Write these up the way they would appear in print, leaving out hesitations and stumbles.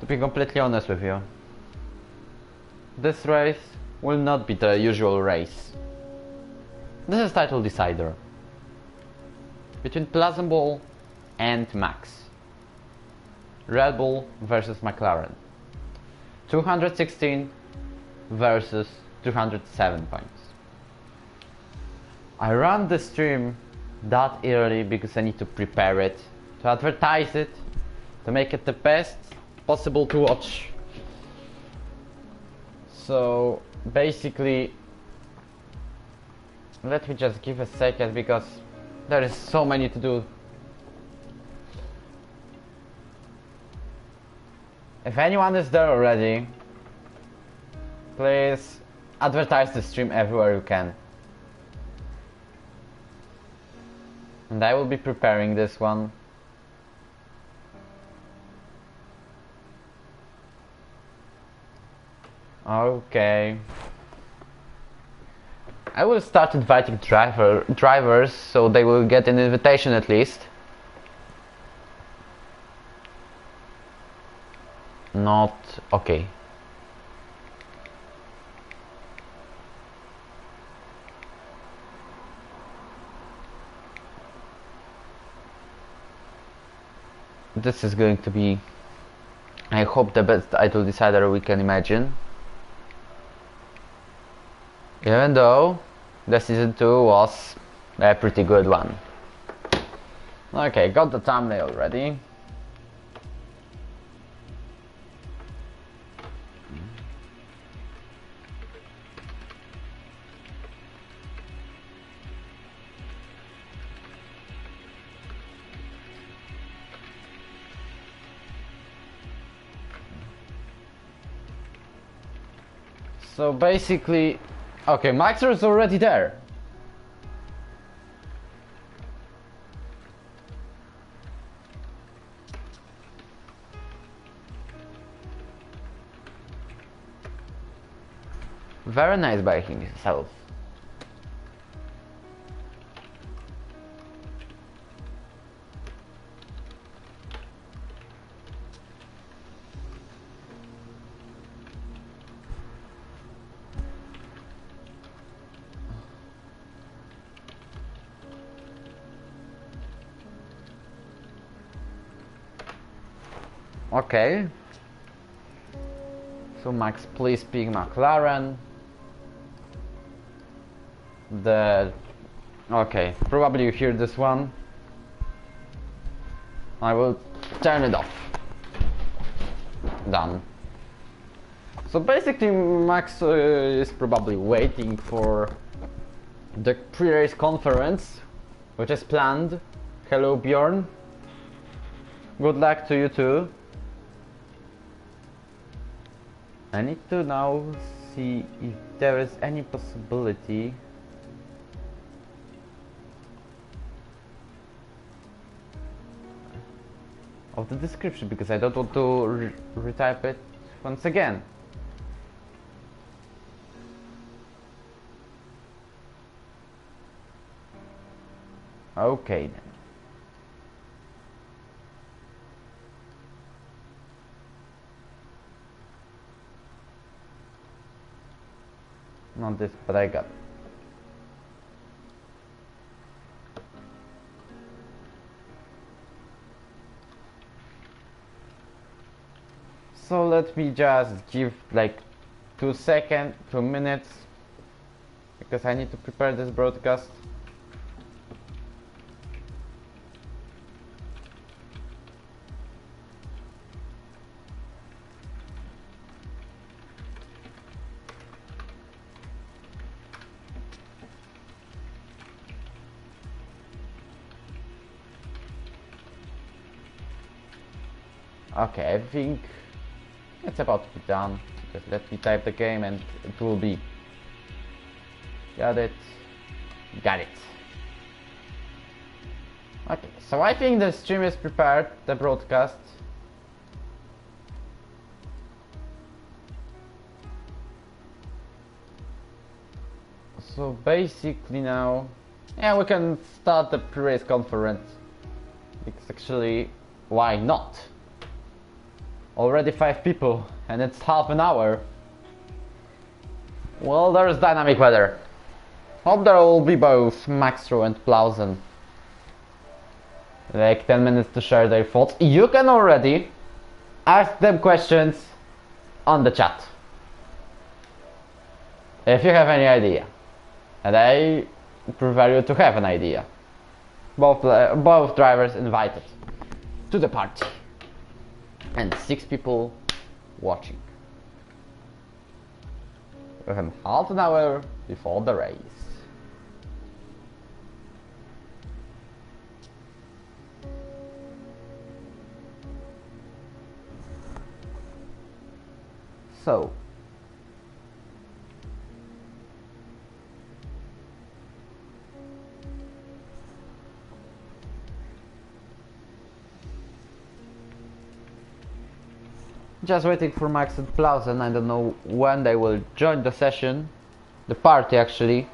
To be completely honest with you, this race will not be the usual race. This is title decider between PLUIZENBOL and Max. Red Bull versus McLaren. 216 versus 207 points. I run the stream that early because I need to prepare it, to advertise it, to make it the best possible to watch. So basically, let me just give a second because there is so many to do. If anyone is there already, please advertise the stream everywhere you can. And I will be preparing this one. Okay. I will start inviting drivers so they will get an invitation at least. Not okay. This is going to be, I hope, the best title decider we can imagine. Even though the season 2 was a pretty good one. Okay, got the thumbnail ready. So basically, okay, MAXRO is already there. Very nice by himself. Okay. So Max, please pick McLaren. Okay, probably you hear this one. I will turn it off. Done. So basically Max is probably waiting for the pre-race conference, which is planned. Hello Bjorn. Good luck to you too. I need to now see if there is any possibility of the description, because I don't want to retype it once again. Okay then. Not this, but I got it. So let me just give like 2 minutes, because I need to prepare this broadcast. Okay, I think it's about to be done. Just let me type the game and it will be. Got it. Got it. Okay, so I think the stream is prepared, the broadcast. So basically now, yeah, we can start the pre-race conference. Because actually, why not? Already 5 people, and it's half an hour. Well, there's dynamic weather. Hope there will be both MAXRO and PLUIZEN. Like 10 minutes to share their thoughts. You can already ask them questions on the chat. If you have any idea. And I prefer you to have an idea. Both drivers invited to the party. And 6 people watching. Within half an hour before the race. So just waiting for Max and PLUIZEN. I don't know when they will join the session, the party actually.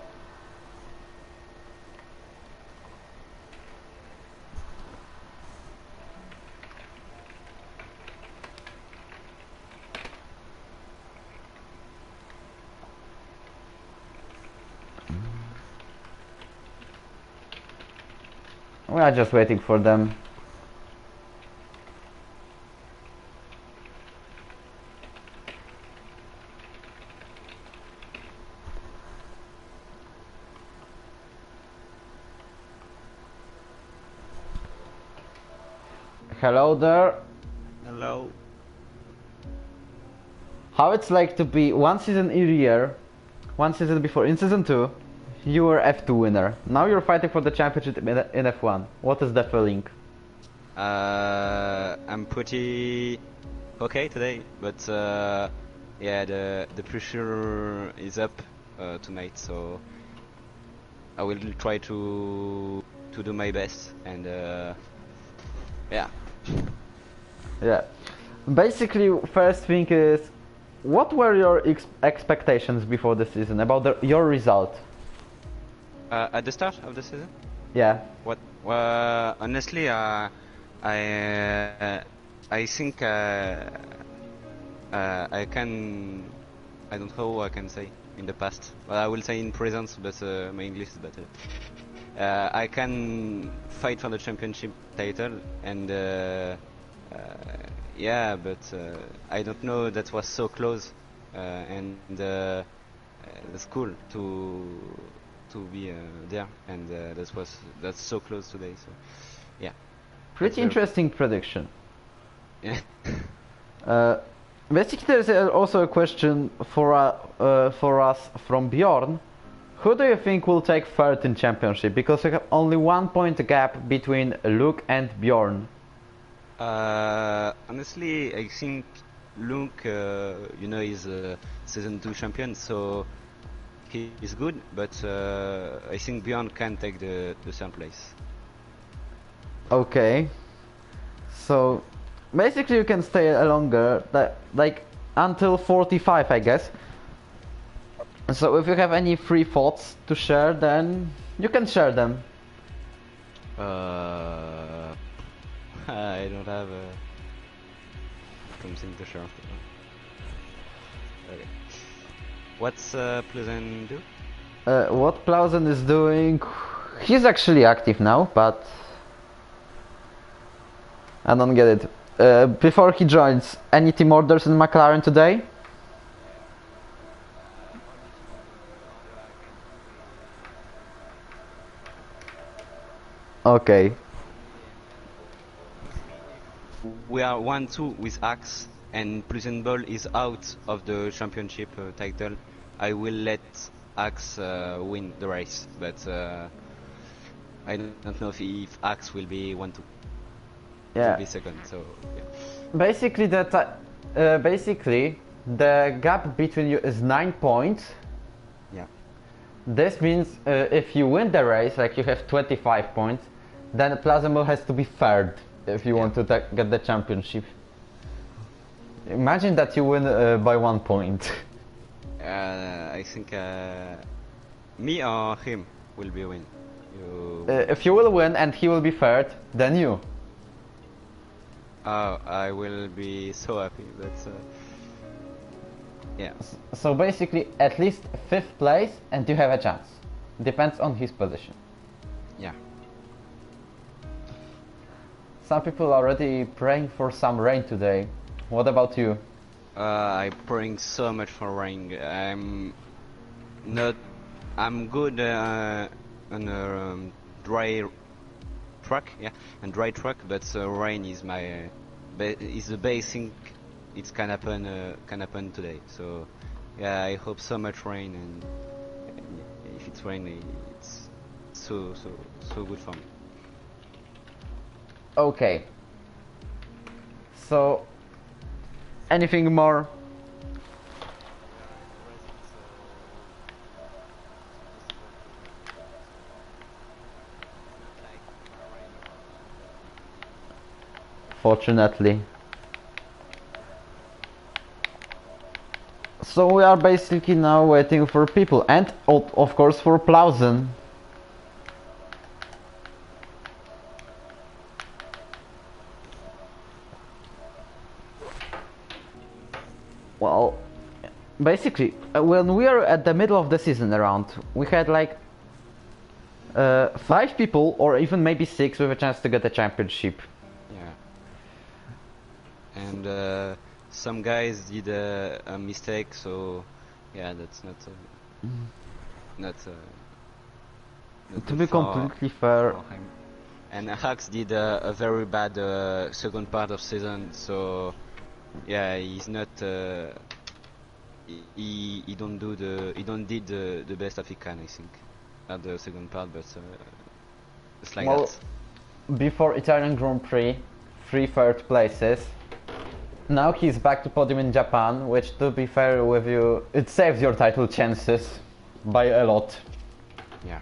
We are just waiting for them. Hello there. Hello. How it's like to be one season earlier, one season before, in season 2, you were F2 winner. Now you're fighting for the championship in F1. What is the feeling? I'm pretty okay today, but yeah, the pressure is up tonight, so I will try to do my best, and yeah. Yeah. Basically, first thing is, what were your expectations before the season about your result? At the start of the season? Yeah. What? Honestly, I think I can. I don't know how I can say in the past. Well, I will say in present, but my English is better. I can fight for the championship title, and yeah, but I don't know that was so close, and that's cool to be there, and that's so close today. So yeah, Pretty interesting prediction. Yeah. Basically, there's also a question for us from Bjorn. Who do you think will take third in championship? Because we have only 1 point gap between Luke and Bjorn. Honestly, I think Luke, you know, is a season 2 champion, so he is good. But I think Bjorn can take the third place. Okay. So basically, you can stay longer, like until 45, I guess. So if you have any free thoughts to share, then you can share them. I don't have something to share. Okay. What's PLUIZEN do? What PLUIZEN is doing, he's actually active now, but I don't get it. Before he joins, any team orders in McLaren today? Okay. We are 1-2 with Axe, and PLUIZENBOL is out of the championship title. I will let Axe win the race, but I don't know if Axe will be 1-2. Yeah. Will be second. So yeah. Basically, basically the gap between you is 9 points. Yeah. This means if you win the race, like you have 25 points, then PLUIZENBOL has to be third if you want to get the championship. Imagine that you win by 1 point. I think me or him will be win. If you will win and he will be third, then you. Oh, I will be so happy. But yeah, So basically, at least 5th place, and you have a chance. Depends on his position. yeah. Some people are already praying for some rain today. What about you? I'm praying so much for rain. Not. I'm good on a dry track, yeah, and dry track, but rain is my is the base thing. It can happen today. So yeah, I hope so much rain, and yeah, if it's raining, it's so good for me. Okay. So, anything more? Fortunately. So we are basically now waiting for people and of course for Plausen. Well, basically when we are at the middle of the season around, we had like 5 people or even maybe 6 with a chance to get a championship. Yeah, and some guys did a mistake, so yeah, that's not not To good be completely fair, for him. And Hax did a very bad second part of season, so yeah, he's not. He don't do he don't did the best of he can, I think, at the second part, but it's like well, that. before Italian Grand Prix, 3 third places. Now he's back to podium in Japan, which to be fair with you, it saves your title chances by a lot. Yeah.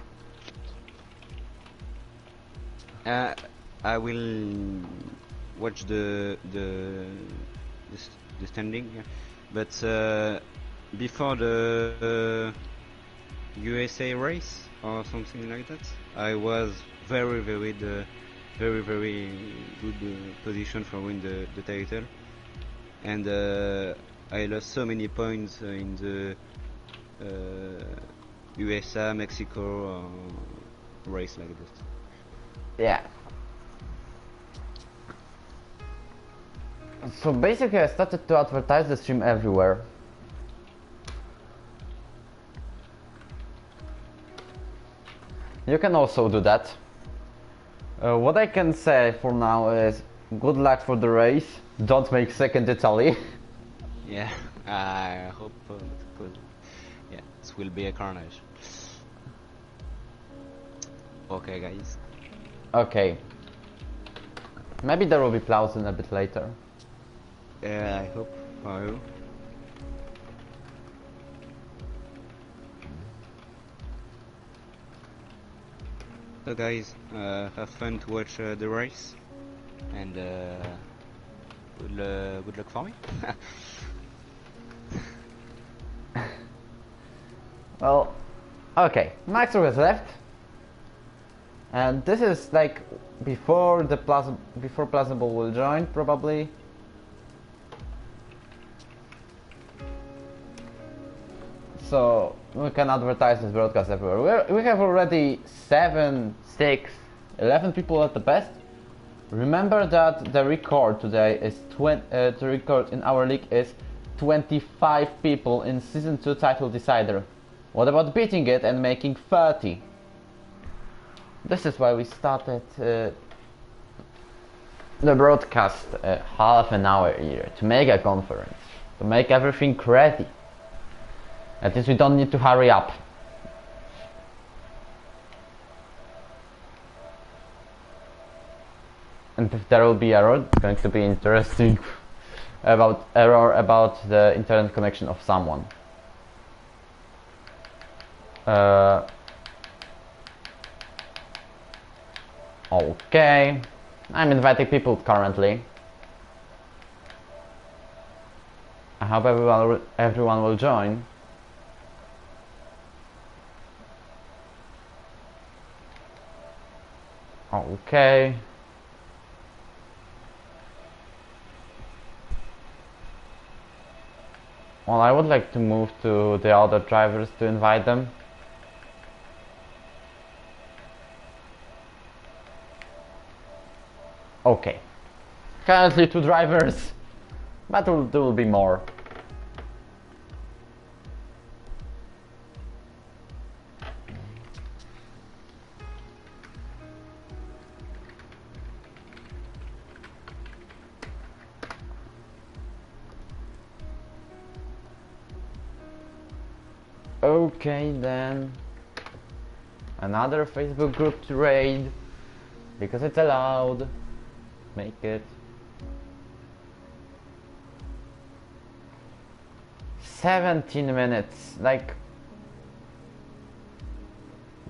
I will watch the standing, yeah. But before the USA race or something like that, I was very very good position for win the title, and I lost so many points in the USA Mexico race like that. Yeah. So basically I started to advertise the stream everywhere. You can also do that. What I can say for now is good luck for the race. Don't make second Italy. Yeah, I hope because yeah, this will be a carnage. Okay, guys. Okay. Maybe there will be Plausen a bit later. Yeah, I hope for you. So, guys, have fun to watch the race, and good luck for me. Well, okay. MAXRO has left. And this is like before before PLUIZENBOL will join probably. So we can advertise this broadcast everywhere. We have already 7, 6, 11 people at the best. Remember that the record today is the record in our league is 25 people in Season 2 title decider. What about beating it and making 30? This is why we started the broadcast half an hour earlier, to make a conference, to make everything ready. At least we don't need to hurry up. And if there will be error, it's going to be interesting about the internet connection of someone. Okay, I'm inviting people currently. I hope everyone will join. Okay. Well, I would like to move to the other drivers to invite them. Okay. Currently 2 drivers, but there will be more. Okay then, another Facebook group to raid, because it's allowed. Make it. 17 minutes, like,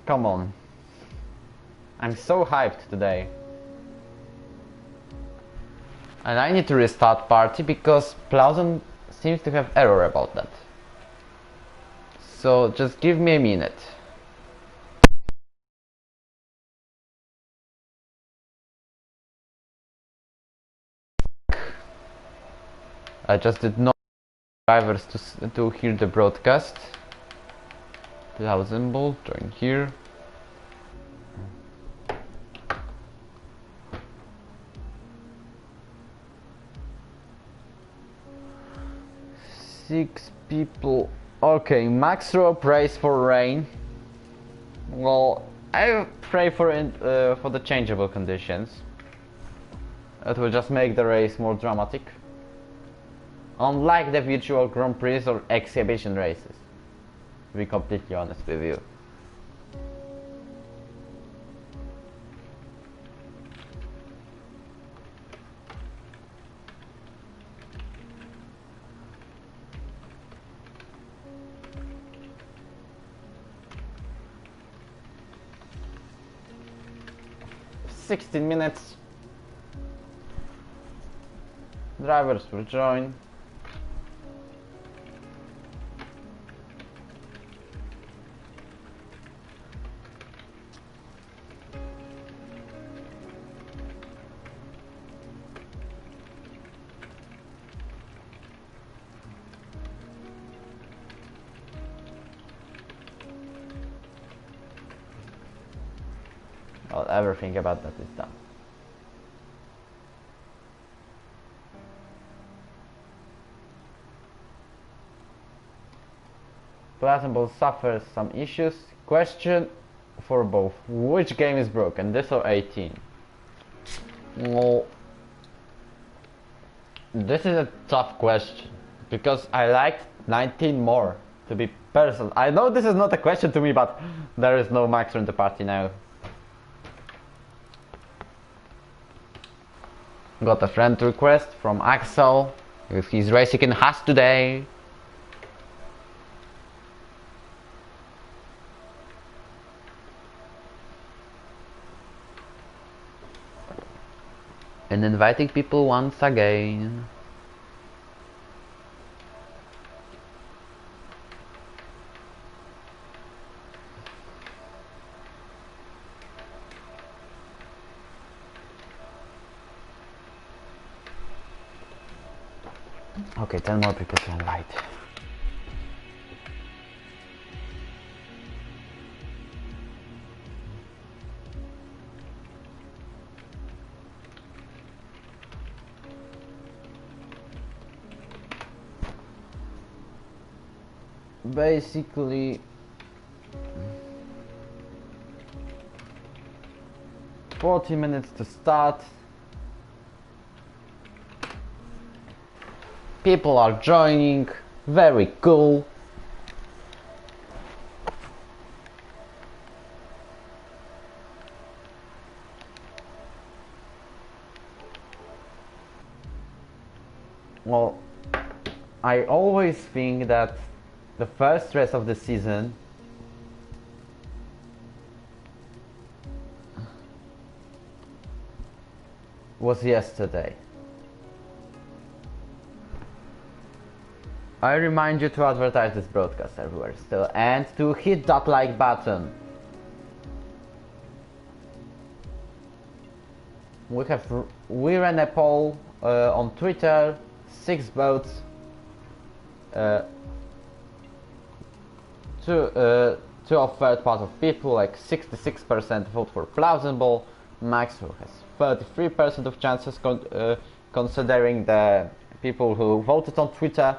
come on. I'm so hyped today. And I need to restart party because Plauzen seems to have error about that. So just give me a minute. I just did not drivers to hear the broadcast. PLUIZENBOL, join here. Six people. Okay, MAXRO prays for rain. Well, I pray for the changeable conditions. It will just make the race more dramatic. Unlike the virtual Grand Prix or exhibition races. To be completely honest with you. "16 minutes. Drivers will join. Well, everything about that is done. PLUIZENBOL suffers some issues. Question for both. Which game is broken, this or 18? Well, this is a tough question. Because I liked 19 more, to be personal. I know this is not a question to me, but there is no MAXRO in the party now. Got a friend request from Axel if he's racing in Haas today. And inviting people once again. Okay, 10 more people to invite. Basically 40 minutes to start. People are joining, very cool. Well, I always think that the first race of the season was yesterday. I remind you to advertise this broadcast everywhere still and to hit that like button. We ran a poll on Twitter, 6 votes. uh, two of third part of people, like 66% vote for PLUIZENBOL. MAXRO has 33% of chances, considering the people who voted on Twitter,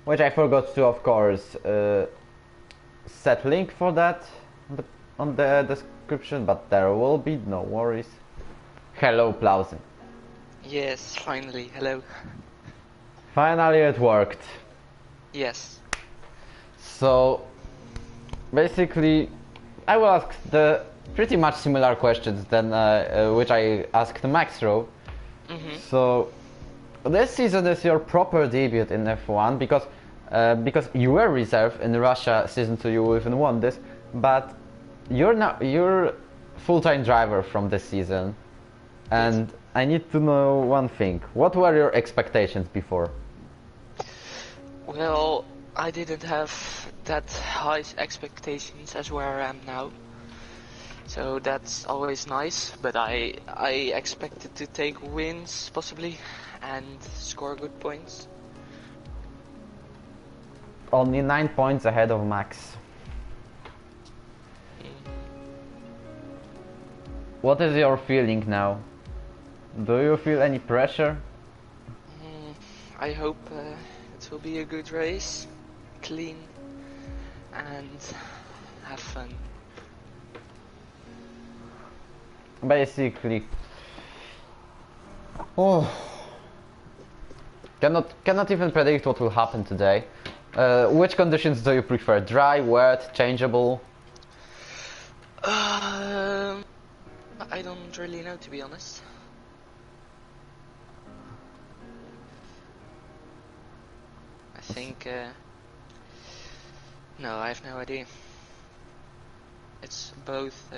which I forgot to, of course, set link for that on the description, but there will be, no worries. Hello, Plausen. Yes, finally, hello. Finally it worked. Yes. So basically I will ask the pretty much similar questions than which I asked MAXRO. So this season is your proper debut in F1 because you were reserve in Russia season 2, you even won this, but you're full-time driver from this season, and yes. I need to know one thing. What were your expectations before? Well, I didn't have that high expectations as where I am now, so that's always nice, but I expected to take wins possibly and score good points. Only 9 points ahead of Max. What is your feeling now? Do you feel any pressure? I hope it will be a good race, clean, and have fun. Basically, cannot even predict what will happen today. Which conditions do you prefer? Dry, wet, changeable? I don't really know, to be honest. I think no, I have no idea. It's both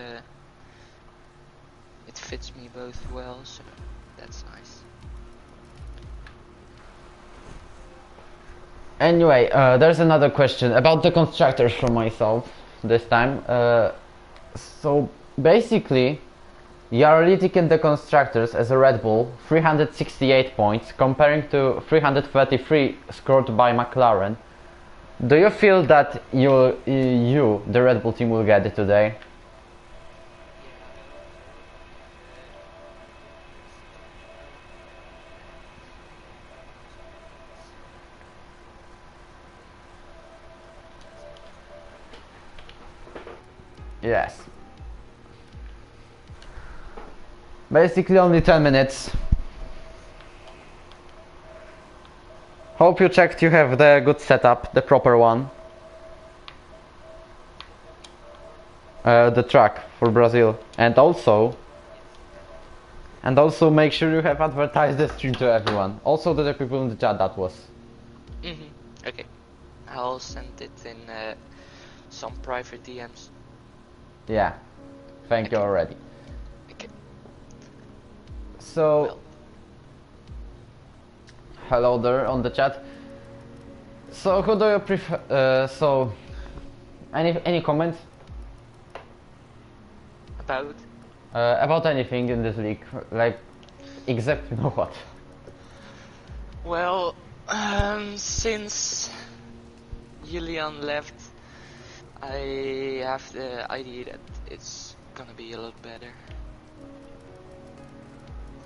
it fits me both well, so that's nice. Anyway, there's another question about the constructors from myself this time. So basically, you are leading in the constructors as a Red Bull, 368 points, comparing to 333 scored by McLaren. Do you feel that you, the Red Bull team, will get it today? Yes. Basically only 10 minutes. Hope you checked you have the good setup, the proper one. The track for Brazil. And also make sure you have advertised the stream to everyone. Also to the people in the chat that was. Okay. I'll send it in some private DMs. Yeah. Thank you already. Okay. So, well. Hello there on the chat. So, who do you prefer? So, any comments about anything in this league, like except you know what? Well, since Julian left, I have the idea that it's gonna be a lot better.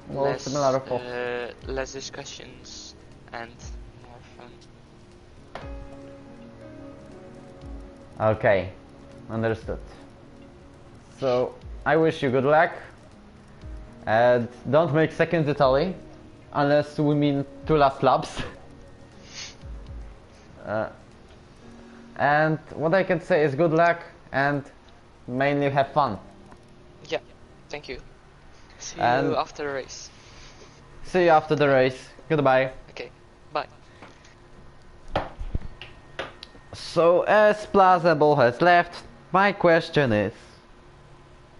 Well, less discussions and more fun. Okay, understood. So I wish you good luck, and don't make second Italy unless we mean 2 last laps. And what I can say is good luck and mainly have fun. Yeah, thank you. See you after the race. See you after the race. Goodbye. Okay, bye. So as PLUIZENBOL has left, my question is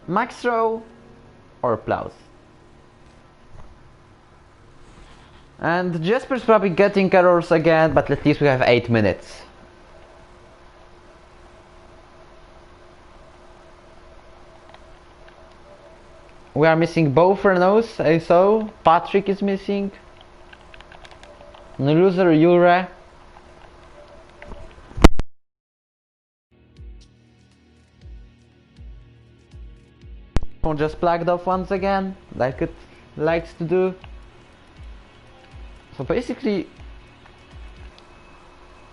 MAXRO or Plauz? And Jasper's probably getting errors again, but at least we have 8 minutes. We are missing both Renaults, I saw. Patrick is missing. The loser Jure. phone just plugged off once again, like it likes to do. So basically,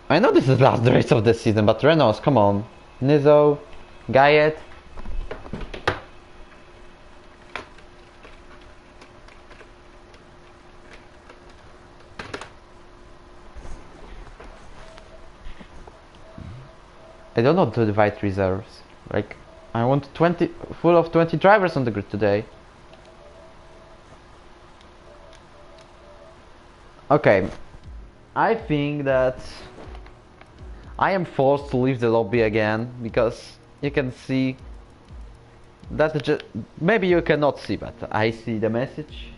I know this is the last race of the season, but Renaults, come on. Nizzo, Gayet. I don't know how to divide reserves. Like, I want 20, full of 20 drivers on the grid today. Okay, I think that I am forced to leave the lobby again because you can see that maybe you cannot see, but I see the message.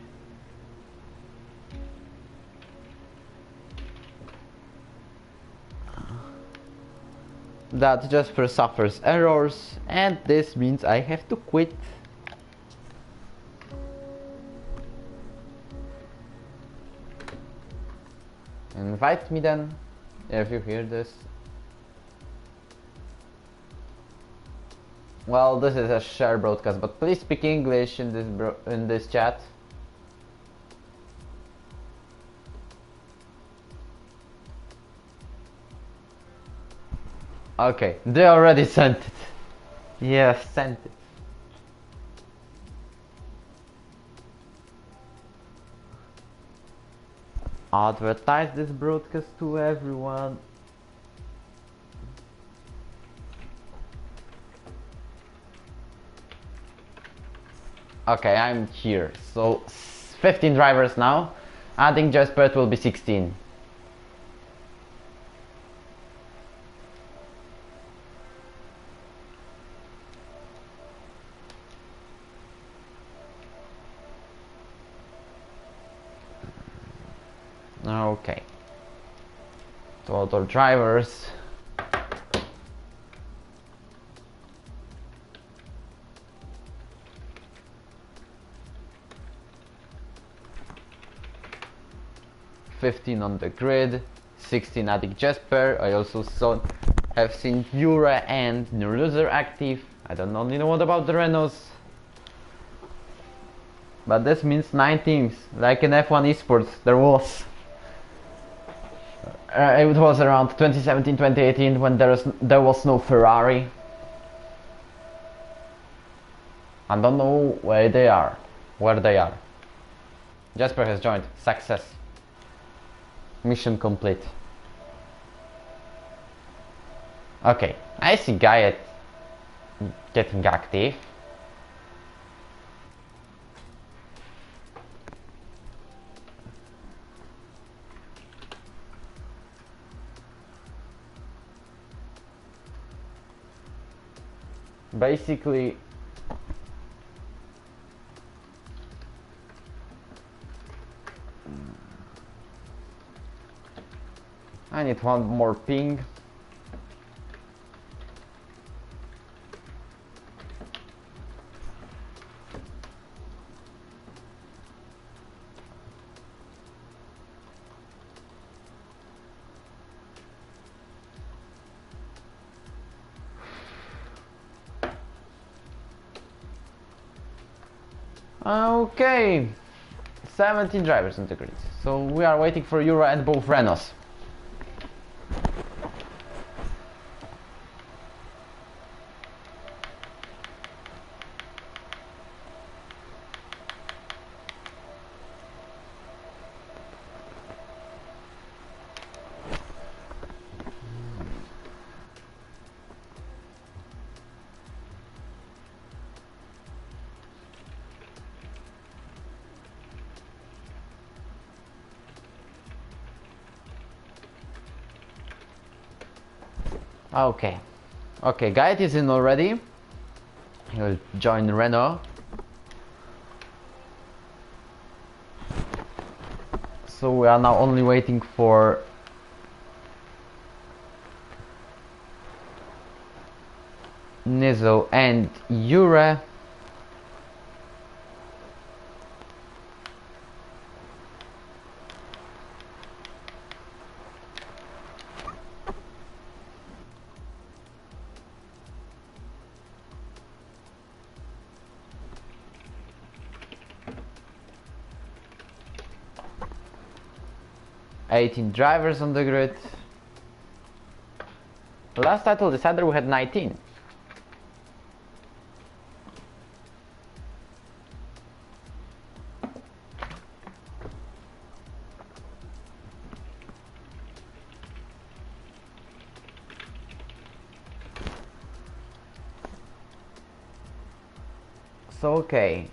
That Jasper suffers errors, and this means I have to quit. Invite me then, if you hear this. Well, this is a share broadcast, but please speak English in this chat. Okay, they already sent it. Yes, sent it. Advertise this broadcast to everyone. Okay, I'm here. So 15 drivers now. Adding Jasper, it will be 16. Okay. Total drivers. $15 on the grid, 16 adding Jasper. I also have seen Jura and Nurluzer active. I don't know what about the Renaults. But this means 9 teams, like in F1 esports there was. It was around 2017-2018 when there was no Ferrari. I don't know where they are. Jasper has joined. Success. Mission complete. Okay, I see Gayet getting active. Basically, I need one more ping. Okay, 17 drivers on the grid. So we are waiting for Euro and both Renaults. Okay, Gayet is in already. He will join Renault. So we are now only waiting for Nizzo and Jure. 18 drivers on the grid. Last title decider we had 19. So okay.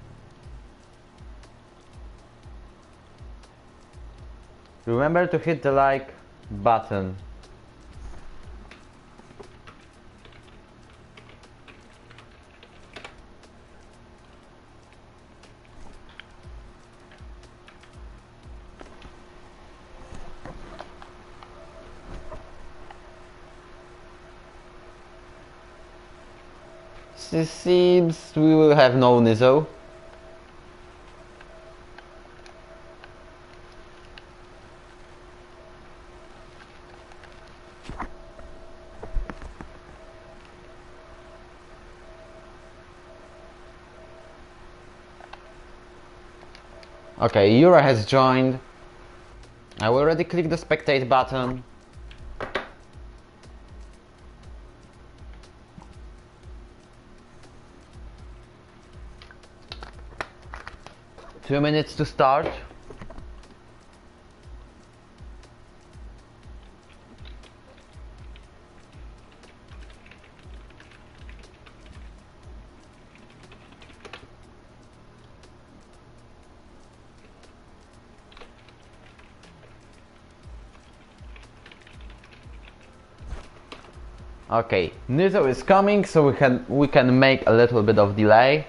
Remember to hit the like button. It seems we will have no Nizzo. Okay, Yura has joined. I will already click the spectate button. Two minutes to start. Okay, Nizzo is coming, so we can make a little bit of delay.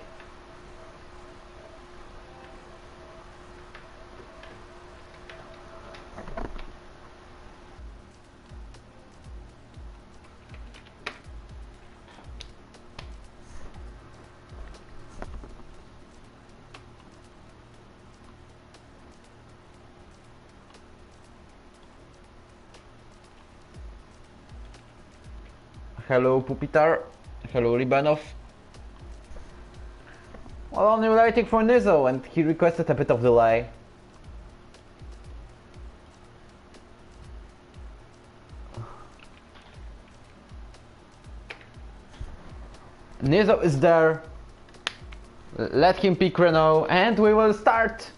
Hello Pupitar, hello Ribanov. Well, only waiting for Nizzo and he requested a bit of delay. Nizzo is there. Let him pick Renault and we will start.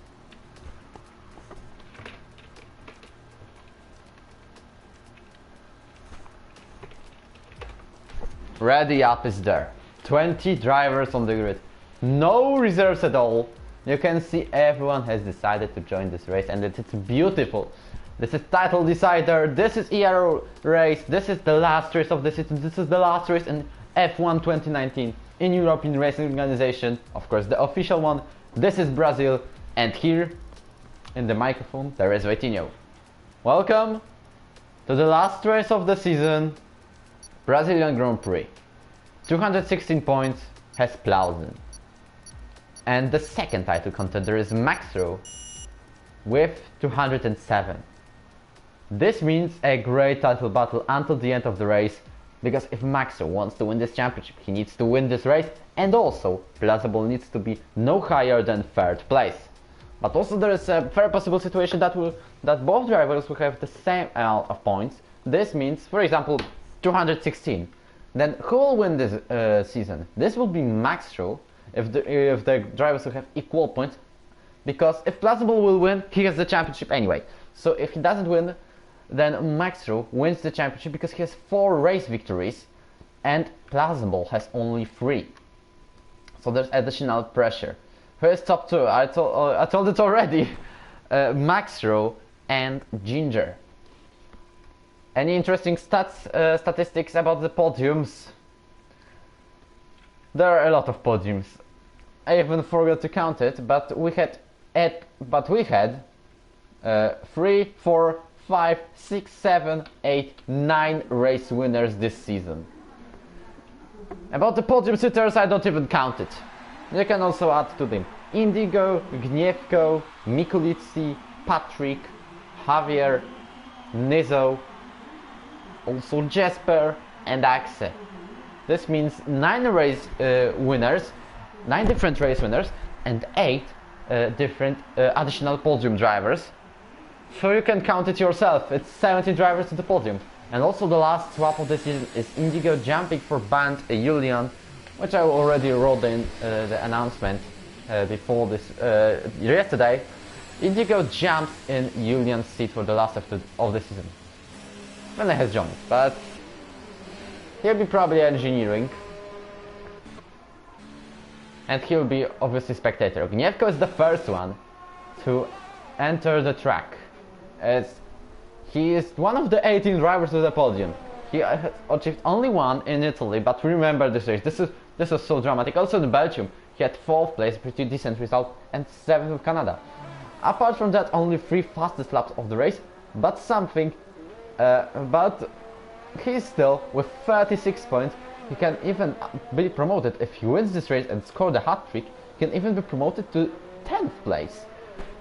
Ready up is there. 20 drivers on the grid. No reserves at all. You can see everyone has decided to join this race and it's beautiful. This is title decider. This is ERO race. This is the last race of the season. This is the last race in F1 2019 in European Racing Organization. Of course, the official one. This is Brazil. And here in the microphone there is Wojtinho. Welcome to the last race of the season. Brazilian Grand Prix. 216 points has PLUIZEN. And the second title contender is MAXRO with 207. This means a great title battle until the end of the race, because if MAXRO wants to win this championship, he needs to win this race, and also PLUIZENBOL needs to be no higher than third place. But also there is a very possible situation that both drivers will have the same amount of points. This means, for example, 216. Then who will win this season? This will be MAXRO if the drivers will have equal points, because if PLUIZENBOL will win, he has the championship anyway. So if he doesn't win, then MAXRO wins the championship because he has 4 race victories and PLUIZENBOL has only 3. So there's additional pressure. First top 2, I told it already. MAXRO and Ginger. Any interesting statistics about the podiums? There are a lot of podiums. I even forgot to count it, but we had 3, 4, 5, 6, 7, 8, 9 race winners this season. About the podium sitters, I don't even count it. You can also add to them Indigo, Gniewko, Mikulici, Patrick, Javier, Nizzo, also Jesper and Axe. This means 9 race winners, 9 different race winners and 8 different additional podium drivers. So you can count it yourself. It's 70 drivers to the podium. And also the last swap of the season is Indigo jumping for band Julian, which I already wrote in the announcement before this yesterday. Indigo jumps in Julian's seat for the last of the season. Well, he has joined, but he'll be probably engineering. And he'll be obviously spectator. Gniewko is the first one to enter the track. He is one of the 18 drivers to the podium. He has achieved only one in Italy, but remember this race. This was so dramatic. Also in Belgium, he had 4th place, pretty decent result, and 7th with Canada. Apart from that, only 3 fastest laps of the race, but something. But he's still with 36 points. He can even be promoted if he wins this race and score the hat trick. He can even be promoted to 10th place.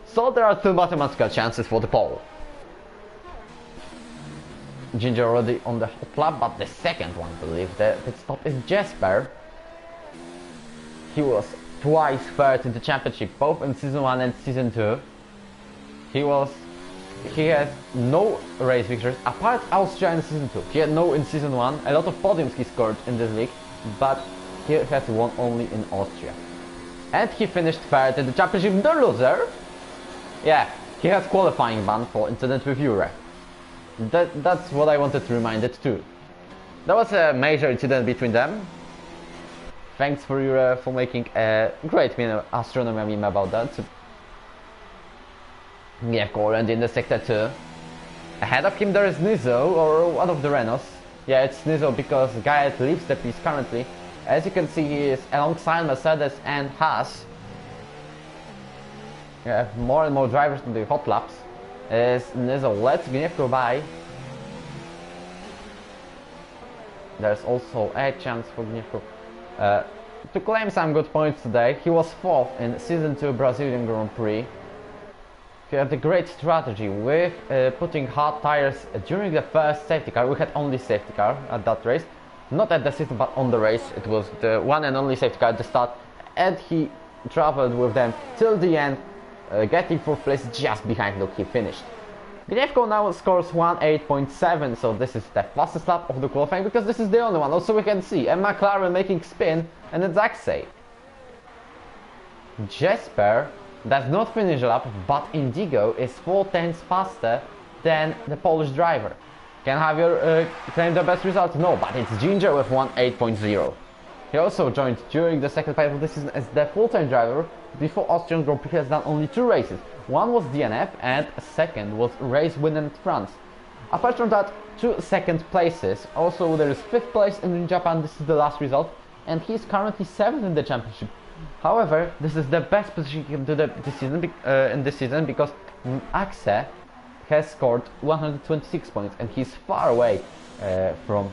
So there are 2 mathematical chances for the pole. Ginger already on the hot lap, but the second one, I believe, the pit stop is Jesper. He was twice 3rd in the championship, both in season 1 and season 2. He has no race victories apart Austria in season 2. He had no in season 1. A lot of podiums he scored in this league, but he has won only in Austria. And he finished 3rd in the championship. The loser, yeah, he has qualifying ban for incident with Jure. That's what I wanted to remind it too. There was a major incident between them. Thanks for Jure for making a great astronomy meme about that. Gniewko and in the sector 2. Ahead of him there is Nizo, or one of the Renaults. Yeah, it's Nizo because Gaet leaves the piece currently. As you can see, he is alongside Mercedes and Haas. Yeah, more and more drivers in the hot laps. As Nizo lets Gniewko by. There's also a chance for Gniewko to claim some good points today. He was 4th in season 2 Brazilian Grand Prix. He had a great strategy with putting hard tires during the first safety car. We had only safety car at that race. Not at the season, but on the race. It was the one and only safety car at the start. And he traveled with them till the end, getting 4th place just behind Luke. He finished. Gniewko now scores 1:08.7, so this is the fastest lap of the qualifying, because this is the only one. Also we can see a McLaren making spin and a Zach save. Jesper does not finish a lap, but Indigo is 4/10 faster than the Polish driver. Can Javier claim the best result? No, but it's Ginger with 1:08.0. He also joined during the second part of the season as the full-time driver. Before Austrian Grand Prix, he has done only 2 races. One was DNF and a second was race win in France. Apart from that, 2 second places. Also there is 5th place in Japan, this is the last result. And he is currently 7th in the championship. However, this is the best position he can do in this season because Axe has scored 126 points and he's far away from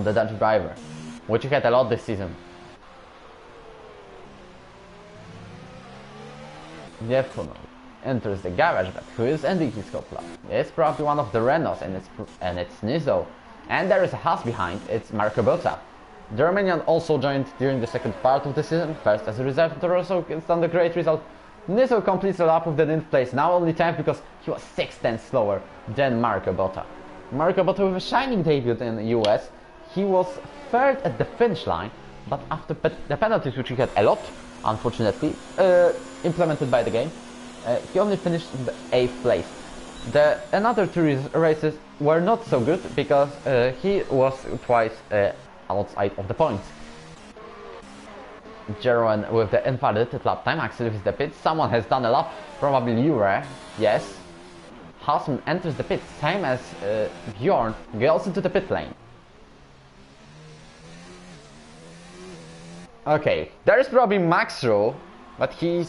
the Dutch driver, which he had a lot this season. Gniewko enters the garage, but who is ending his hot lap? It's probably one of the Renaults and it's Nizo. And there is a Haas behind, it's Marco Botta. The Romanian also joined during the second part of the season, first as a reserve, but also it's done a great result. Nizo completes the lap with the 9th place, now only 10th because he was 6/10 slower than Marco Botta. Marco Botta with a shining debut in the US, he was 3rd at the finish line, but after the penalties, which he had a lot, unfortunately, implemented by the game, he only finished in the 8th place. The another 2 races were not so good because he was twice outside of the points. Jeroen with the invalidated lap time actually leaves the pit. Someone has done a lap, probably Jure, yes. Haasman enters the pit, same as Bjorn, goes into the pit lane. Okay, there is probably MAXRO, but he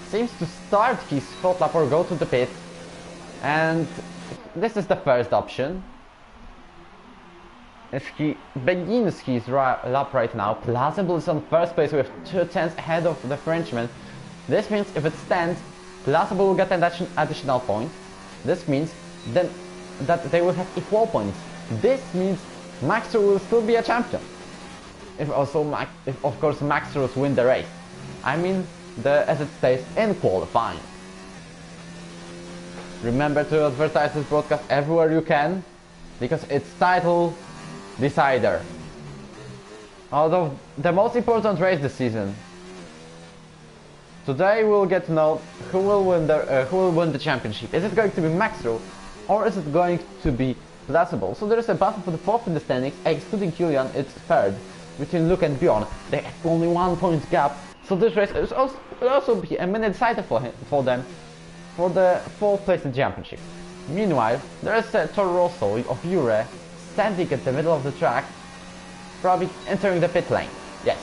seems to start his hot lap or go to the pit. And this is the first option. If he begins his lap right now, PLUIZENBOL is on 1st place with 2/10 ahead of the Frenchman. This means if it stands, PLUIZENBOL will get an additional point. This means then that they will have equal points. This means MAXRO will still be a champion. If of course MAXROs win the race. I mean, as it stays in qualifying. remember to advertise this broadcast everywhere you can, because it's title decider. Although the most important race this season. Today we'll get to know who will win the championship. Is it going to be MAXRO or is it going to be PLUIZENBOL? So there is a battle for the fourth in the standings, excluding Julian, it's third between Luke and Bjorn. They have only 1 point gap, so this race will also be a minute decider for them for the fourth place in the championship. Meanwhile, there is Toro Rosso of Jure standing at the middle of the track, probably entering the pit lane. Yes.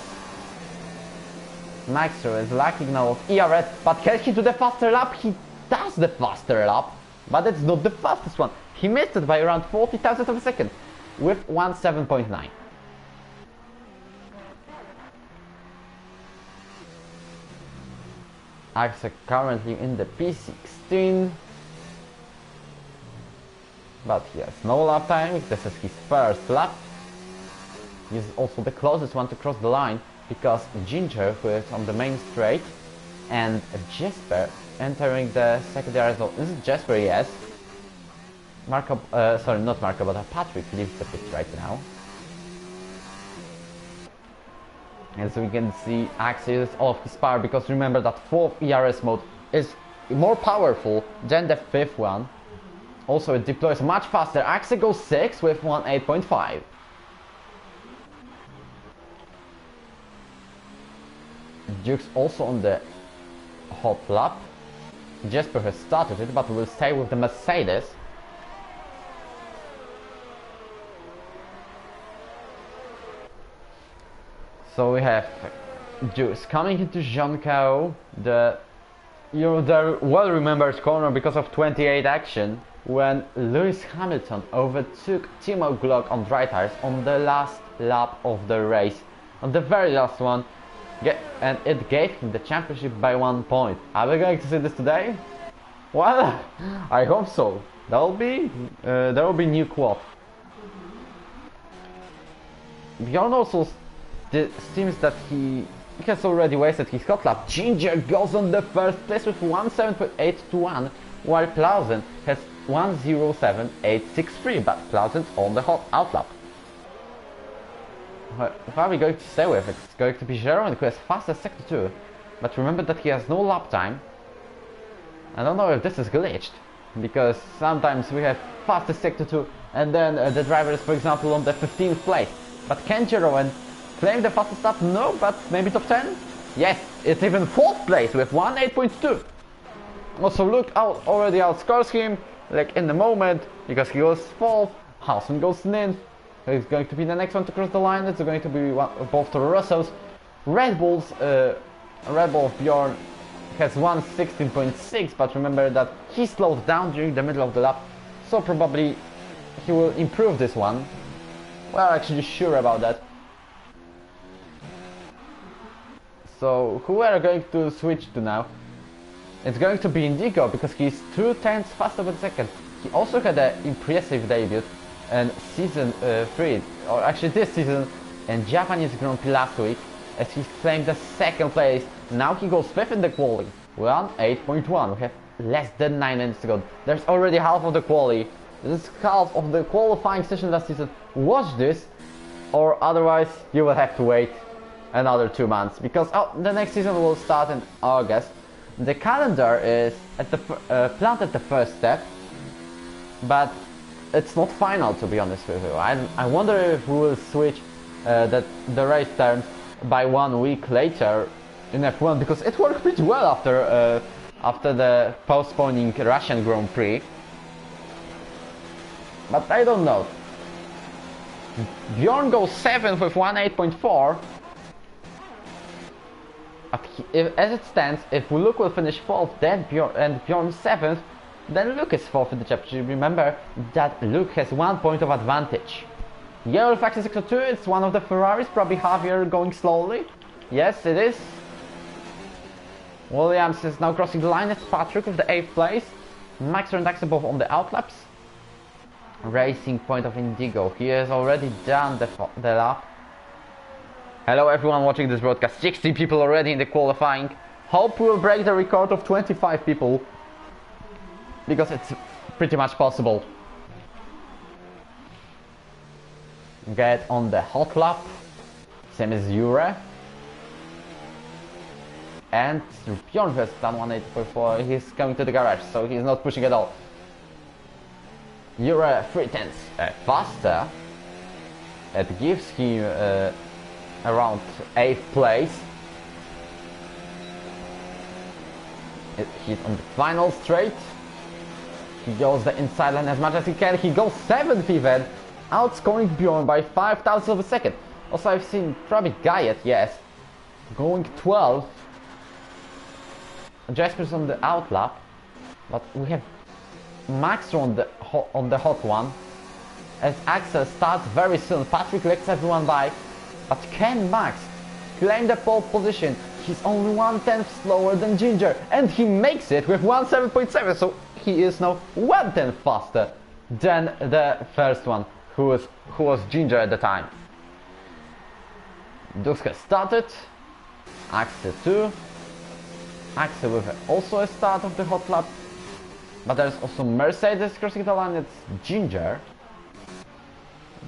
MAXRO is lacking now of ERS, but can he do the faster lap? He does the faster lap, but it's not the fastest one. He missed it by around 40,000 of a second with 17.9. Axe currently in the P16, but he has no lap time. This is his first lap. He's also the closest one to cross the line, because Ginger, who is on the main straight, and Jesper entering the secondary zone. This is Jesper, yes. Marco, sorry, not Marco, but Patrick leaves the pit right now. As we can see, Axe uses all of his power, because remember that 4th ERS mode is more powerful than the 5th one. Also, it deploys much faster. Axe goes 6 with 18.5. Duke's also on the hot lap. Jesper has started it, but will stay with the Mercedes. So we have Juice coming into Jean-Cao, the well-remembered corner because of 28 action, when Lewis Hamilton overtook Timo Glock on dry tires on the last lap of the race, on the very last one, and it gave him the championship by 1 point. Are we going to see this today? Well, I hope so. There will be new quad. Bjorn also seems that he has already wasted his hot lap. Ginger goes on the first place with 17.821, while Plausen has 107.863, but Plausen's on the hot out lap. Who are we going to stay with? It's going to be Jeroen, who has fastest sector 2, but remember that he has no lap time. I don't know if this is glitched, because sometimes we have fastest sector 2 and then the driver is, for example, on the 15th place. But can Jeroen claim the fastest lap? No, but maybe top 10? Yes, it's even 4th place with 18.2. Also, Luke already outscores him, like in the moment, because he goes 4th, Housen goes 9th. He's going to be the next one to cross the line. It's going to be both Toro Rossos. Red Bull of Bjorn has 116.6, but remember that he slowed down during the middle of the lap, so probably he will improve this one. We're actually sure about that. So who are going to switch to now? It's going to be Indigo, because he's 2/10 faster per second. He also had an impressive debut in season 3, or actually this season, in Japanese Grand Prix last week, as he claimed the 2nd place. Now he goes 5th in the quali, 18.1. We have less than 9 minutes to go. There's already half of the quali. This is half of the qualifying session last season. Watch this, or otherwise you will have to wait another 2 months, because the next season will start in August. The calendar is at the planned at the first step, but it's not final, to be honest with you. I wonder if we will switch the race terms by 1 week later in F1, because it worked pretty well after the postponing Russian Grand Prix. But I don't know. Bjorn goes 7th with 18.4. As it stands, if Luke will finish 4th, then Bjorn 7th, then Luke is 4th in the championship. Remember that Luke has 1 point of advantage. Yellow Faxi Sector 2, it's one of the Ferraris, probably Javier going slowly. Yes, it is. Williams is now crossing the line. It's Patrick with the 8th place. MAXRO and Axe both on the outlaps. Racing point of Indigo. He has already done the lap. Hello everyone watching this broadcast. 60 people already in the qualifying. Hope we'll break the record of 25 people. because it's pretty much possible. Get on the hot lap, same as Jure. And Bjorn has done 180.4, he's coming to the garage, so he's not pushing at all. Jure 3/10 faster. It gives him around 8th place. He's on the final straight. He goes the inside line as much as he can. He goes 7th even, outscoring Bjorn by 5,000 of a second. Also, I've seen probably Guyet, yes, going 12th. Jasper's on the out lap, but we have MAXRO on the hot one. As Axel starts very soon, Patrick lets everyone by, but can Max claim the pole position? He's only 1/10 slower than Ginger, and he makes it with 1:7.7, so he is now 1/10 faster than the first one, who was Ginger at the time. Dux has started, Axel too. Axel with also a start of the hot lap, but there's also Mercedes crossing the line. It's Ginger.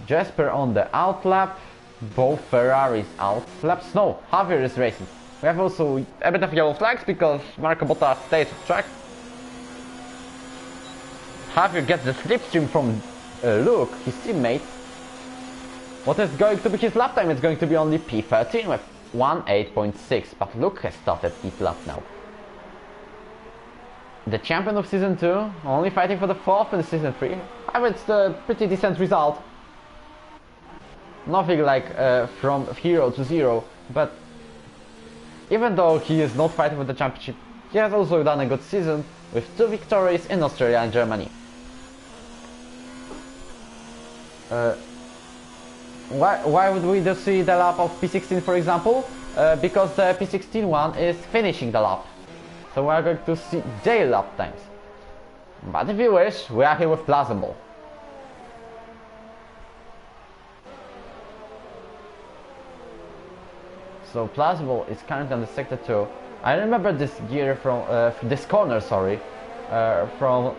Jasper on the out lap, both Ferraris out laps. No, Javier is racing. We have also a bit of yellow flags because Marco Bottas stays on track. Javier gets the slipstream from Luke, his teammate. What is going to be his lap time? It's going to be only P13 with 1:8.6, but Luke has started his lap now. The champion of Season 2, only fighting for the 4th in Season 3. I mean, it's a pretty decent result. Nothing like from hero to zero, but even though he is not fighting for the championship, he has also done a good season with 2 victories in Australia and Germany. Why would we just see the lap of P16, for example? Because the P16 one is finishing the lap. So we are going to see their lap times. But if you wish, we are here with PLUIZENBOL. So PLUIZENBOL is currently on the sector 2. I remember this gear from this corner, sorry, from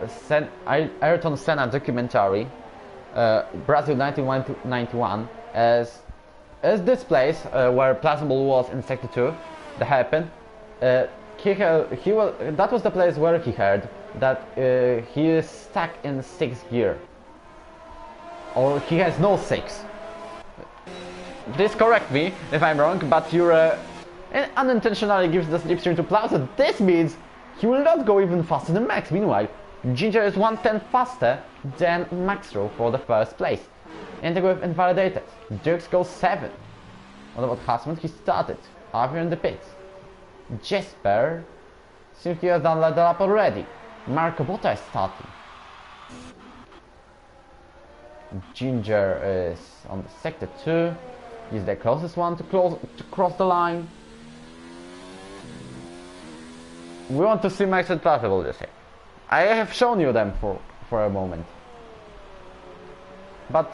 Ayrton Senna documentary, Brazil 1991, as this place where PLUIZENBOL was in sector 2, that happened. That was the place where he heard that he is stuck in 6th gear, or he has no 6. This correct me if I'm wrong, but Jure unintentionally gives the slipstream to PLUIZENBOL. This means he will not go even faster than Max. Meanwhile, Ginger is 1/10 faster than MAXRO for the 1st place. Integrate invalidated. Dux goes 7. What about Hassman? He started. Javier in the pits. Jasper seems he has done the lap already. Marco Bottas is starting. Ginger is on the sector 2. He's the closest one to cross the line. We want to see Max and PLUIZENBOL this year. I have shown you them for a moment. But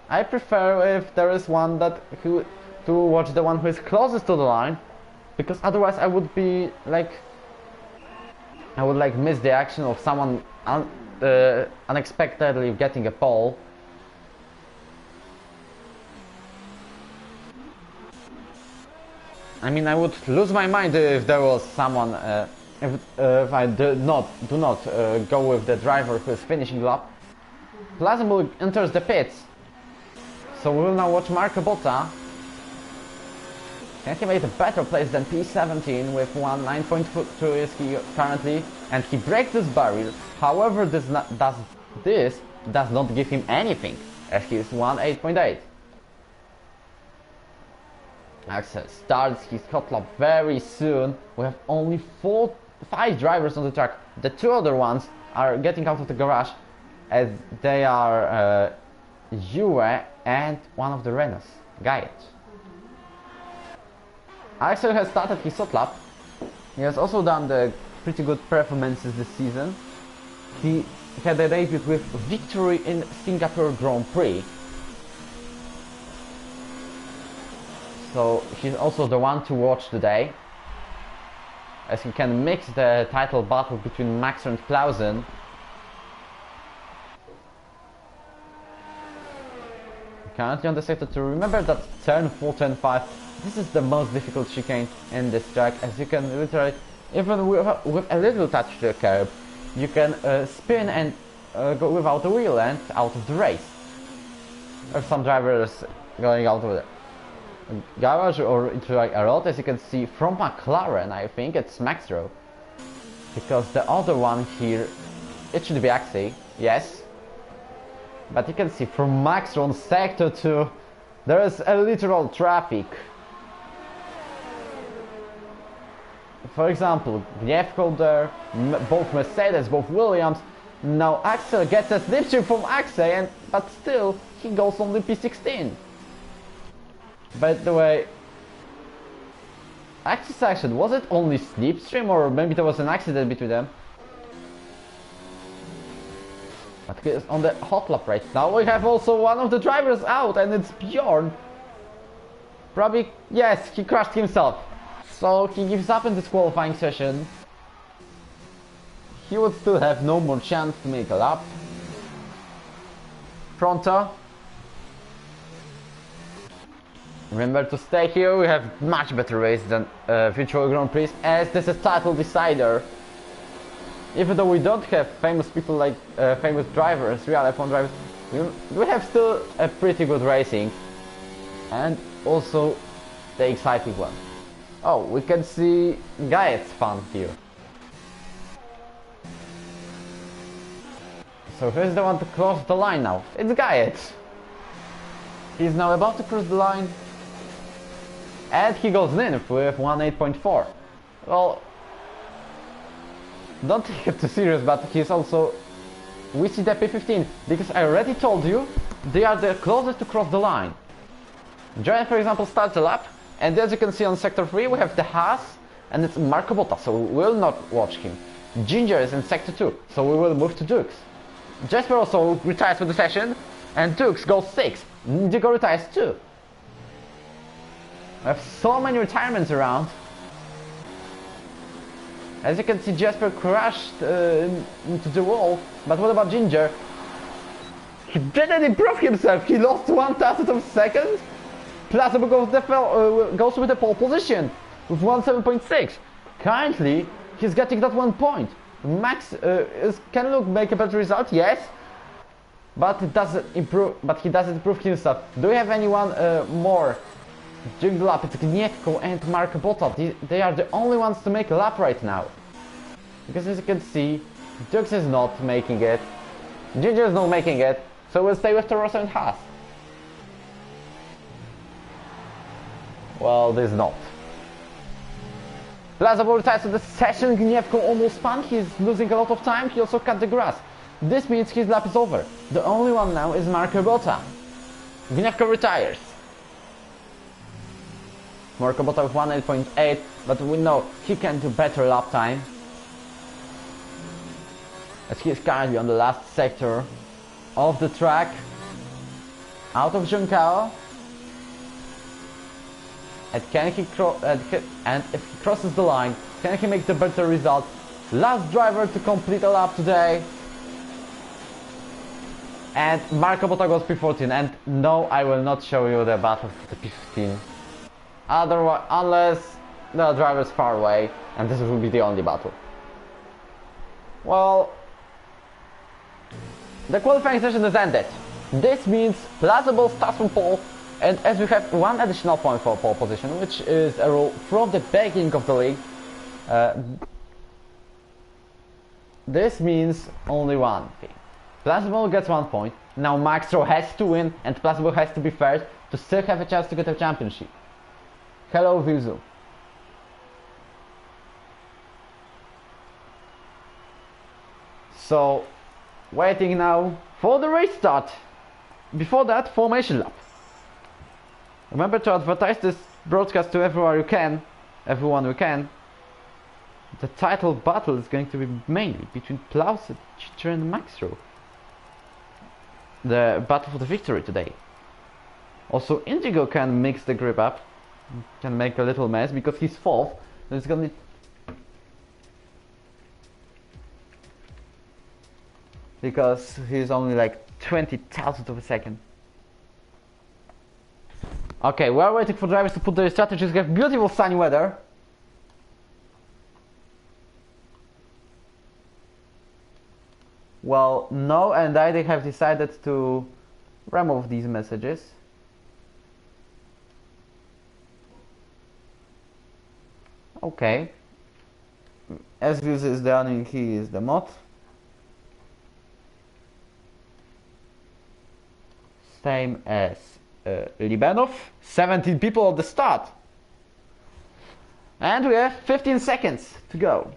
I prefer if there is one to watch the one who is closest to the line, because otherwise I would be like, I would like miss the action of someone unexpectedly getting a pole. I mean, I would lose my mind if there was someone, if I do not go with the driver who is finishing the lap. PLUIZENBOL enters the pits, so we will now watch Marco Bottas. Can he make a better place than P17 with 1:9.2 is he currently, and he breaks this barrier. However, this does not give him anything, as he is 1:8.8. Axel starts his hot lap very soon. We have only 5 drivers on the track. The 2 other ones are getting out of the garage, as they are Jure and one of the Renaults, Guyet. Axel has started his hot lap. He has also done the pretty good performances this season. He had a debut with victory in Singapore Grand Prix. So he's also the one to watch today, as he can mix the title battle between MAXRO and PLUIZENBOL Currently on the sector 2, remember that turn 4, turn 5, this is the most difficult chicane in this track, as you can literally, even with a little touch to the curb, you can spin and go without a wheel and out of the race. There are some drivers going out of the garage or into like a road, as you can see from McLaren. I think it's MAXRO, because the other one here, it should be Axie, yes. But you can see from MAXRO on sector 2, there is a literal traffic. For example, Gniewko there, both Mercedes, both Williams. Now Axel gets a slipstream from Axie, but still he goes on the P16. By the way, Axie's action, was it only slipstream, or maybe there was an accident between them? But he's on the hot lap right now. We have also one of the drivers out, and it's Bjorn. Probably, yes, he crashed himself. So he gives up in this qualifying session. He would still have no more chance to make a lap. Pronto. Remember to stay here, we have much better race than Virtual Grand Prix, as this is title decider. Even though we don't have famous people like famous drivers, real F1 drivers, we have still a pretty good racing. And also the exciting one. Oh, we can see Gaiet's fan here. So who's the one to cross the line now? It's Gaiet. He's now about to cross the line. And he goes in with 1.8.4. Well, don't take it too serious, but he's also... We see the P15, because I already told you, they are the closest to cross the line. Joanne, for example, starts a lap, and as you can see on sector 3, we have the Haas, and it's Marco Botta, so we will not watch him. Ginger is in sector 2, so we will move to Dukes. Jasper also retires for the session, and Dukes goes 6. Indigo retires 2. We have so many retirements around. As you can see, Jasper crashed into the wall, but what about Ginger? He didn't improve himself, he lost 1,000 of a second. Plazabo goes with the pole position with 1.7.6. Currently, he's getting that 1 point. Max can look make a better result, yes, but it doesn't improve. But he doesn't improve himself. Do you have anyone more during the lap? It's Gniewko and Marco Botta. They are the only ones to make a lap right now. Because as you can see, Dukes is not making it. Ginger is not making it. So we'll stay with Torosso and Haas. Well, this is not. Plazabo retires to the session. Gniewko almost spun. He's losing a lot of time. He also cut the grass. This means his lap is over. The only one now is Marco Botta. Gniewko retires. Marco Botta with 1.8, but we know he can do better lap time. As he is currently on the last sector of the track. Out of Junção. And can he and if he crosses the line, can he make the better result? Last driver to complete a lap today. And Marco Botta goes P14. And no, I will not show you the battle for the P15. Otherwise, unless the driver is far away, and this will be the only battle. Well, the qualifying session is ended. This means Plazabo starts from pole. And as we have one additional point for pole position, which is a rule from the beginning of the league, this means only one thing. Plazabo gets 1 point. Now MAXRO has to win, and Plazabo has to be first to still have a chance to get a championship. Hello, Vizu. So, waiting now for the restart. Before that, formation lap. Remember to advertise this broadcast to everyone you can. The title battle is going to be mainly between PLUIZENBOL and MAXRO. The battle for the victory today. Also, Indigo can mix the grip up, can make a little mess because he's 4th. So it's gonna because he's only like 20,000 of a second. Okay, we are waiting for drivers to put their strategies. We have beautiful sunny weather. Well, no, and I have decided to remove these messages. Okay. As this is done, and he is the mod. Same as Libanov. 17 people at the start. And we have 15 seconds to go.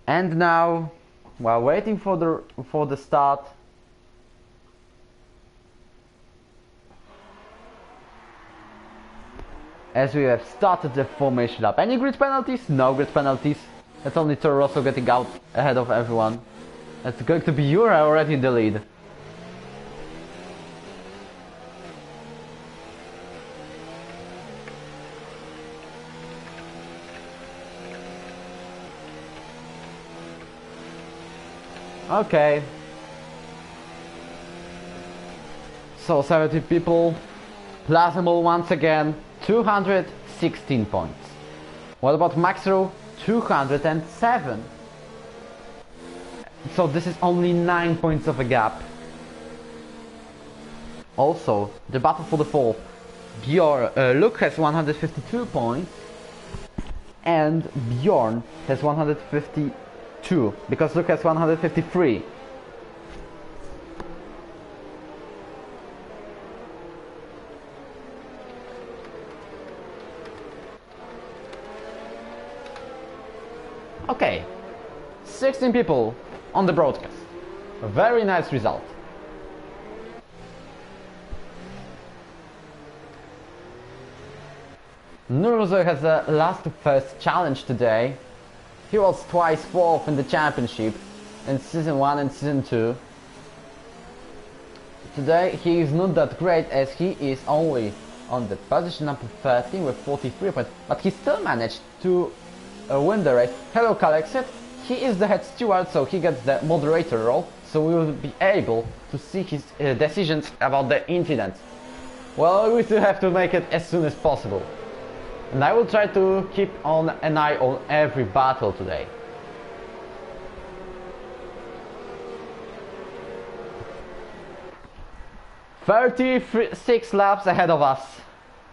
And now, while waiting for the start, as we have started the formation lap. Any grid penalties? No grid penalties. It's only Toro Rosso getting out ahead of everyone. It's going to be Jura already in the lead. Okay. So 70 people. PLUIZENBOL once again. 216 points. What about MAXRO? 207. So this is only 9 points of a gap. Also, the battle for the fourth. Luke has 152 points. And Bjorn has 152. Because Luke has 153. Okay, 16 people on the broadcast. A very nice result. Nuruzo has a last to first challenge today. He was twice fourth in the championship in season 1 and season 2. Today he is not that great as he is only on the position number 13 with 43 points, but he still managed to win the race. Hello Kalexit, he is the head steward, so he gets the moderator role, so we will be able to see his decisions about the incidents. Well, we still have to make it as soon as possible. And I will try to keep an eye on every battle today. "36 laps ahead of us.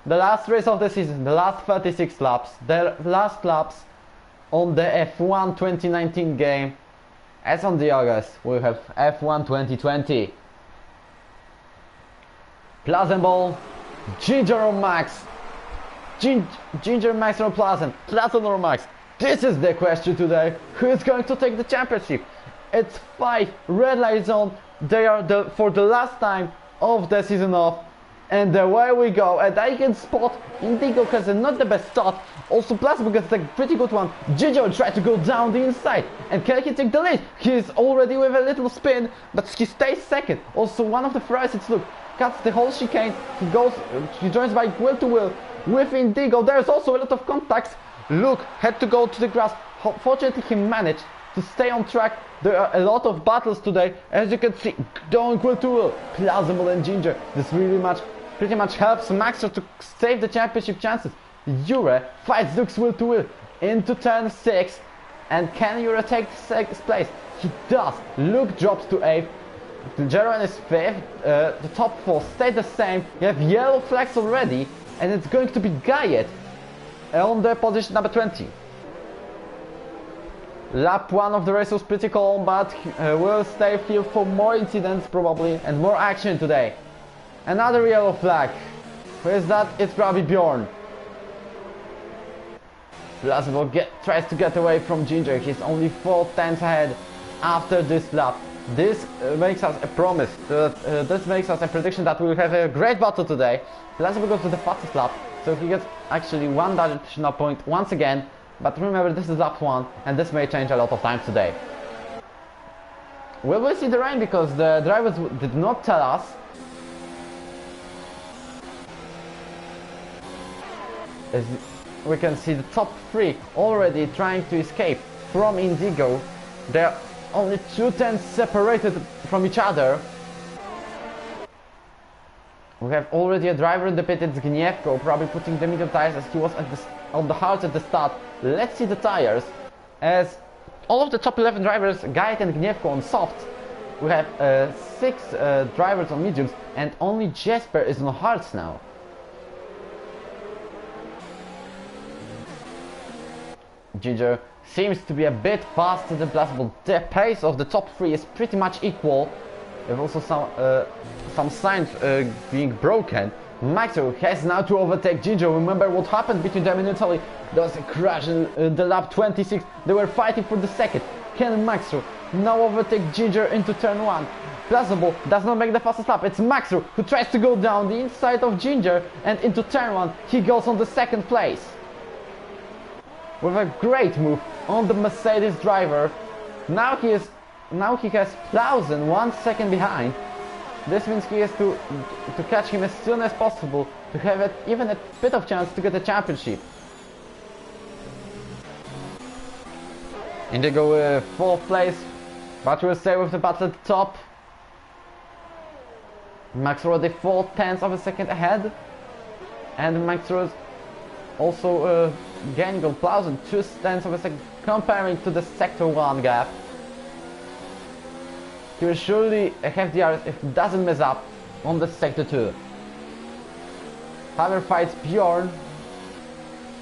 The last race of the season, the last 36 laps, the last laps on the F1 2019 game. As on the August, we have F1 2020. PLUIZENBOL, Ginger or Max? Ginger, Max or Platin or Max? This is the question today. Who is going to take the championship? It's 5 red light zone. They are for the last time of the season off. And away we go. And I can spot Indigo has not the best start. Also Plasma gets a pretty good one. Ginger will try to go down the inside. And can he take the lead? He is already with a little spin, but he stays second. Also one of the Ferraris, it's Luke, cuts the whole chicane. He joins by wheel to wheel with Indigo. There's also a lot of contacts. Luke had to go to the grass. Fortunately he managed to stay on track. There are a lot of battles today, as you can see, going wheel to wheel. PLUIZENBOL and Ginger. This pretty much helps MAXRO to save the championship chances. Jure fights Luke's wheel to wheel into turn 6. And can Jure take the 6th place? He does. Luke drops to 8th. Jeroen is 5th. The top 4 stay the same. You have yellow flags already. And it's going to be Gayet on the position number 20. Lap 1 of the race was pretty calm, but we'll stay here for more incidents probably and more action today. Another yellow flag. Who is that? It's probably Bjorn. PLUIZENBOL tries to get away from Ginger. He's only 4 tenths ahead after this lap. This makes us a promise. This makes us a prediction that we will have a great battle today. PLUIZENBOL goes to the fastest lap, so he gets actually 1 additional point once again. But remember, this is lap 1, and this may change a lot of times today. We will see the rain because the drivers did not tell us. we can see the top 3 already trying to escape from Indigo. They're only 2 tenths separated from each other. We have already a driver in the pit, it's Gniewko, probably putting the medium tires as he was on the hard at the start. Let's see the tires, as all of the top 11 drivers, Gajek and Gniewko on soft. We have 6 drivers on mediums, and only Jesper is on hards now. Ginger seems to be a bit faster than PLUIZENBOL. The pace of the top 3 is pretty much equal. There are also some signs being broken. MAXRO has now to overtake Ginger. Remember what happened between them in Italy? There was a crash in the lap 26. They were fighting for the second. Can MAXRO now overtake Ginger into turn 1? PLUIZENBOL does not make the fastest lap. It's MAXRO who tries to go down the inside of Ginger, and into turn 1 he goes on the second place. With a great move on the Mercedes driver. Now he has PLUIZEN 1 second behind. This means he has to catch him as soon as possible to have even a bit of chance to get the championship. Indigo with 4th place, but we'll stay with the battle at the top. MAXRO already 4 tenths of a second ahead, and MAXRO is also gaining on PLUIZEN 2 tenths of a second, comparing to the sector 1 gap. He will surely have the RS if he doesn't mess up on the sector 2. Hammer fights Bjorn.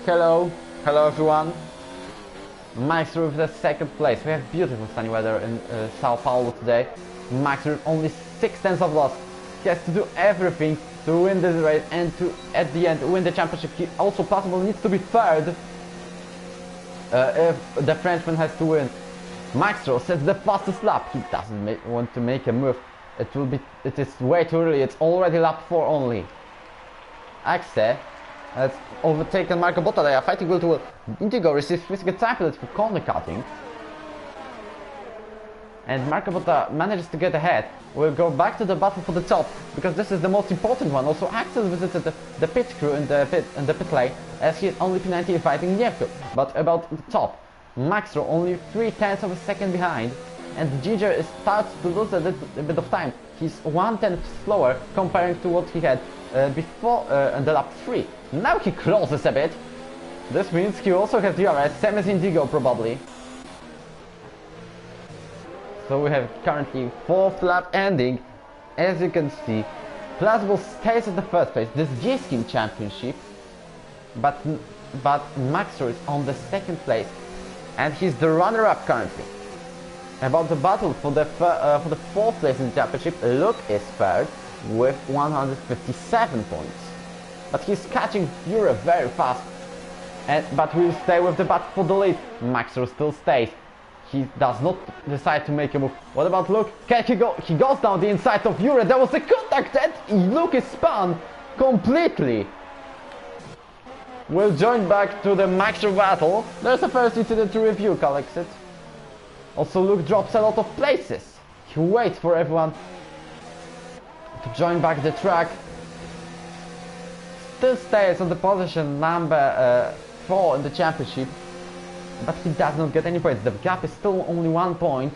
Hello everyone. MAXRO with the 2nd place. We have beautiful sunny weather in Sao Paulo today. MAXRO with only 6 tenths of loss. He has to do everything to win this race and to, at the end, win the championship. He also possibly needs to be 3rd if the Frenchman has to win. MAXRO sets the fastest lap. He doesn't want to make a move. It is way too early. It's already lap 4 only. Axe has overtaken Marco Botta. They are fighting well to well. Indigo receives physical time penalty for corner cutting, and Marco Botta manages to get ahead. We'll go back to the battle for the top, because this is the most important one. Also, Axel visited the pit crew in the pit lane, as he is only P19 fighting Gniewko. But about the top, MAXRO only 3 tenths of a second behind, and Ginger starts to lose a bit of time. He's 1 tenth slower comparing to what he had before in the lap 3. Now he closes a bit. This means he also has DRS, same as Indigo probably. So we have currently 4th lap ending. As you can see, PLUIZENBOL stays at the 1st place, this G-Skin championship, but MAXRO is on the 2nd place, and he's the runner-up currently. About the battle for the 4th place in the championship, Luke is 3rd with 157 points. But he's catching Fury very fast. But we'll stay with the battle for the lead. MAXRO still stays. He does not decide to make a move. What about Luke? Can he go? He goes down the inside of Fury. There was a contact and Luke is spun completely. We'll join back to the MAXRO battle. There's a first incident to review, Calexit. Also, Luke drops a lot of places. He waits for everyone to join back the track. Still stays on the position number 4 in the championship, but he does not get any points. The gap is still only 1 point.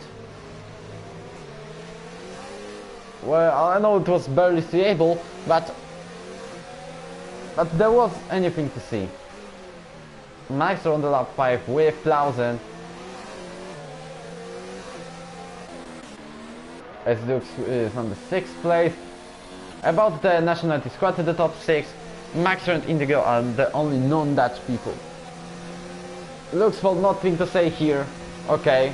Well, I know it was barely seeable, but there was anything to see. MAXRO on the lap 5 with PLUIZEN. As Luke is on the 6th place. About the nationality squad in the top 6, MAXRO and Indigo are the only non-Dutch people. Luke's fault, nothing to say here. Okay.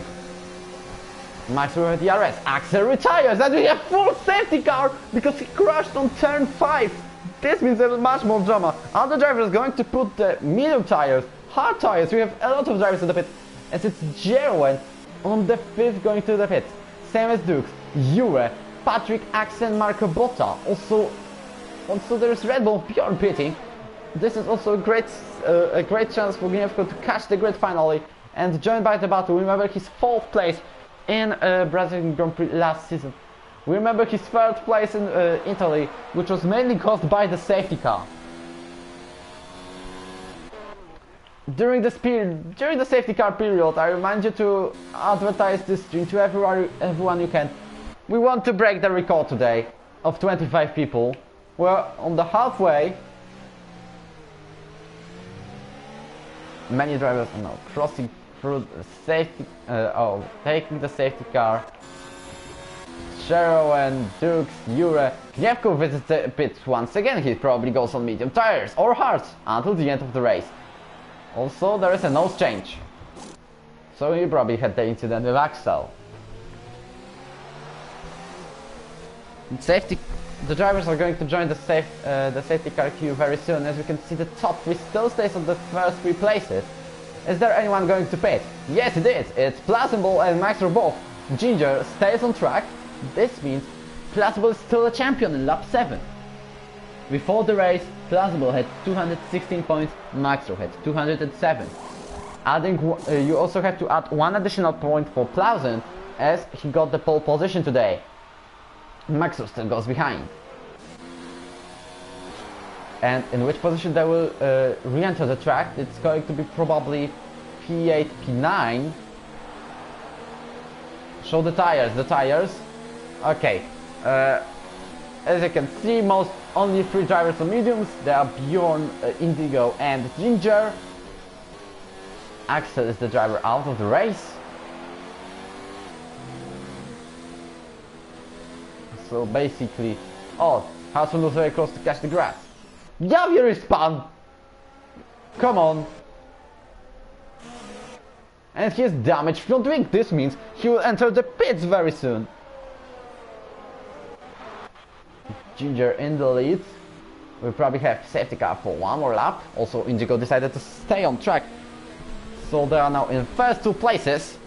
MAXRO with DRS. Axel retires, and we have full safety car because he crashed on turn 5. This means there's much more drama. Other drivers are going to put the medium tires, hard tires. We have a lot of drivers in the pit, as it's Jeroen on the 5th going to the pit. Same as Dukes, Jure, Patrick, Axel, Marco Botta. Also there's Red Bull Bjorn pitting. This is also a great chance for Gniewko to catch the grid finally and join by the battle. Remember his 4th place in Brazilian Grand Prix last season. We remember his 3rd place in Italy, which was mainly caused by the safety car. during this period, during the safety car period, I remind you to advertise this stream to everyone you can. We want to break the record today of 25 people. We're on the halfway. Many drivers are now crossing through the safety, taking the safety car. Shero and Dukes, Jure. Gniewko visits the pits once again. He probably goes on medium tires or hards until the end of the race. Also, there is a nose change, so he probably had the incident with Axel. The drivers are going to join the safety car queue very soon. As you can see, the top 3 still stays on the first 3 places. Is there anyone going to pit? Yes, it is. It's PLUIZENBOL and MAXRO both. Ginger stays on track. This means PLUIZENBOL is still a champion in lap 7. Before the race, PLUIZENBOL had 216 points, MAXRO had 207. You also have to add 1 additional point for Plausen, as he got the pole position today. MAXRO still goes behind. And in which position they will re-enter the track? It's going to be probably P8, P9. Show the tires. Okay. As you can see, only 3 drivers on mediums. They are Bjorn, Indigo and Ginger. Axel is the driver out of the race. So basically, Hasan was very close to catch the grass. Javier is spun! Come on! And he has damaged front wing. This means he will enter the pits very soon. Ginger in the lead. We'll probably have safety car for 1 more lap. Also, Indigo decided to stay on track. So they are now in first 2 places.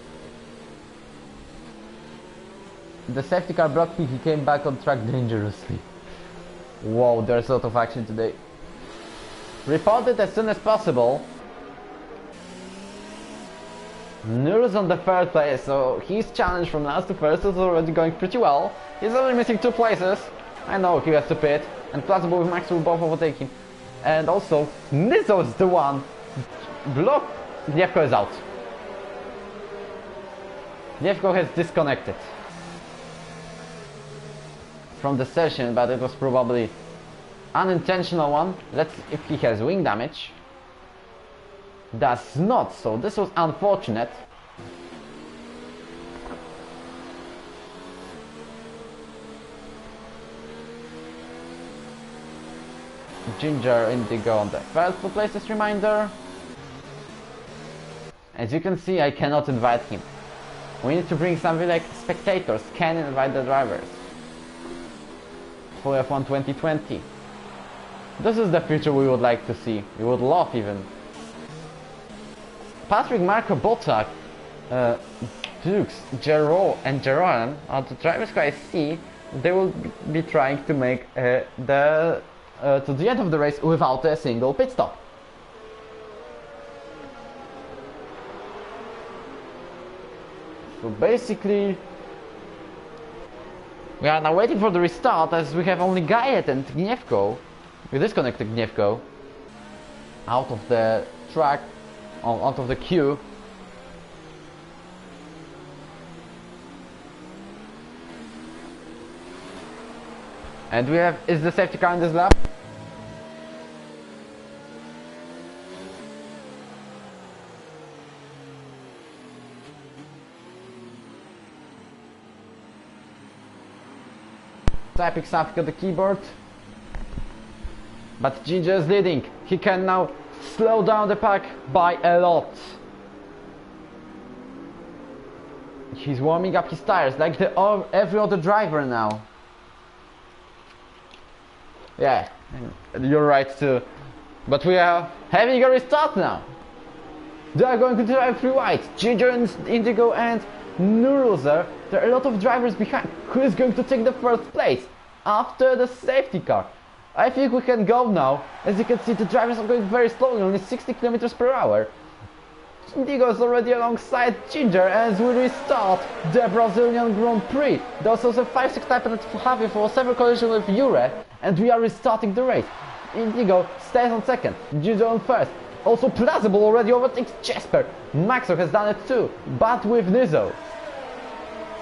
The safety car blocked me, he came back on track dangerously. Wow, there's a lot of action today. Report it as soon as possible. Nur's on the 3rd place, so his challenge from last to first is already going pretty well. He's only missing 2 places. I know he has to pit, and PLUIZENBOL with Max will both overtake him. And also, Nizo is the one. Block. Gniewko is out. Gniewko has disconnected from the session, but it was probably unintentional one. Let's see if he has wing damage. Does not, so this was unfortunate. Ginger Indigo on the first 2 places reminder. As you can see, I cannot invite him. We need to bring something like spectators can invite the drivers. For F1 2020. This is the future we would like to see. We would love even. Patrick, Marco, Botak, Dukes, Jero and Jeroen are the drivers who I see. They will be trying to make to the end of the race without a single pit stop. So basically, we are now waiting for the restart, as we have only Gayet and Gniewko. We disconnected Gniewko out of the track, out of the queue. And we have, is the safety car in this lap? Typing something on the keyboard. But Ginger is leading. He can now slow down the pack by a lot. He's warming up his tires like every other driver now. Yeah, you're right too. But we are having a restart now. They are going to drive through white. Ginger and Indigo and Nuruzer. There are a lot of drivers behind. Who is going to take the first place after the safety car? I think we can go now. As you can see, the drivers are going very slowly, only 60 kilometers per hour. Indigo is already alongside Ginger as we restart the Brazilian Grand Prix. There's also 5-6 happened happy for several collisions with Jure, and we are restarting the race. Indigo stays on second, Ginger on first. Also PLUIZENBOL already overtakes Jesper. MAXRO has done it too, but with Nizzo.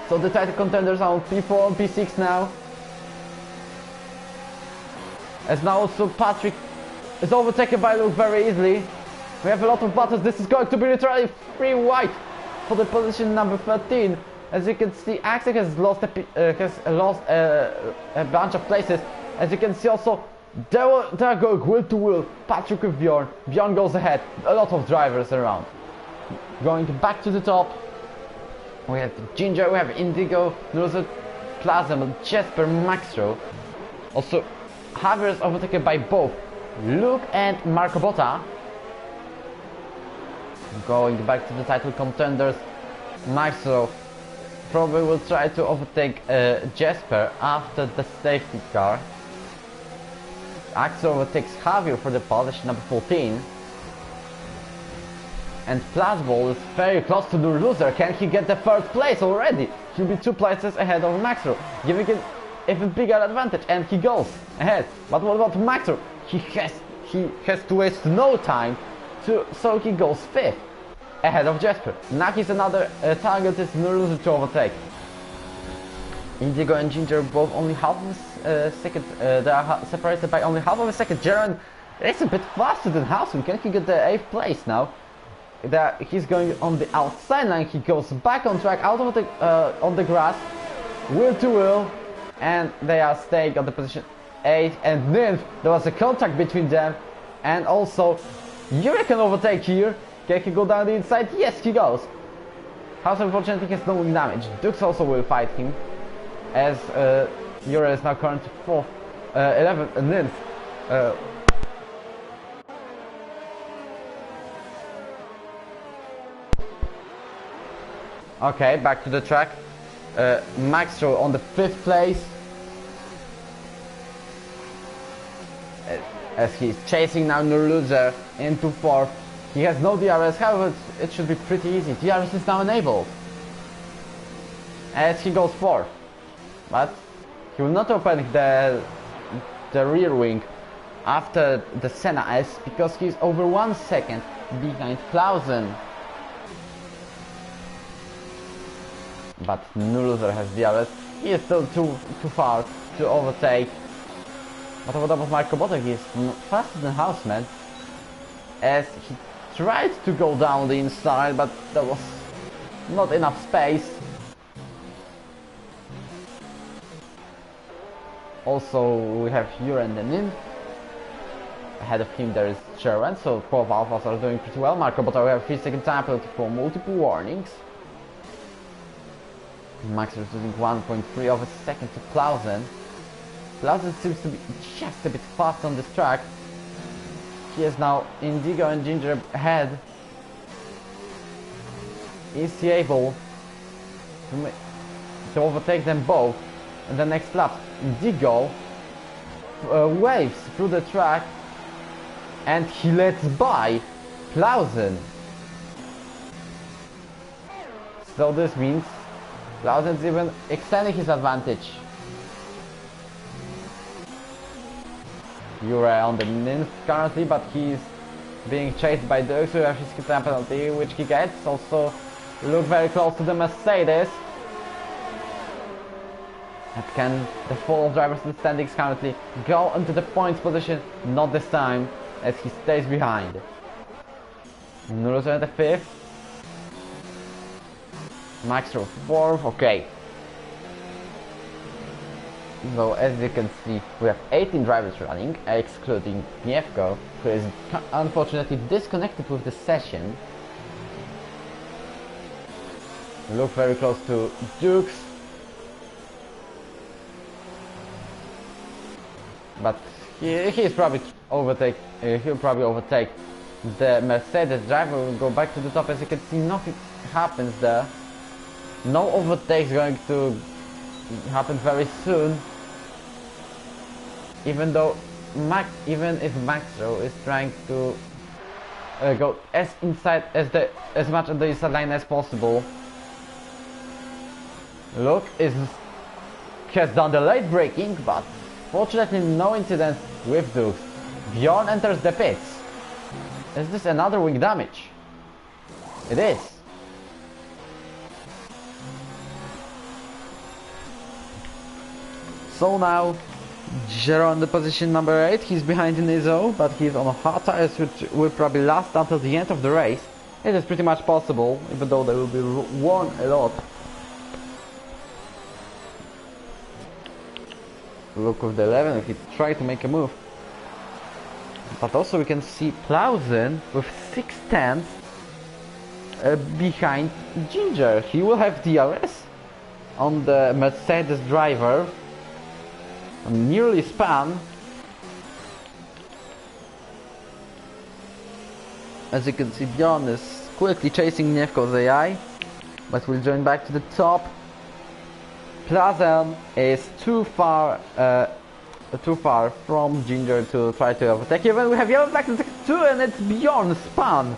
So the title contenders are on P4 and P6 now. As now also Patrick is overtaken by Luke very easily. We have a lot of battles. This is going to be literally 3 wide for the position number 13. As you can see, Axel has lost a bunch of places. As you can see also, they are going wheel to wheel. Patrick with Bjorn. Bjorn goes ahead. A lot of drivers around. Going back to the top. We have Ginger, we have Indigo, Nuruzer, PLUIZENBOL, Jesper, MAXRO. Also, Javier is overtaken by both Luke and Marco Botta. Going back to the title contenders, MAXRO probably will try to overtake Jesper after the safety car. Axel overtakes Javier for the position number 14. And PLUIZENBOL is very close to the loser. Can he get the 3rd place already? He'll be 2 places ahead of MAXRO, giving it even bigger advantage, and he goes ahead. But what about MAXRO? He has to waste no time, so he goes 5th ahead of Jesper. Now he's another target is loser to overtake. Indigo and Ginger both only half of a second. They are separated by only half of a second. Jaren is a bit faster than Houseman. Can he get the 8th place now? He's going on the outside line. He goes back on track out of the on the grass, wheel to wheel, and they are staying on the position 8 and 9th. There was a contact between them, and also Yuri can overtake here. Can he go down the inside? Yes, he goes. House unfortunately has no damage. Dux also will fight him, as Yuri is now currently 4th, 11th and 9th. Okay, back to the track. MAXRO on the 5th place. As he's chasing now Nuruzer into 4th. He has no DRS, however it should be pretty easy. DRS is now enabled. As he goes 4th. But he will not open the rear wing after the Senna S, because he's over 1 second behind PLUIZENBOL. But Nuruzer has DRS. He is still too far to overtake. But what about Marco Botta? He is faster than Houseman, as he tried to go down the inside, but there was not enough space. Also, we have Uren and Nin. Ahead of him there is Sharon, so both Alphas are doing pretty well. Marco Botta, we have 3-second time penalty for multiple warnings. Max is losing 1.3 of a second to PLUIZENBOL. PLUIZENBOL seems to be just a bit fast on this track. He is now Indigo and Ginger ahead. Is he able to overtake them both in the next lap? Indigo waves through the track and he lets by PLUIZENBOL. So this means PLUIZENBOL even extending his advantage. Yuri on the ninth currently, but he's being chased by Dux, who has his time penalty, which he gets. Also look very close to the Mercedes. And can the 4 drivers in the standings currently go into the points position? Not this time, as he stays behind. Nuruzer at the 5th. MAXRO 4th, okay. So as you can see, we have 18 drivers running, excluding Mievko, who is unfortunately disconnected with the session. Look very close to Dux. But he'll probably overtake the Mercedes driver. Will go back to the top. As you can see, nothing happens there. No overtake is going to happen very soon. Even if MAXRO is trying to go as much on the inside line as possible. Luke has done the late braking, but fortunately no incident with Dux. Bjorn enters the pits. Is this another wing damage? It is. So now, Jero on the position number 8, he's behind Nizo, but he's on hard tires which will probably last until the end of the race. It is pretty much possible, even though they will be worn a lot. Look with the 11, he tried to make a move. But also we can see Plauzen with 6/10 behind Ginger. He will have DRS on the Mercedes driver. Nearly span. As you can see, Bjorn is quickly chasing Niewko's AI, but will join back to the top. Plauzen is too far from Ginger to try to overtake. Even we have yellow flag in sector 2 and it's Bjorn span.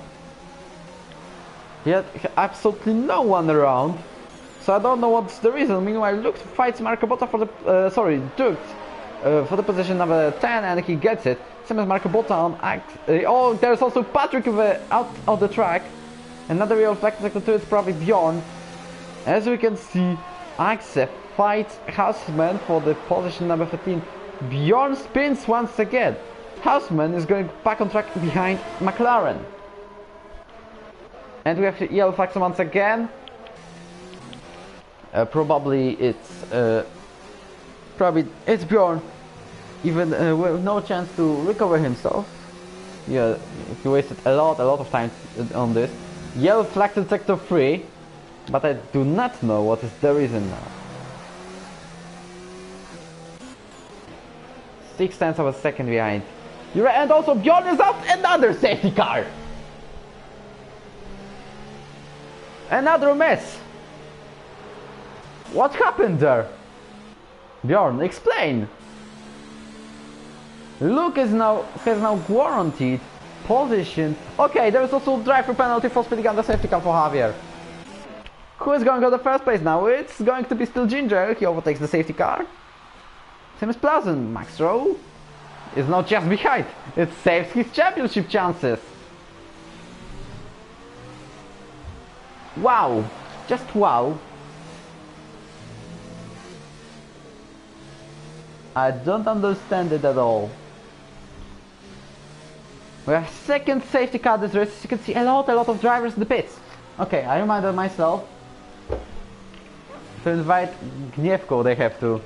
He had absolutely no one around. So I don't know what's the reason. Meanwhile, Luke fights Marco Botta for the Dux for the position number 10, and he gets it. Same as Marco Botta on Axe. Oh, there's also Patrick out of the track. Another real flag in sector 2 is probably Bjorn. As we can see, Axe fights Houseman for the position number 15. Bjorn spins once again. Houseman is going back on track behind McLaren. And we have yellow flags once again. Probably it's Bjorn, even with no chance to recover himself. Yeah, he wasted a lot of time on this. Yellow flag in sector 3, but I do not know what is the reason now. 0.6 of a second behind. And also Bjorn is out, another safety car. Another mess. What happened there? Bjorn, explain. Luke has now guaranteed position. Okay, there is also driver penalty for speeding under safety car for Javier. Who is going to the first place now? It's going to be still Ginger. He overtakes the safety car. Same as Plauzen. MAXRO is now just behind. It saves his championship chances. Wow. Just wow. I don't understand it at all. We have second safety car this race. As you can see, a lot of drivers in the pits. Okay, I reminded myself to invite Gniewko, they have to.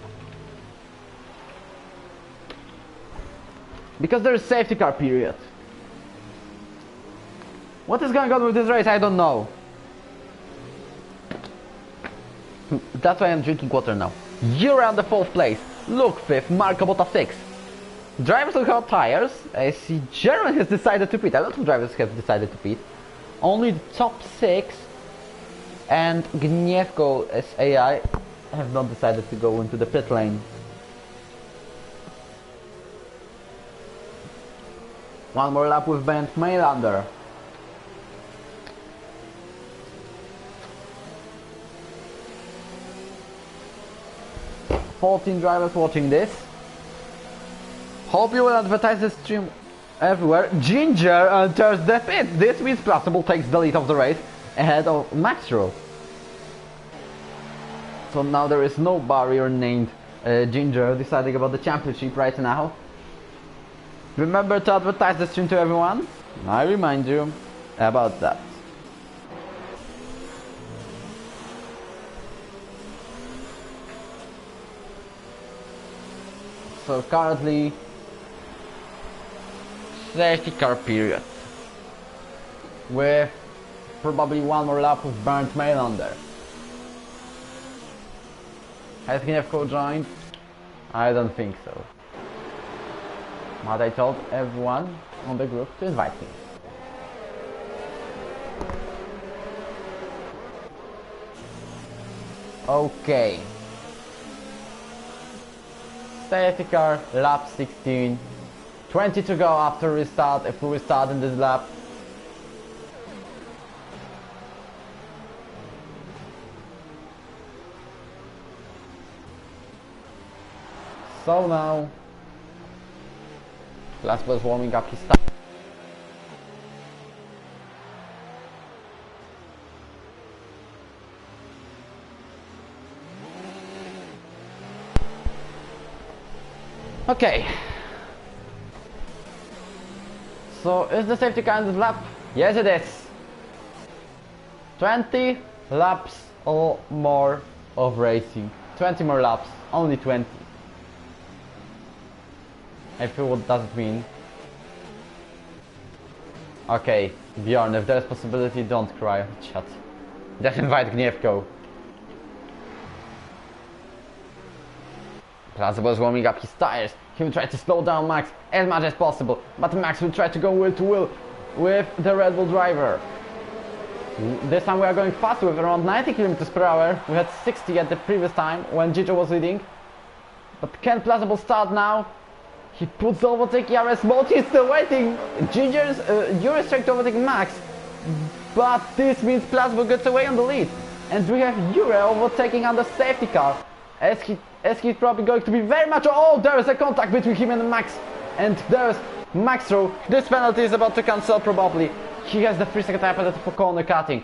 Because there is safety car period. What is going on with this race? I don't know. That's why I'm drinking water now. You're on the 4th place. Luke 5th, Marco Botta 6th. Drivers with hot tires. I see German has decided to pit. A lot of drivers have decided to pit. Only the top 6 and Gniewko as AI have not decided to go into the pit lane. One more lap with Bernd Maylander. "14 drivers watching this. Hope you will advertise the stream everywhere." Ginger enters the pit. This means Plauzenbol takes the lead of the race ahead of MAXRO. So now there is no barrier named Ginger deciding about the championship right now. Remember to advertise the stream to everyone. I remind you about that. So currently, safety car period, with probably one more lap with Bernd Maylander. Has Gniewko joined? I don't think so. But I told everyone on the group to invite me. Okay. Safety car, lap 16. 20 to go after restart, if we restart in this lap. So now, last was warming up his stuff. Okay. So is the safety car in this lap? Yes it is. 20 laps or more of racing. 20 more laps. Only 20. I feel what does it mean. Okay, Bjorn, if there's possibility, don't cry, chat. Just invite Gniewko. PLUIZENBOL is warming up his tires. He will try to slow down Max as much as possible, but Max will try to go wheel to wheel with the Red Bull driver. This time we are going fast with around 90 km per hour. We had 60 at the previous time when Gijo was leading. But can PLUIZENBOL start now? He puts the overtake RS mode, he's still waiting. Yuri is trying to overtake Max. But this means PLUIZENBOL gets away on the lead. And we have Yuri overtaking on the safety car. As he's probably going to be very much... Oh, there is a contact between him and Max. And there's MAXRO. This penalty is about to cancel probably. He has the 3-second time penalty for corner cutting.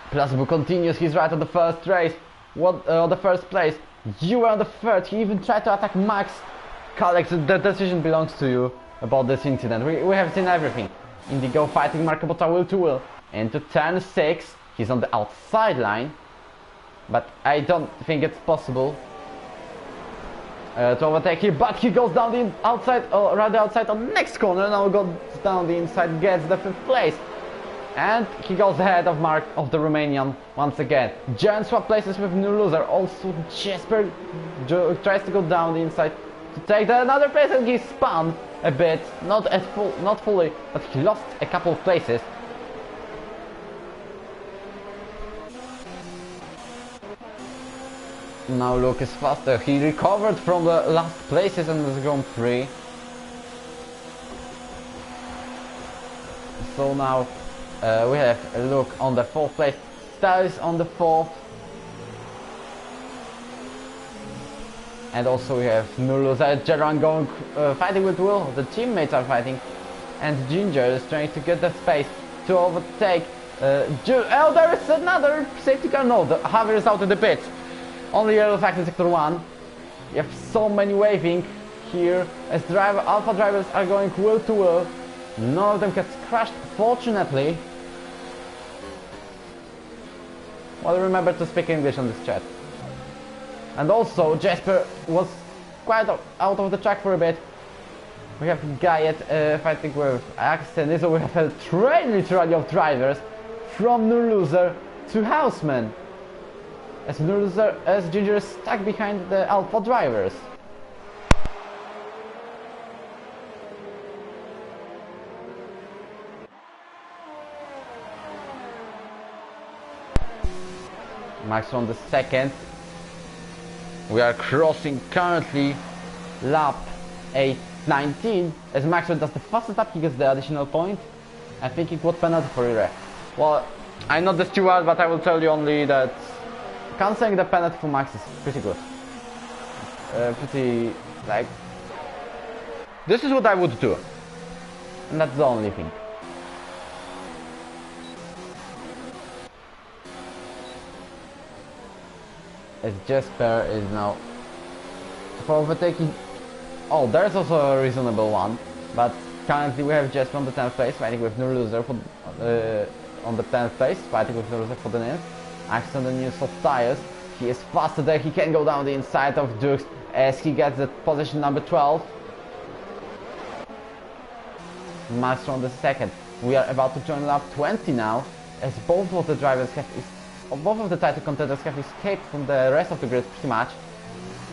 PLUIZENBOL continues his ride on the first race. On the first place. You were on the third. He even tried to attack Max. Alex, the decision belongs to you about this incident. We have seen everything. Indigo fighting Marco Botta wheel to wheel. Into turn 6. He's on the outside line. But I don't think it's possible to overtake him. But he goes down the outside, or rather outside on the next corner. Now goes down the inside, gets the 5th place. And he goes ahead of the Romanian once again. Giant swap places with new loser. Also Jesper tries to go down the inside to take another place, and he spun a bit. Not fully, but he lost a couple of places. Now Luke is faster. He recovered from the last places in this Grand Prix. So now we have Luke on the 4th place. Styles on the 4th. And also we have Nurluza, Geron going fighting with Will. The teammates are fighting. And Ginger is trying to get the space to overtake. Oh, there is another safety car. No, the Javier is out in the pits. Only yellow flag in sector 1. You have so many waving here as Alpha drivers are going wheel to wheel. None of them gets crashed, fortunately. Well, remember to speak English on this chat. And also, Jesper was quite out of the track for a bit. We have Gayet fighting with Axel, so we have a train literally of drivers from Nurluza to Houseman. As Ginger is stuck behind the Alpha drivers. Max on the 2nd. We are crossing currently lap 8:19. As MAXRO does the fastest lap, he gets the additional point. I think it was penalty for Ire. Well, I'm not the steward, but I will tell you only that cancelling the penalty for Max is pretty good. This is what I would do. And that's the only thing. As Jesper is now for overtaking. Oh, there's also a reasonable one. But currently we have Jesper on the 10th place, fighting with Nurluza on the 10th place, fighting with Nurluza for the name. Axel on the new soft tires. He is faster there. He can go down the inside of Dukes as he gets the position number 12. MAXRO on the 2nd. We are about to join lap 20 now, as both of the title contenders have escaped from the rest of the grid pretty much.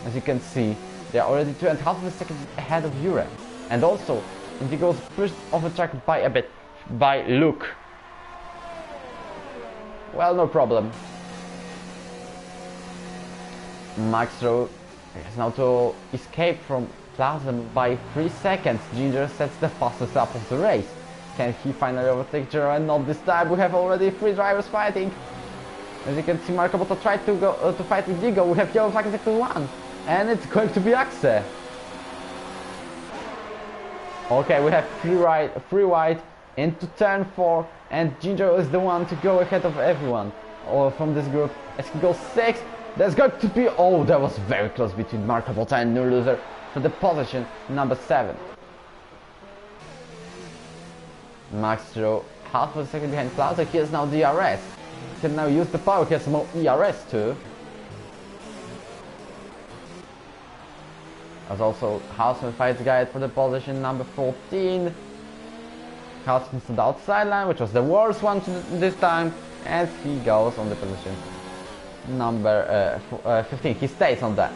As you can see, they are already 2.5 seconds ahead of Jure. And also, Indigo was pushed off the track by a bit by Luke. Well, no problem. MAXRO has now to escape from PLUIZENBOL by 3 seconds. Ginger sets the fastest lap of the race. Can he finally overtake Jure? And not this time. We have already 3 drivers fighting. As you can see, Marco Botta tried to fight with Digo. We have yellow flag in sector 1. And it's going to be Axe. Okay, we have 3 wide into turn 4. And Ginger is the one to go ahead of everyone from this group. As he goes 6, there's going to be... Oh, that was very close between Marco Botta and Nurluza. for the position number 7. MAXRO half of a second behind Plauze. He has now DRS. He can now use the power. He has more ERS too. As also Houseman fights guide for the position number 14. Houseman to the outside line, which was the worst one this time, and he goes on the position number 15. He stays on that.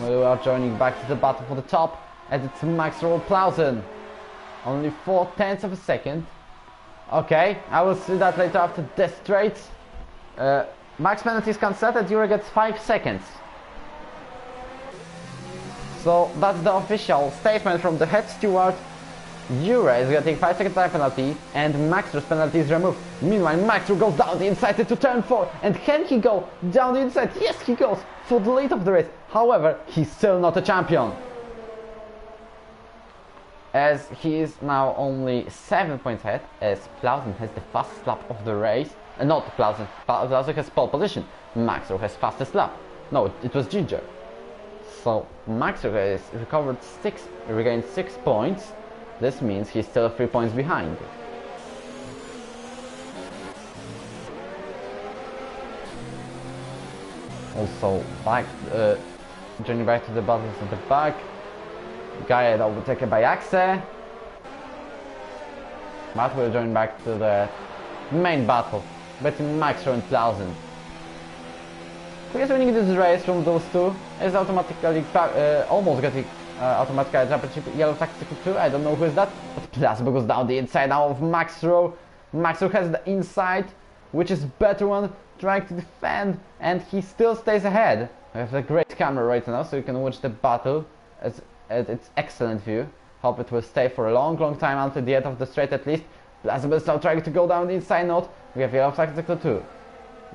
We are joining back to the battle for the top, as it's MAXRO Plauze. Only 4/10 of a second. Okay, I will see that later after this straight. Max penalties can set and Jure gets 5 seconds. So that's the official statement from the head steward. Jure is getting 5-second time penalty and MAXRO's penalty is removed. Meanwhile, MAXRO goes down the inside into turn 4. And can he go down the inside? Yes, he goes for the lead of the race. However, he's still not a champion, as he is now only 7 points ahead, as Plauze has the fastest lap of the race. Not Plauze. Plauze has pole position. MAXRO has fastest lap. No, it was Ginger. So MAXRO has regained 6 points. This means he's still 3 points behind. Also, joining back to the battles at the back. Gaia overtaken by Axe. But we'll join back to the main battle between MAXRO and Plauze. Who is winning this race from those two is automatically almost getting automatically championship yellow tactical 2. I don't know who is that, but Plauze goes down the inside now of MAXRO. MAXRO has the inside, which is better one, trying to defend, and he still stays ahead. We have a great camera right now, so you can watch the battle at its excellent view. Hope it will stay for a long time until the end of the straight at least. Plauze is now trying to go down the inside note. We have yellow flag sector 2.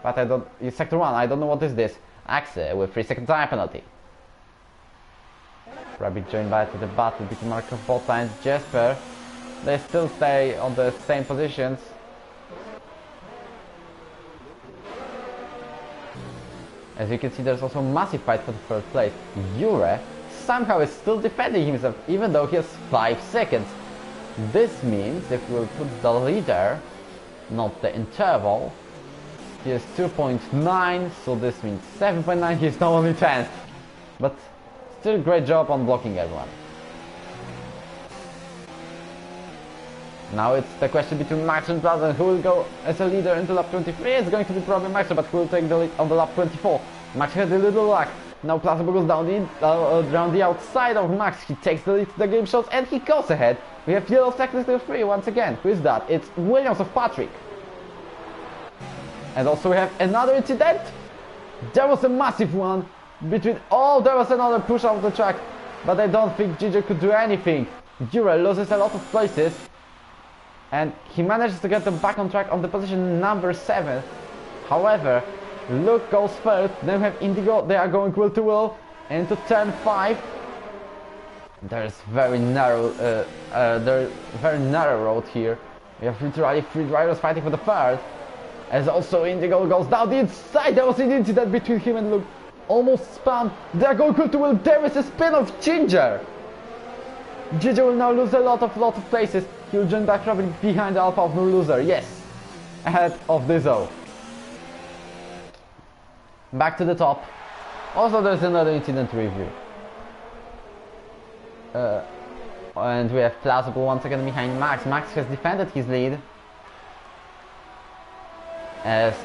But I don't... sector 1, I don't know what is this. Axe with 3-second time penalty. Rabbit joined back to the battle between Marco Botta and Jesper. They still stay on the same positions. As you can see, there's also a massive fight for the third place. Jure somehow is still defending himself, even though he has 5 seconds. This means if we'll put the leader, not the interval, he is 2.9, so this means 7.9, he's now only 10th. But still great job on blocking everyone. Now it's the question between MAXRO and Plauze, who will go as a leader into lap 23. It's going to be probably MAXRO, but who will take the lead on the lap 24. Max had a little luck. Now Plauze goes down the outside of Max. He takes the lead to the game shots and he goes ahead. We have yellow technical 3 once again. Who is that? It's Williams of Patrick. And also we have another incident. There was a massive one between... Oh, there was another push off the track. But I don't think Ginger could do anything. Jure loses a lot of places. And he manages to get them back on track on the position number 7. However, Luke goes first, then we have Indigo. They are going wheel to wheel into turn 5. There's very narrow road here. We have literally 3 drivers fighting for the third. As also Indigo goes down the inside. There was an incident between him and Luke. Almost spun. They are going wheel to wheel. There is a spin of Ginger. Ginger will now lose a lot of places. He will join back probably behind the Alpha of No Loser. Yes, ahead of Dizzo. Back to the top. Also, there's another incident review. And we have Plauze once again behind Max. Max has defended his lead, as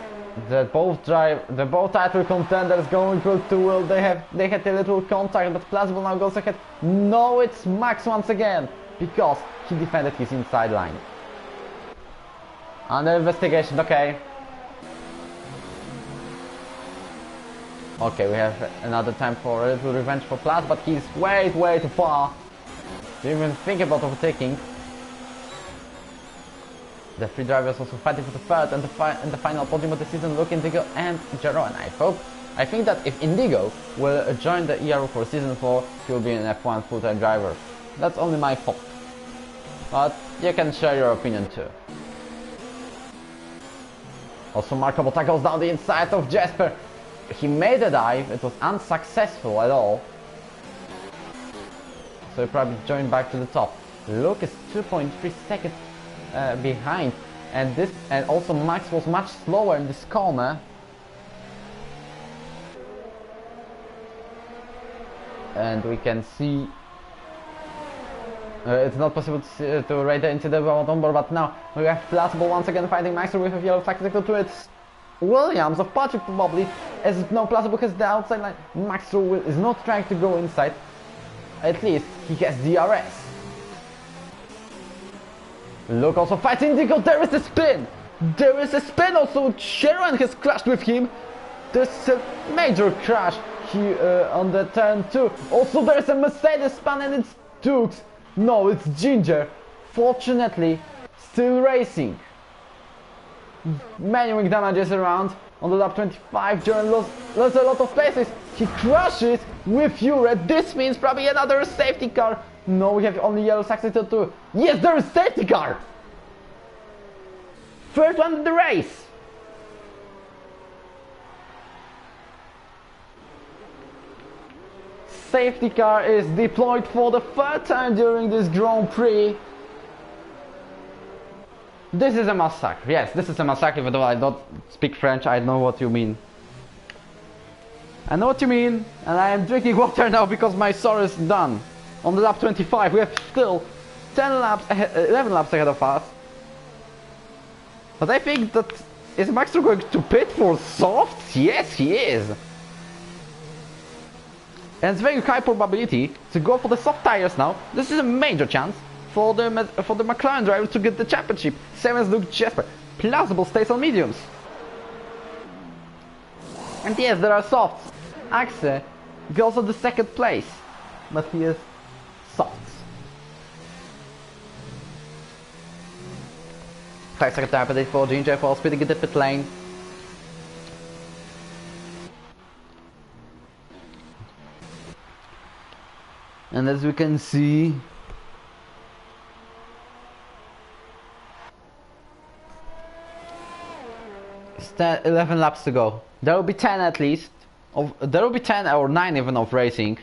the both title contenders going wheel to wheel. They had a little contact, but Plauze now goes ahead. No, it's Max once again, because he defended his inside line. Under investigation. Okay, we have another time for a little revenge for Plauze, but he's way too far to even think about overtaking. The 3 drivers also fighting for the third and the final podium of the season. Luke, Indigo and Jero. And I think that if Indigo will join the ERO for season 4, he will be an F1 full-time driver. That's only my thought, but you can share your opinion too. Also, Marco Botta goes down the inside of Jesper. he made a dive, it was unsuccessful at all. So he probably joined back to the top. Luke is 2.3 seconds behind, and also Max was much slower in this corner. And we can see it's not possible to ride into the bottom bar, but now we have PLUIZENBOL once again fighting MAXRO with a yellow flag sector to it. Williams of Patrick probably, as no PLUIZENBOL has the outside line. MAXRO is not trying to go inside. At least he has DRS. Look also fighting Nico, there is a spin! There is a spin also, Sharon has crashed with him. There's a major crash here on the turn 2. Also there's a Mercedes span and it's Dukes. No, it's Ginger. Fortunately, still racing. Many wing damages around. On the lap 25, Jaron lost a lot of paces. He crashes with Uret. This means probably another safety car. No, we have only yellow sector 2. Yes, there is safety car! First one in the race. Safety car is deployed for the third time during this Grand Prix. This is a massacre. Yes, this is a massacre, even though I don't speak French, I know what you mean. I know what you mean, and I am drinking water now because my sour is done. On the lap 25, we have still 10 laps ahead, 11 laps ahead of us. But I think that... Is MAXRO going to pit for softs? Yes, he is. And it's very high probability to go for the soft tires now. This is a major chance for the McLaren drivers to get the championship. Same as Luke Jesper. PLUIZENBOL stays on mediums. And yes, there are softs. Axe goes on the second place, but he is softs. 5-second time penalty for Ginger for speeding in the pit lane. And as we can see, it's 11 laps to go. There will be 10 at least. There will be 10 or 9 even of racing.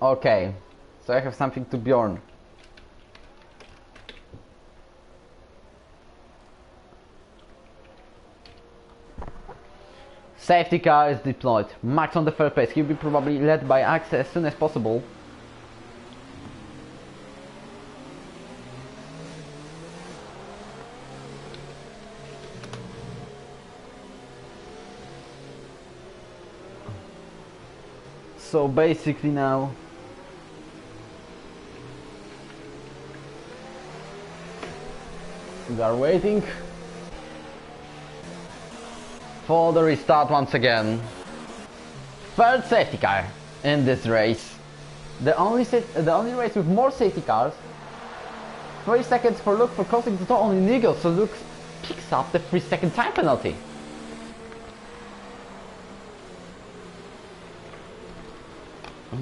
Okay, so I have something to Bjorn. Safety car is deployed. Max on the third place. He'll be probably led by Axe as soon as possible. So basically now we are waiting for the restart once again. Third safety car in this race. The only race with more safety cars. 3 seconds for Luke for crossing the door, only Nigel, so Luke picks up the 3-second time penalty.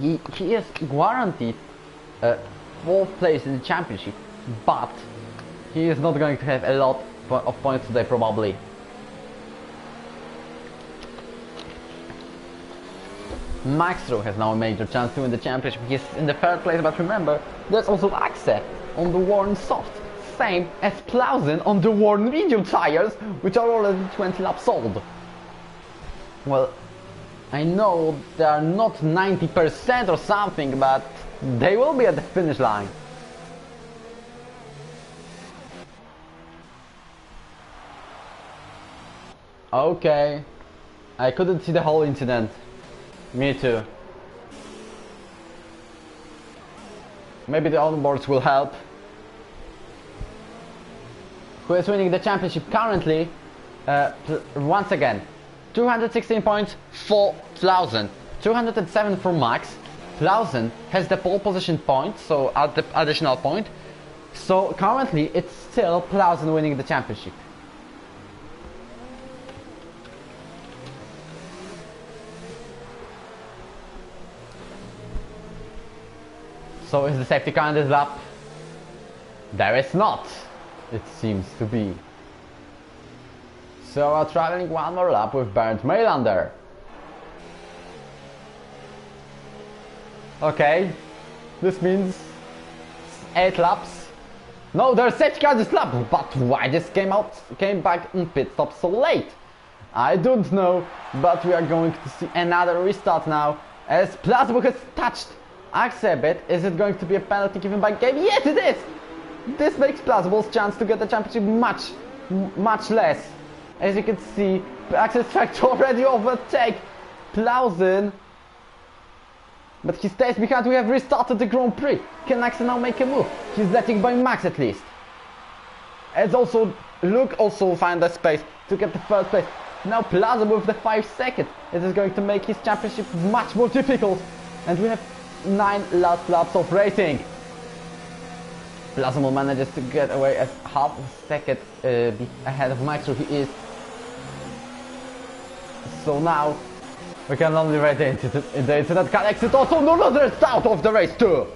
He is guaranteed 4th place in the championship, but he is not going to have a lot of points today probably. MAXRO has now a major chance to win the championship. He is in the 3rd place, but remember, there's also Axe on the worn soft, same as PLUIZEN on the worn medium tires, which are already 20 laps old. Well, I know they are not 90% or something, but they will be at the finish line. Okay, I couldn't see the whole incident. Me too. Maybe the onboards will help. Who is winning the championship currently? Once again, 216 points for PLUIZEN, 207 for Max. PLUIZEN has the pole position point, so at the additional point. So currently it's still PLUIZEN winning the championship. So is the safety car in this lap? There is not. it seems to be. So we're traveling one more lap with Bernd Maylander. Okay, this means 8 laps. No, there's safety car this lap, but why this came back in pit stop so late? I don't know, but we are going to see another restart now, as PLUIZENBOL has touched Axe a bit. Is it going to be a penalty given by game? Yes, it is! This makes PLUIZENBOL's chance to get the championship much less. As you can see, Axe is trying to already overtake PLUIZEN, but he stays behind. We have restarted the Grand Prix. Can Axe now make a move? He's letting by Max at least. As also, Luke also find the space to get the first place. Now PLUIZENBOL with the 5 seconds. It is going to make his championship much more difficult. And we have 9 last laps of racing. PLUIZENBOL manages to get away as half a second ahead of MAXRO. He is. So now we can only rate the incident car exit. Also, no losers out of the race too.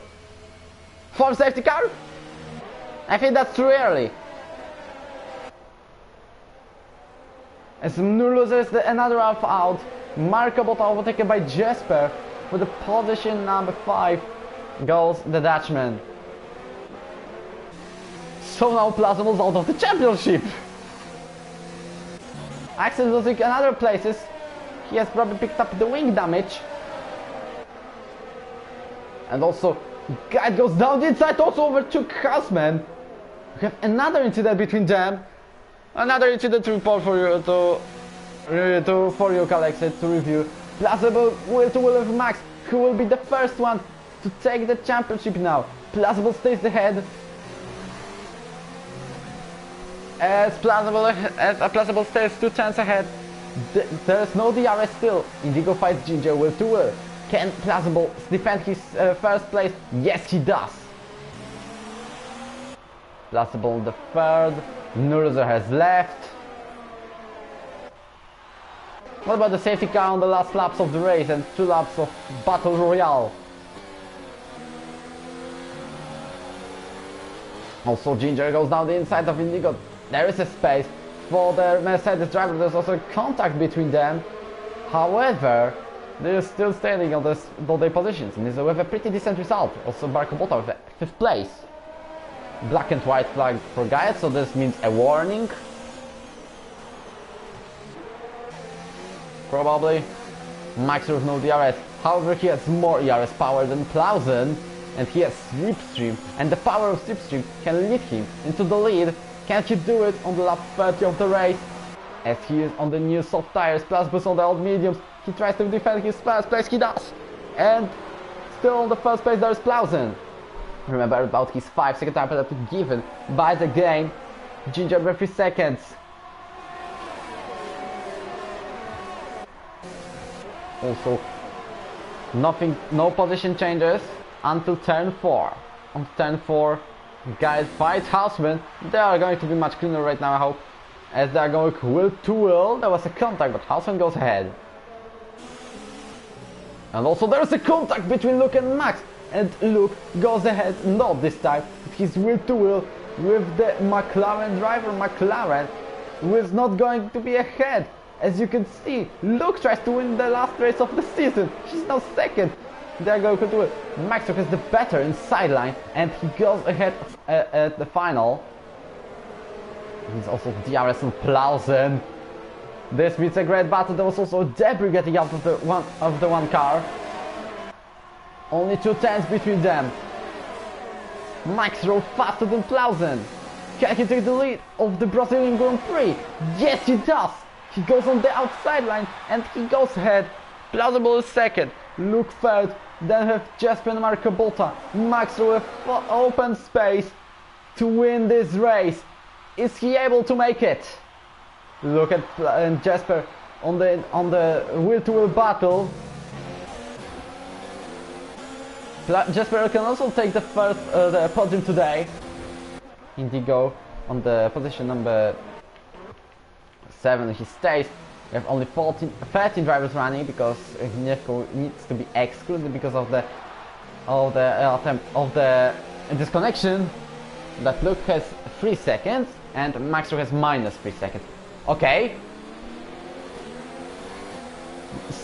For safety car? I think that's too early. As new losers, another half out. Marco Botta overtaken by Jesper. For the position number 5 goes the Dutchman. So now PLUIZENBOL's out of the championship. Axe is losing another places. He has probably picked up the wing damage. And also, Guide goes down the inside, also overtook Hausman. We have another incident between them. Another incident to report for you for you, Alexei, to review. PLUIZENBOL will with Max, who will be the first one to take the championship now. PLUIZENBOL stays ahead. As PLUIZENBOL stays 2 tenths ahead. There is no DRS still. Indigo fights Ginger will to will. Can PLUIZENBOL defend his first place? Yes, he does. PLUIZENBOL the third. Nurzer has left. What about the safety car on the last laps of the race and 2 laps of Battle Royale? Also, Ginger goes down the inside of Indigo. There is a space for the Mercedes driver. There's also contact between them. However, they're still standing on their positions, and this is with a pretty decent result. Also, Marco Botta with the 5th place. Black and white flag for Gaia, so this means a warning. Probably. MAXRO with no DRS. However, he has more ERS power than PLUIZEN, and he has Slipstream, and the power of Slipstream can lead him into the lead. Can't he do it on the lap 30 of the race? As he is on the new soft tires, PLUIZENBOL on the old mediums. He tries to defend his first place, he does. And still on the first place there is PLUIZEN. Remember about his 5-second time penalty given by the game. Ginger by 3 seconds. Also, no position changes until turn 4. On turn 4, guys fight Hausman. They are going to be much cleaner right now, I hope, as they are going wheel to wheel. There was a contact, but Hausman goes ahead. And also there is a contact between Luke and Max. And Luke goes ahead, not this time, but he's wheel to wheel with the McLaren driver. McLaren who is not going to be ahead. As you can see, Luke tries to win the last race of the season. He's now 2nd. They're going to do it. MAXRO has the better inside line, and he goes ahead at the final. He's also DRS and PLUIZEN. This means a great battle. There was also debris getting out of the one car. Only 2 tenths between them. MAXRO faster than PLUIZEN. Can he take the lead of the Brazilian Grand Prix? Yes, he does. He goes on the outside line and he goes ahead. PLUIZENBOL is 2nd. Luke 3rd. Then have Jesper and Marco Botta. MAXRO with open space to win this race. Is he able to make it? Look at Jesper on the wheel-to-wheel battle. Jesper can also take the first the podium today. Indigo on the position number 7. He stays. We have only 13 drivers running because Nirko needs to be excluded because of the disconnection. that Luke has 3 seconds and MAXRO has minus 3 seconds. Okay.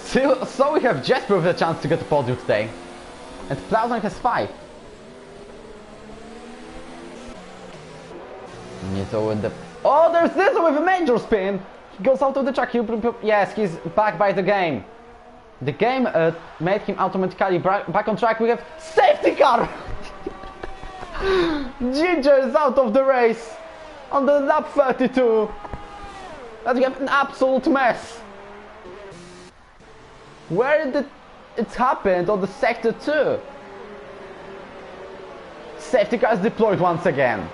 So we have Jesper with a chance to get a podium today. And PLUIZENBOL has 5. Nizo with the... Oh, there's Nizo with a major spin! He goes out of the track. Yes, he's back by the game. The game made him automatically back on track. We have safety car! Ginger is out of the race on the lap 32. That we have an absolute mess. Where did it happen on the sector 2? Safety car is deployed once again.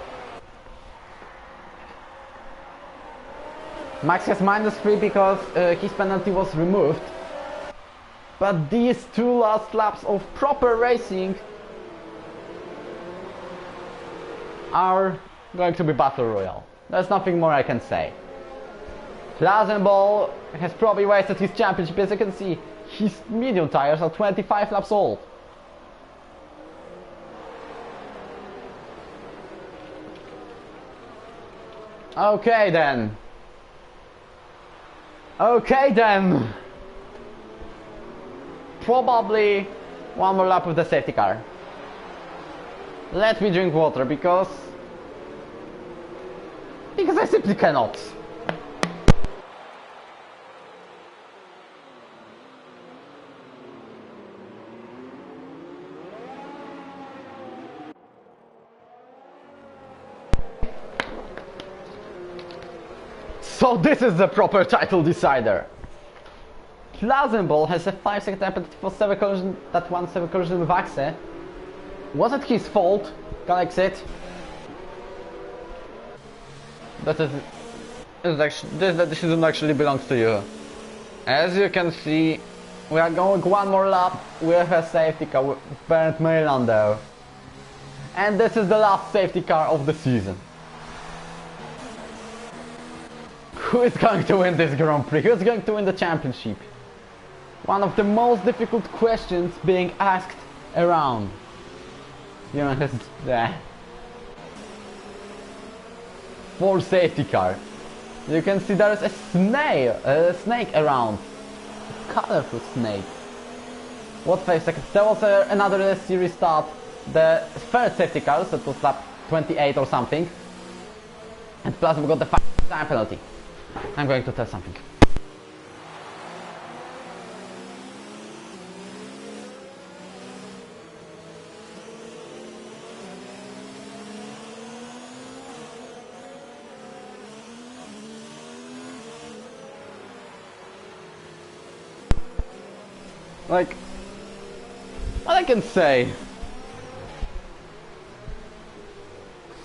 Max has minus 3 because his penalty was removed. But these 2 last laps of proper racing are going to be battle royale. There's nothing more I can say. PLUIZENBOL has probably wasted his championship. As you can see, his medium tires are 25 laps old. Okay then. Okay then. Probably one more lap with the safety car. Let me drink water because I simply cannot. So this is the proper title decider. PLUIZENBOL has a 5-second penalty for 7 collision, that 1-7 collision with Axe. Was it his fault? Can I exit? This decision actually belongs to you. As you can see, we are going one more lap with a safety car with Bernd Mailander. And this is the last safety car of the season. Who is going to win this Grand Prix? Who is going to win the championship? One of the most difficult questions being asked around. You know, there. 4 safety car. You can see there is a snake around. A colorful snake. What 5 seconds? There was another series start. The first safety car, so it was lap 28 or something. And plus we got the 5-time penalty. I'm going to tell something. Like, what I can say,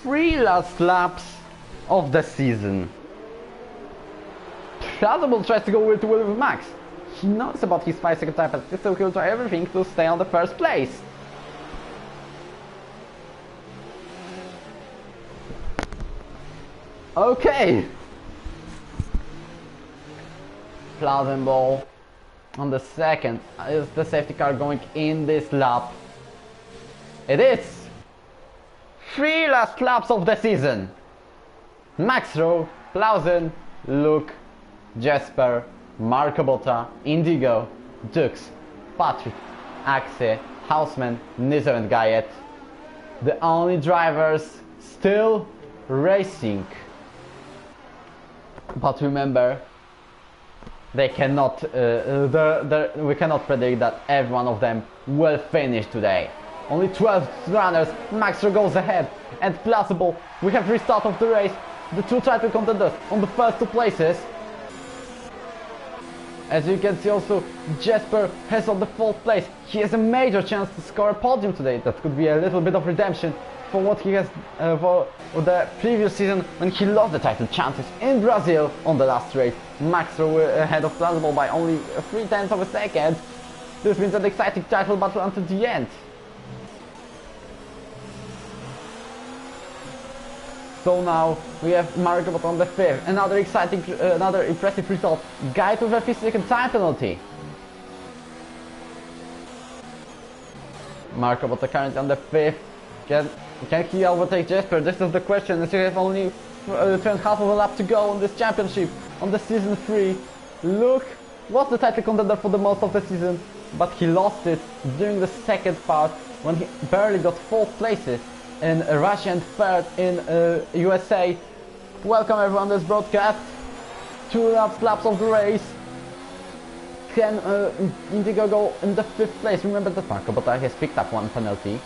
3 last laps of the season. PLUIZENBOL tries to go with Max. He knows about his 5-second time penalty, so he'll try everything to stay on the first place. Okay. PLUIZENBOL on the second. Is the safety car going in this lap? It is! 3 last laps of the season. MAXRO, PLUIZEN, Luke, Jesper, Marco Botta, Indigo, Dux, Patrick, Axe, Houseman, Nizo and Gayet. The only drivers still racing. But remember, they cannot, we cannot predict that every one of them will finish today. Only 12 runners, MAXRO goes ahead, and PLUIZENBOL, we have restart of the race. The 2 title contenders on the first 2 places. As you can see also, Jesper has on the 4th place. He has a major chance to score a podium today. That could be a little bit of redemption for what he has for the previous season when he lost the title chances in Brazil on the last race. MAXRO ahead of PLUIZENBOL by only 0.3 of a second. This means an exciting title battle until the end. So now we have Marco Botta on the 5th. Another exciting, another impressive result. Guide with a 5-second time penalty. Marco Botta currently on the 5th. Can he overtake Jesper? This is the question, as you have only 2.5 of a lap to go on this championship, on the season 3. Luke was the title contender for the most of the season, but he lost it during the second part when he barely got 4th places in Russia and 3rd in USA. Welcome everyone to this broadcast. 2 laps of the race. Can Indigo go in the 5th place? Remember that Marco Botta has picked up 1 penalty.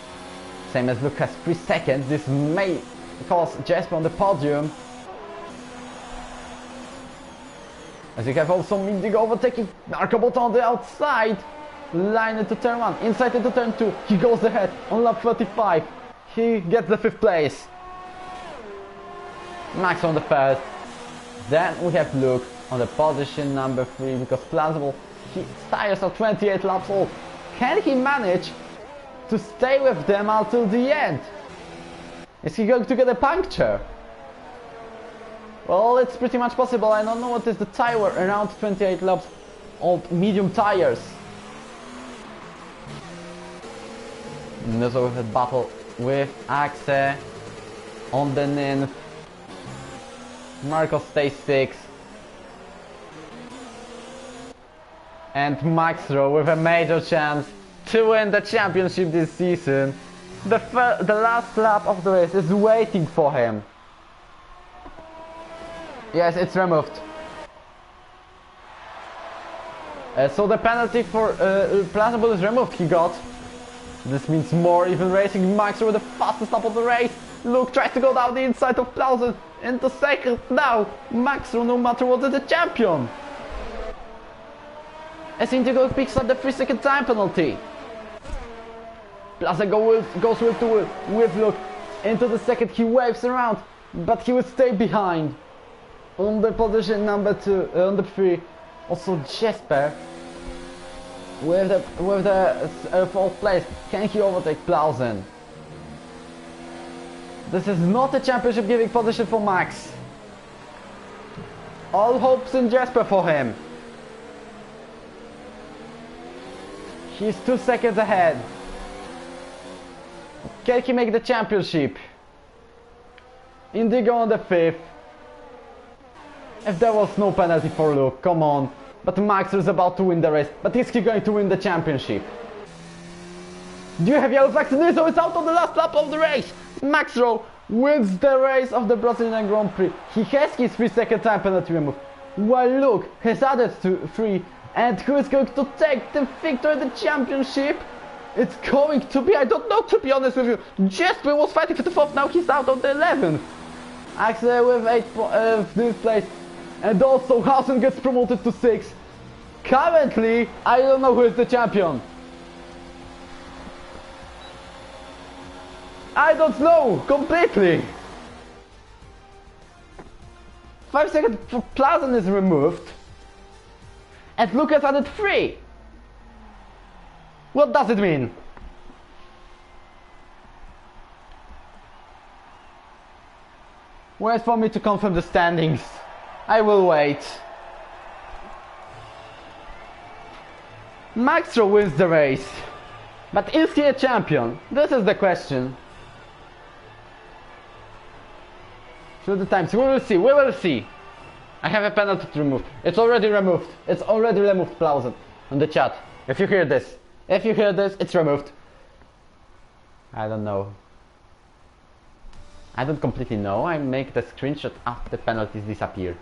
Same as Luke has 3 seconds. This may cause Jesper on the podium. As you have also Indigo overtaking Marco Botta on the outside. Line into turn 1, inside into turn 2. He goes ahead on lap 35. He gets the 5th place. Max on the 1st. Then we have Luke on the position number 3 because PLUIZENBOL, his tires are 28 laps old. Can he manage to stay with them until the end? Is he going to get a puncture? Well, it's pretty much possible. I don't know what is the tire, around 28 laps old medium tires. And there's a battle with Axe on the ninth. Marco stays 6th. And MAXRO with a major chance to win the championship this season. The last lap of the race is waiting for him. Yes, it's removed. So the penalty for PLUIZENBOL is removed. He got. This means more even racing. MAXRO with the fastest lap of the race. Luke tries to go down the inside of PLUIZENBOL into 2nd. Now MAXRO, no matter what, is the champion. As Indigo picks up the 3-second time penalty. PLUIZENBOL goes wheel to wheel with Luke into the 2nd. He waves around, but he will stay behind. On the position number 2, on the 3, also Jesper with the 4th place. Can he overtake PLUIZENBOL? This is not a championship giving position for Max. All hopes in Jesper for him. He's 2 seconds ahead. Can he make the championship? Indigo on the 5th. If there was no penalty for Luke, come on. But Max is about to win the race. But is he going to win the championship? Do you have yellow flags? So it's out on the last lap of the race. MAXRO wins the race of the Brazilian Grand Prix. He has his 3-second time penalty removed. While Luke has added to 3. And who is going to take the victory in the championship? It's going to be, I don't know, to be honest with you. Jesper was fighting for the 4th, now he's out on the 11th. Axel with 8th place. And also Hausen gets promoted to 6th. Currently, I don't know who is the champion. I don't know, completely. 5 seconds for PLUIZENBOL is removed. And Lucas added 3. What does it mean? Wait for me to confirm the standings. I will wait. MAXRO wins the race. But is he a champion? This is the question. Through the times, we will see, we will see. I have a penalty to remove. It's already removed. It's already removed, PLUIZENBOL, on the chat. If you hear this. If you hear this, it's removed. I don't know. I don't completely know. I make the screenshot after the penalties disappear.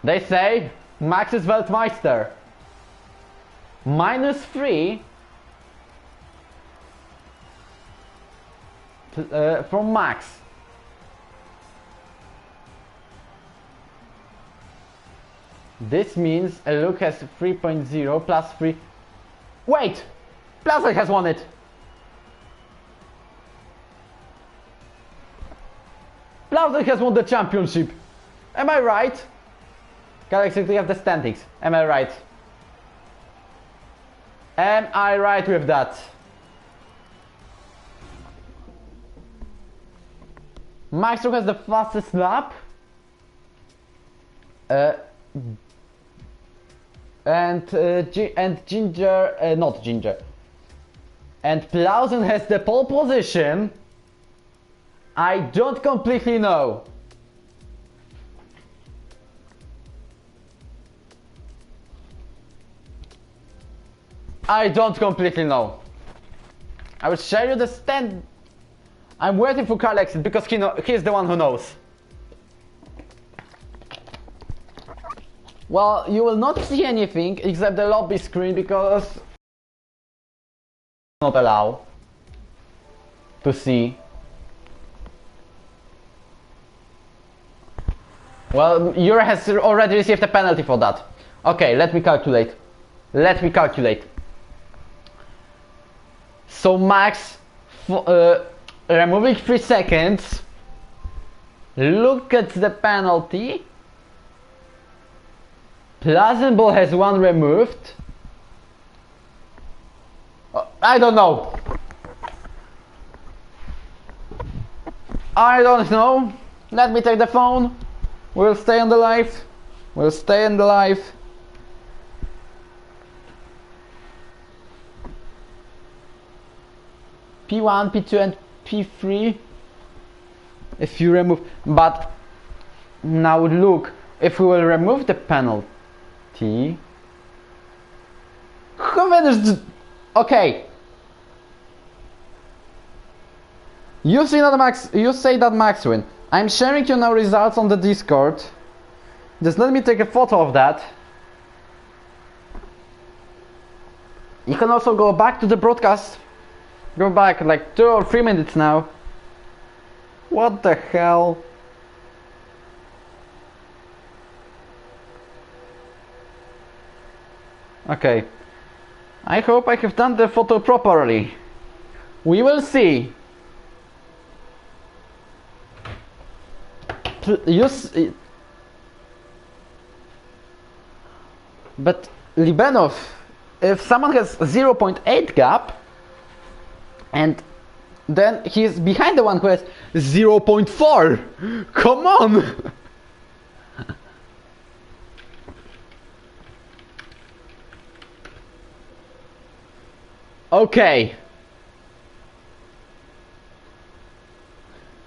They say Max is Weltmeister. -3 from Max. This means Luke has 3.0 plus 3. Wait! PLUIZENBOL has won it! PLUIZENBOL has won the championship! Am I right? Galaxy, we have the standings. Am I right? Am I right with that? MAXRO has the fastest lap. And Ginger, not Ginger. and Plauzen has the pole position, I don't completely know. I don't completely know. I will share you the stand. I'm waiting for Carl exit because he's the one who knows. Well, you will not see anything except the lobby screen because not allow to see. Well, Euro has already received a penalty for that. Okay, let me calculate. So Max removing 3 seconds. Look at the penalty. PLUIZENBOL has 1 removed. I don't know. Let me take the phone. We'll stay on the live. P1, P2 and P3 if you remove, but now look, if we will remove the penalty, who finished? Okay, you say that Max win. I'm sharing you now results on the Discord. Just let me take a photo of that. You can also go back to the broadcast. Go back like 2 or 3 minutes now. What the hell? Okay. I hope I have done the photo properly. We will see. But Libenov, if someone has 0.8 gap, and then he's behind the one who has 0.4. Come on! Okay.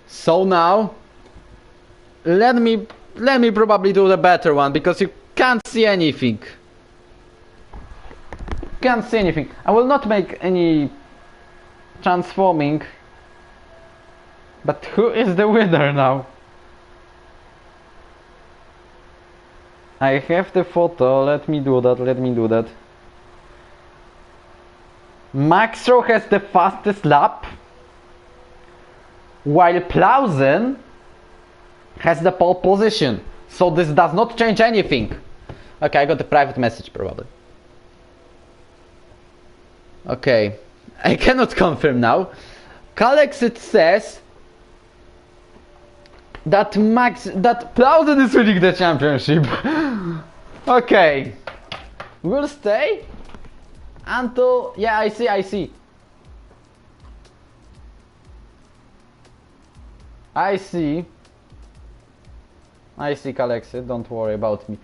So now let me probably do the better one because you can't see anything. I will not make any transforming, but who is the winner now? I have the photo. Let me do that. MAXRO has the fastest lap, while Plauzen has the pole position. So this does not change anything. Okay, I got a private message probably. Okay, I cannot confirm now. Calexit says that Plauzen is winning the championship. Okay, we'll stay until, yeah, I see. Calexit, don't worry about me.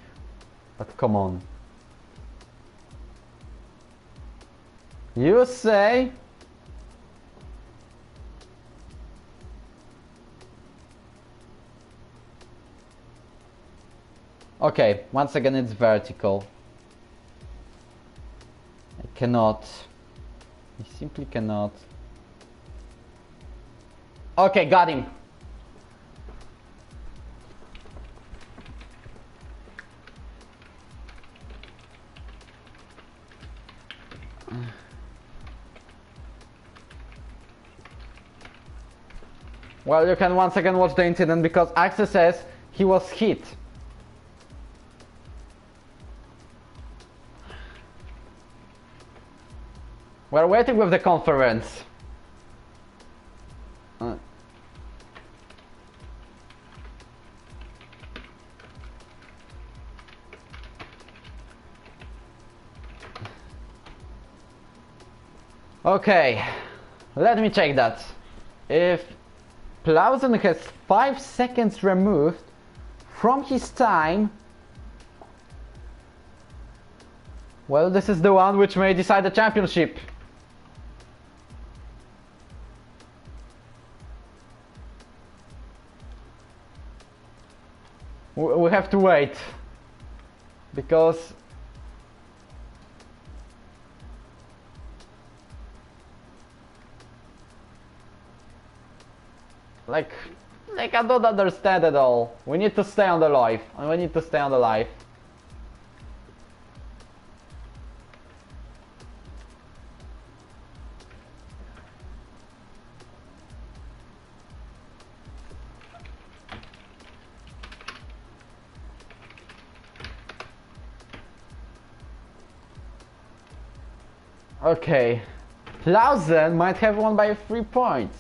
But come on. You say? Okay, once again it's vertical. I simply cannot. Okay, got him. Well, you can once again watch the incident because Axel says he was hit. We're waiting with the conference. Okay, let me check that. If Plauzen has 5 seconds removed from his time, well, this is the one which may decide the championship. We have to wait. Because... Like I don't understand at all. We need to stay on the live. We need to stay on the live. Okay. Plauzen might have won by 3 points,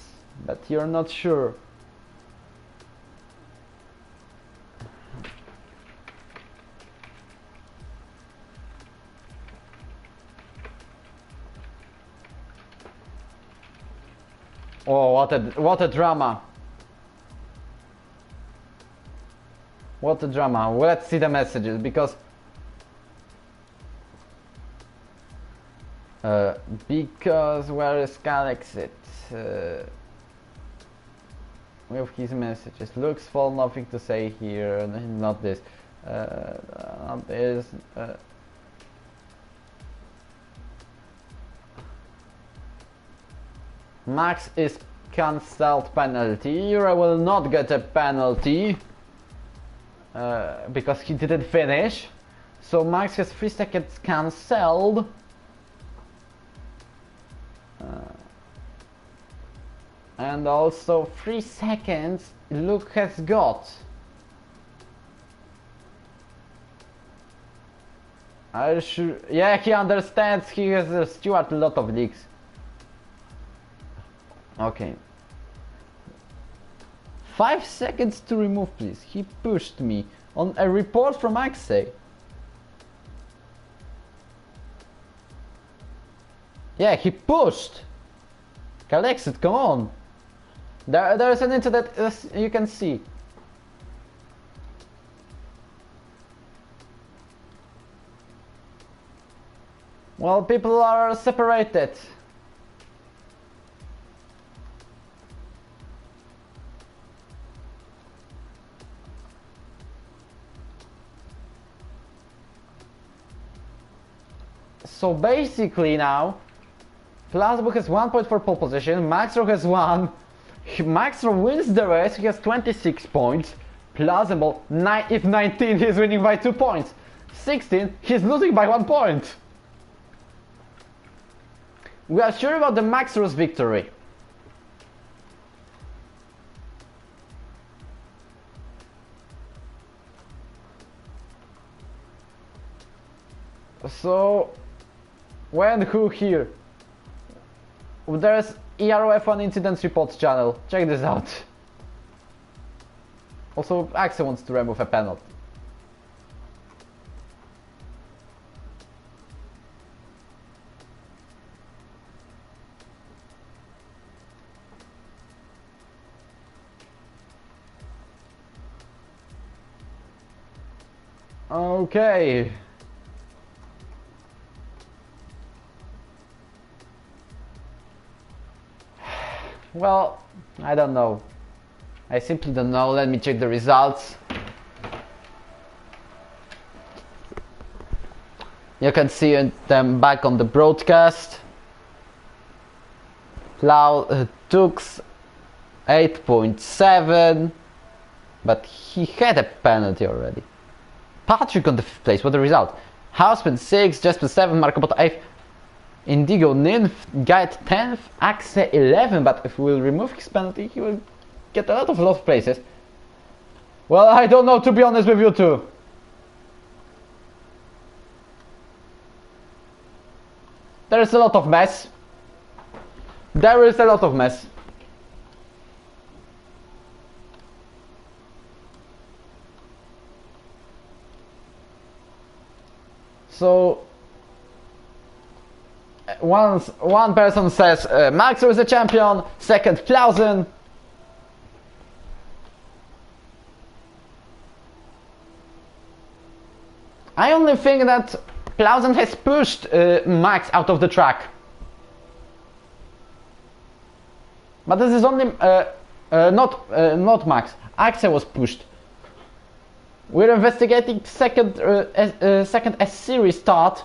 but you're not sure. Oh, what a drama. What a drama. Well, let's see the messages, because where is Calexit? With his messages. Looks full, nothing to say here. Not this. Not this. Max is cancelled penalty. Euro will not get a penalty because he didn't finish. So Max has 3 seconds cancelled. And also 3 seconds Luke has got. Yeah, he understands. He has a steward a lot of leagues. Okay. 5 seconds to remove, please. He pushed me on a report from Axel. Yeah, he pushed. Calexit, come on. There's an incident, as you can see. Well, people are separated. So basically now, PLUIZENBOL has 1 point for pole position, MAXRO has 1. MAXRO wins the race, he has 26 points. PLUIZENBOL, if 19, he's winning by 2 points. 16, he's losing by 1 point. We are sure about the MAXRO's victory. So, when who here? There's EROF1 Incidents Reports channel. Check this out. Also, Axel wants to remove a penalty. Okay. Well, I don't know. I simply don't know. Let me check the results. You can see them back on the broadcast. Tux 8.7, but he had a penalty already. Patrick on the 5th place. What the result? Houseman 6, Jasper 7, Marco Botta 8. Indigo 9th, Guide 10th, Axe 11, but if we will remove his penalty, he will get a lot of lost places. Well, I don't know, to be honest with you two. There is a lot of mess. There is a lot of mess. So one person says MAXRO is a champion, second PLUIZEN. I only think that PLUIZEN has pushed Max out of the track. But this is only not Max. Axel was pushed. We're investigating second S series start.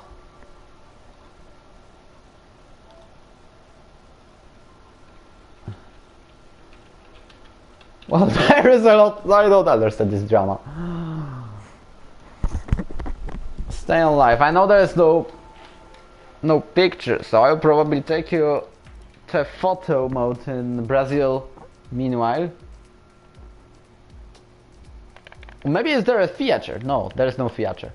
Well, there is a lot. I don't understand this drama. Stay on live. I know there's no picture, so I'll probably take you to photo mode in Brazil. Meanwhile, maybe is there a feature? No, there is no feature.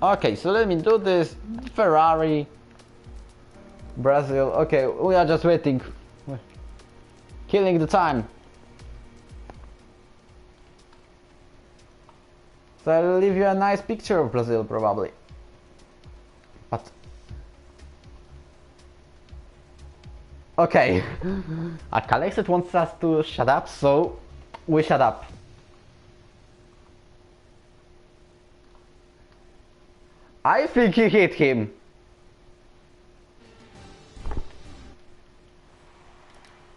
Okay, so let me do this. Ferrari, Brazil. Okay, we are just waiting, killing the time. So I'll leave you a nice picture of Brazil, probably. But okay, Kalexit wants us to shut up, so we shut up. I think he hit him.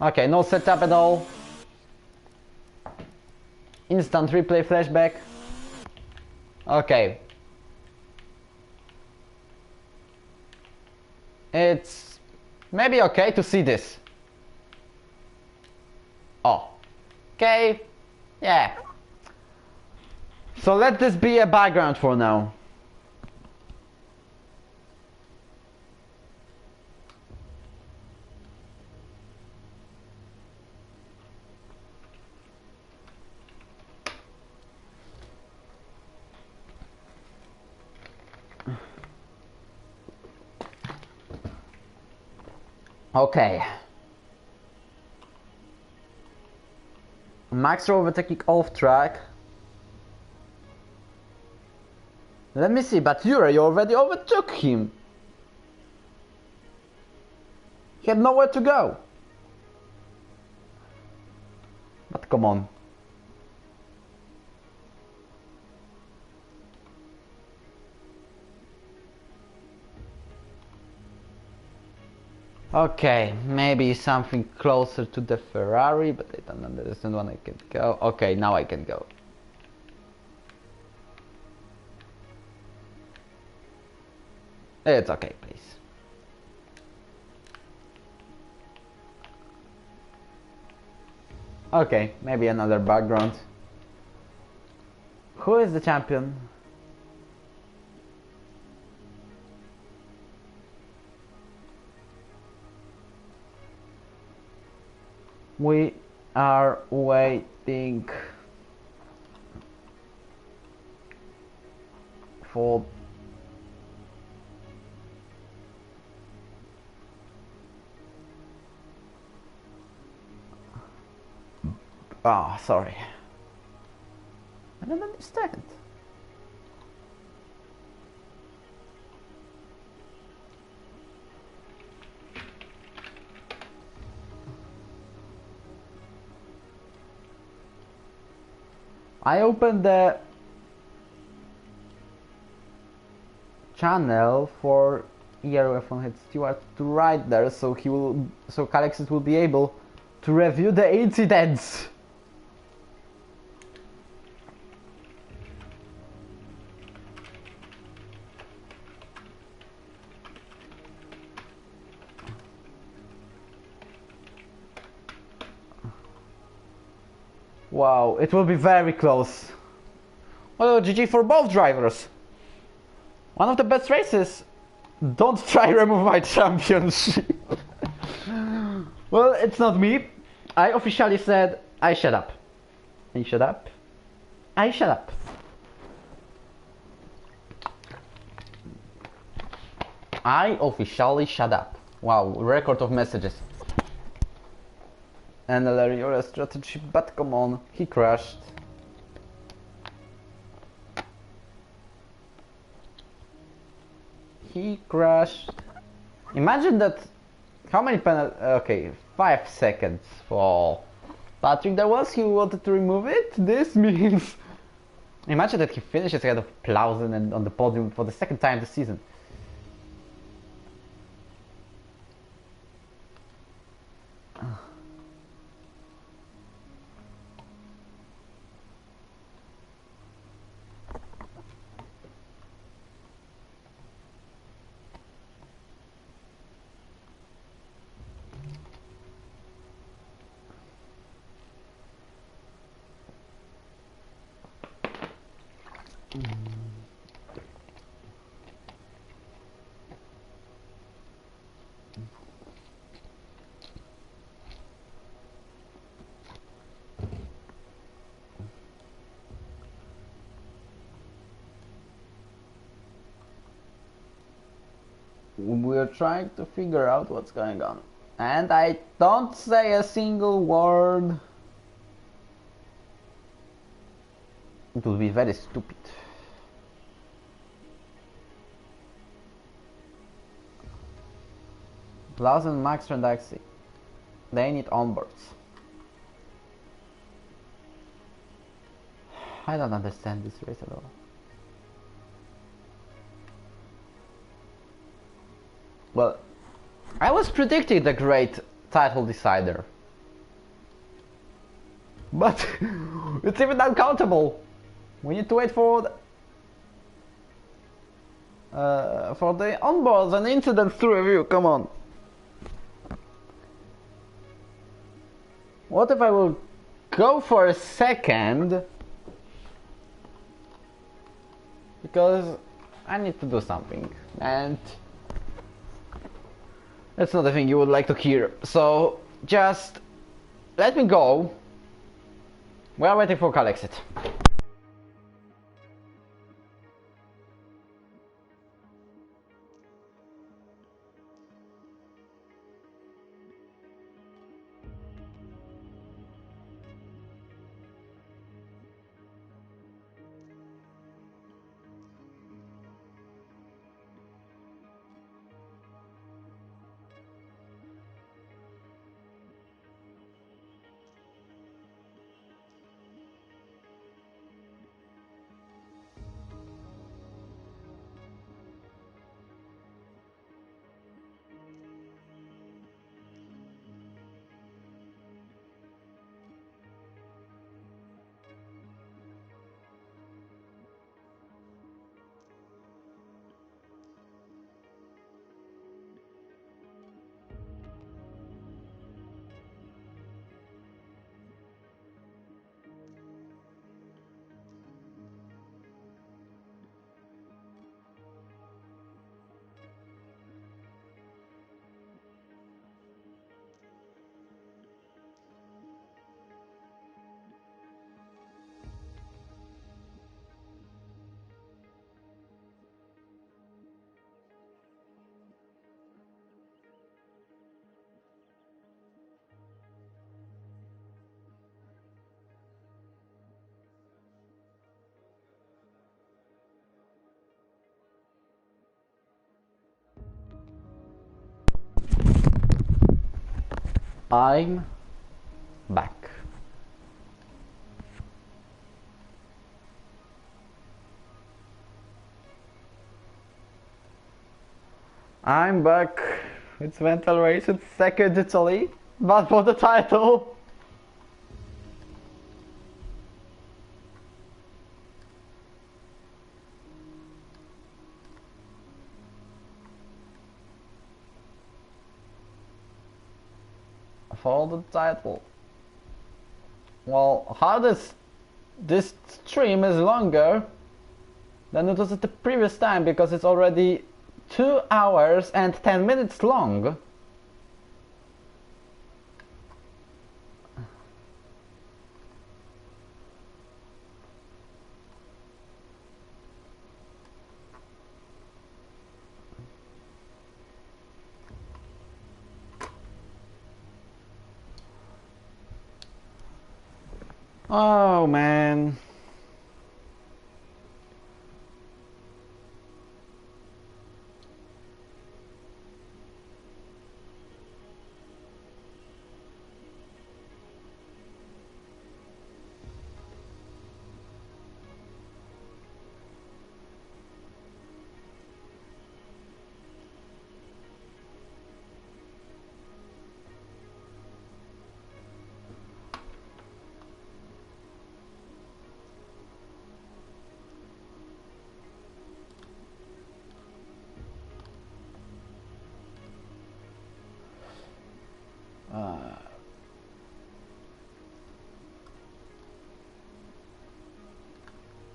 Okay, no setup at all. Instant replay flashback. Okay. It's maybe okay to see this. Oh. Okay. Yeah. So let this be a background for now. Okay. MAXRO overtaking off track. Let me see, but Yuri already overtook him. He had nowhere to go. But come on. Okay, maybe something closer to the Ferrari, but I don't understand when I can go. Okay, now I can go. It's okay, please. Okay, maybe another background. Who is the champion? We are waiting for sorry. I don't understand. I opened the channel for ERF1 Head Stewart to write there, so Kalexit will be able to review the incidents. Wow, it will be very close. Well, GG for both drivers. One of the best races. Don't try remove my championship. Well, it's not me. I officially said I shut up. I shut up. I shut up. I officially shut up. Wow, record of messages. And a Larry strategy, but come on, he crashed. He crashed. Imagine that. How many penalties? Okay, 5 seconds for Patrick. There was. He wanted to remove it. This means. Imagine that he finishes ahead of PLUIZENBOL and on the podium for the second time this season. We're trying to figure out what's going on. And I don't say a single word. It will be very stupid. Plauzen, MAXRO and Axie. They need onboards. I don't understand this race at all. Well, I was predicting the great title decider. But it's even uncountable. We need to wait for the onboards and incidents to review. Come on. What if I will go for a second? Because I need to do something. And that's not the thing you would like to hear. So just let me go. We are waiting for Calexit. I'm back. I'm back. It's mental race. It's second Italy, but for the title. For the title. Well, how this stream is longer than it was at the previous time because it's already 2 hours and 10 minutes long. Oh man.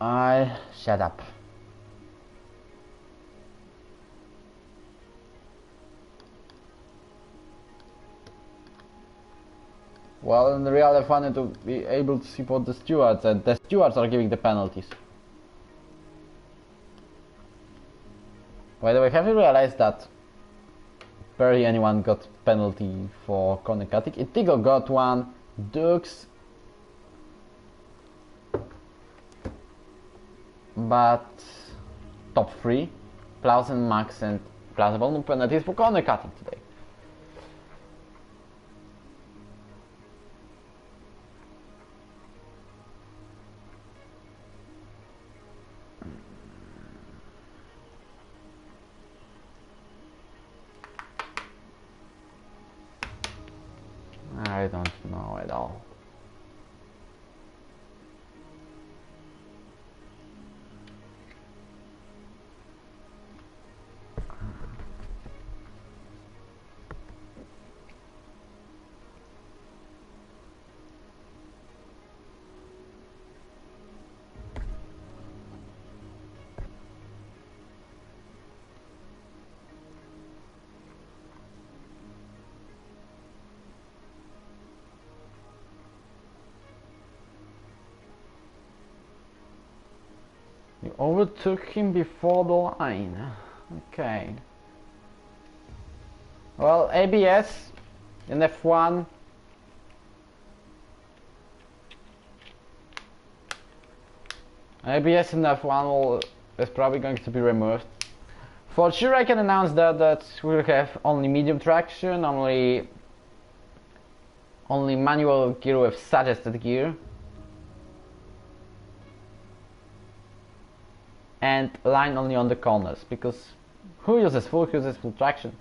I shut up. Well, in real life, I wanted to be able to support the stewards, and the stewards are giving the penalties. By the way, have you realized that barely anyone got penalty for corner cutting? Itigo got one, Dukes, but top 3, Plauzen, Max and PLUIZENBOL, no penalties for corner cutting today. I don't know at all. You overtook him before the line. Okay. Well, ABS in F1. ABS in F1 is probably going to be removed. For sure, I can announce that we'll have only medium traction, only manual gear with suggested gear. And line only on the corners, because who uses full traction?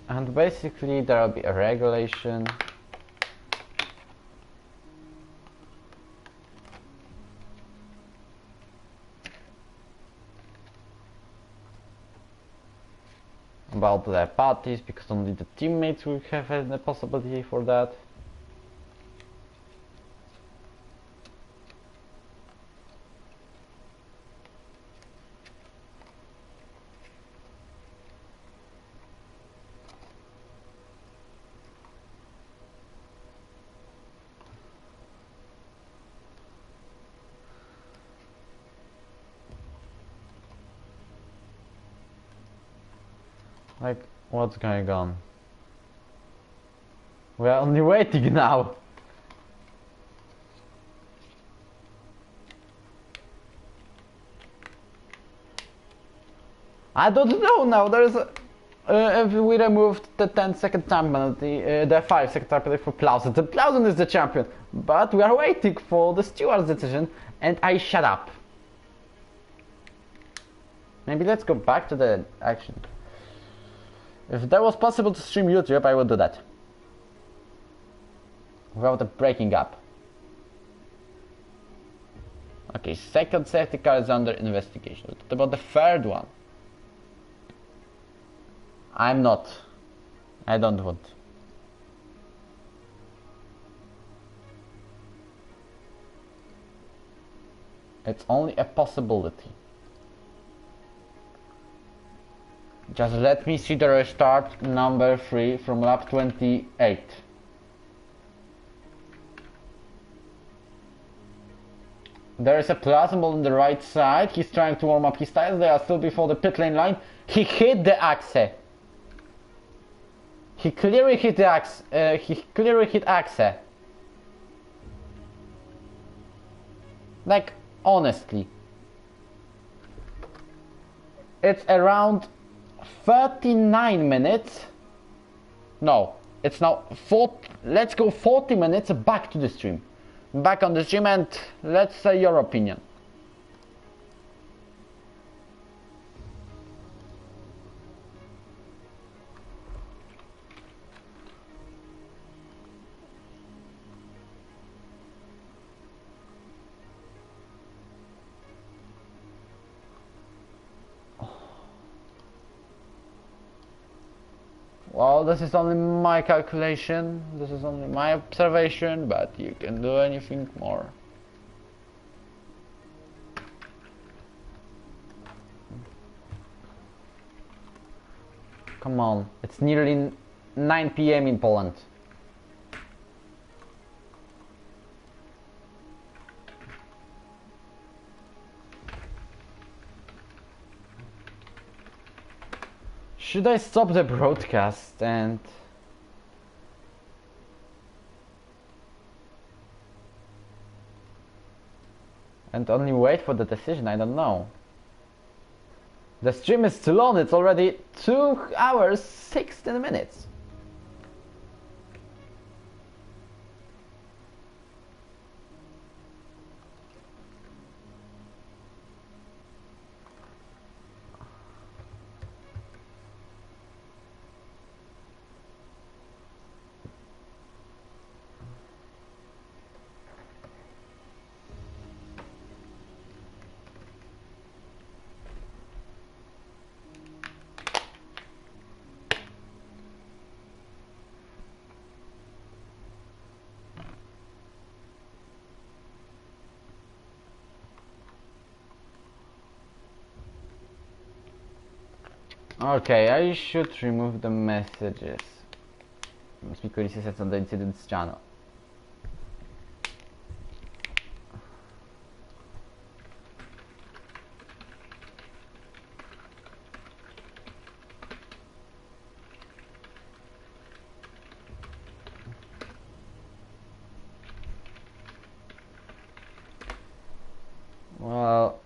And basically there will be a regulation. About the parties, because only the teammates will have the possibility for that. Like, what's going on? We are only waiting now. I don't know now. There's if we removed the 10-second time penalty, the 5-second time penalty for Plauzen. The Plauzen is the champion, but we are waiting for the steward's decision, and I shut up. Maybe let's go back to the action. If that was possible to stream YouTube, I would do that. Without a breaking up. Okay, second safety car is under investigation. What about the third one? I'm not. I don't want. It's only a possibility. Just let me see the restart number 3 from lap 28. There is a PLUIZENBOL on the right side. He's trying to warm up his tires. They are still before the pit lane line. He hit the axe. He clearly hit the axe. Axe. Like, honestly. It's around 39 minutes. No, it's now 40. Let's go 40 minutes back to the stream. Back on the stream, and let's say your opinion. Well, this is only my calculation, this is only my observation, but you can do anything more. Come on, it's nearly 9 PM in Poland. Should I stop the broadcast and only wait for the decision? I don't know. The stream is still on, it's already 2 hours 16 minutes. Okay, I should remove the messages. Because it says on the incidents channel. Well,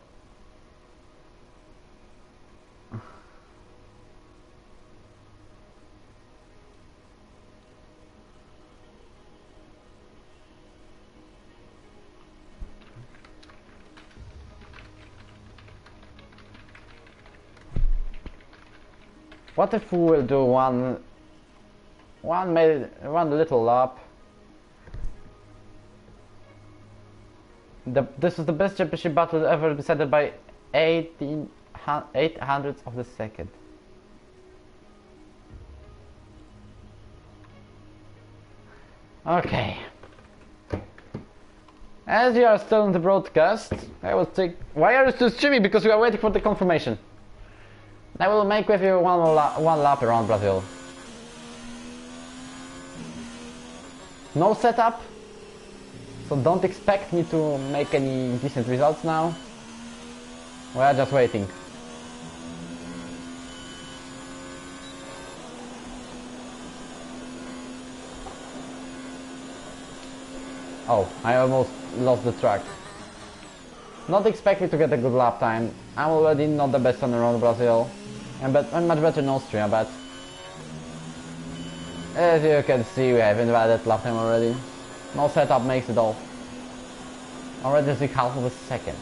what if we will do one little lap? This is the best championship battle ever decided by 800ths of the second. Okay. As you are still in the broadcast, I will take. Why are you still streaming? Because we are waiting for the confirmation. I will make with you one lap around Brazil. No setup, so don't expect me to make any decent results now. We are just waiting. Oh, I almost lost the track. Not expect me to get a good lap time. I'm already not the best on around Brazil. I'm much better in Austria, but as you can see, we have invalid lap time already. No setup makes it all. Already like half of a second.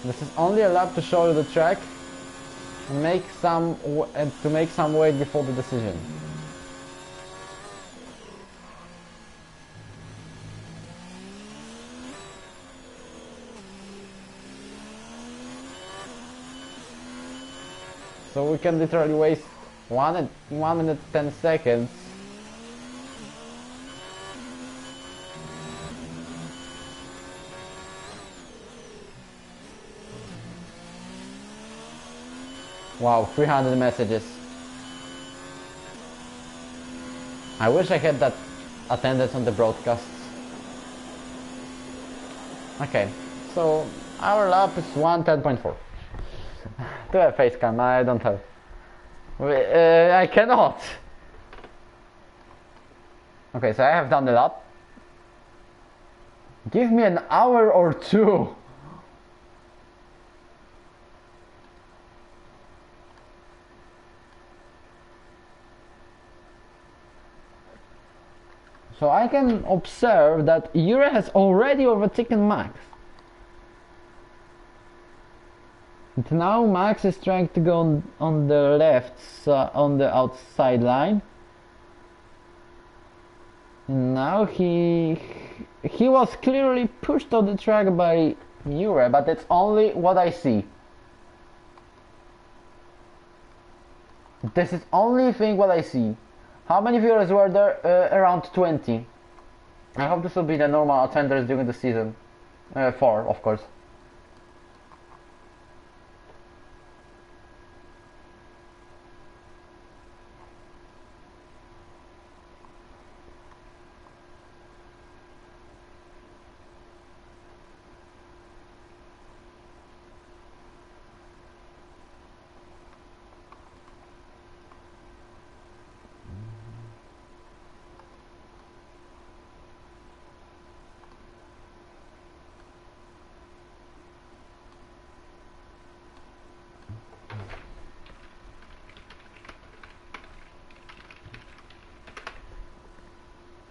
This is only a lap to show you the track and to make some weight before the decision. So we can literally waste 1 minute 10 seconds. Wow, 300 messages. I wish I had that attendance on the broadcasts. Okay, so our lap is 1:10.4. Do a face cam, I don't have. I cannot. Okay, so I have done the lap. Give me an hour or two. So I can observe that Yuri has already overtaken Max. And now Max is trying to go on the left, on the outside line. And now he was clearly pushed on the track by viewer, but it's only what I see. This is only thing what I see. How many viewers were there? Around 20. I hope this will be the normal attendance during the season. 4, of course.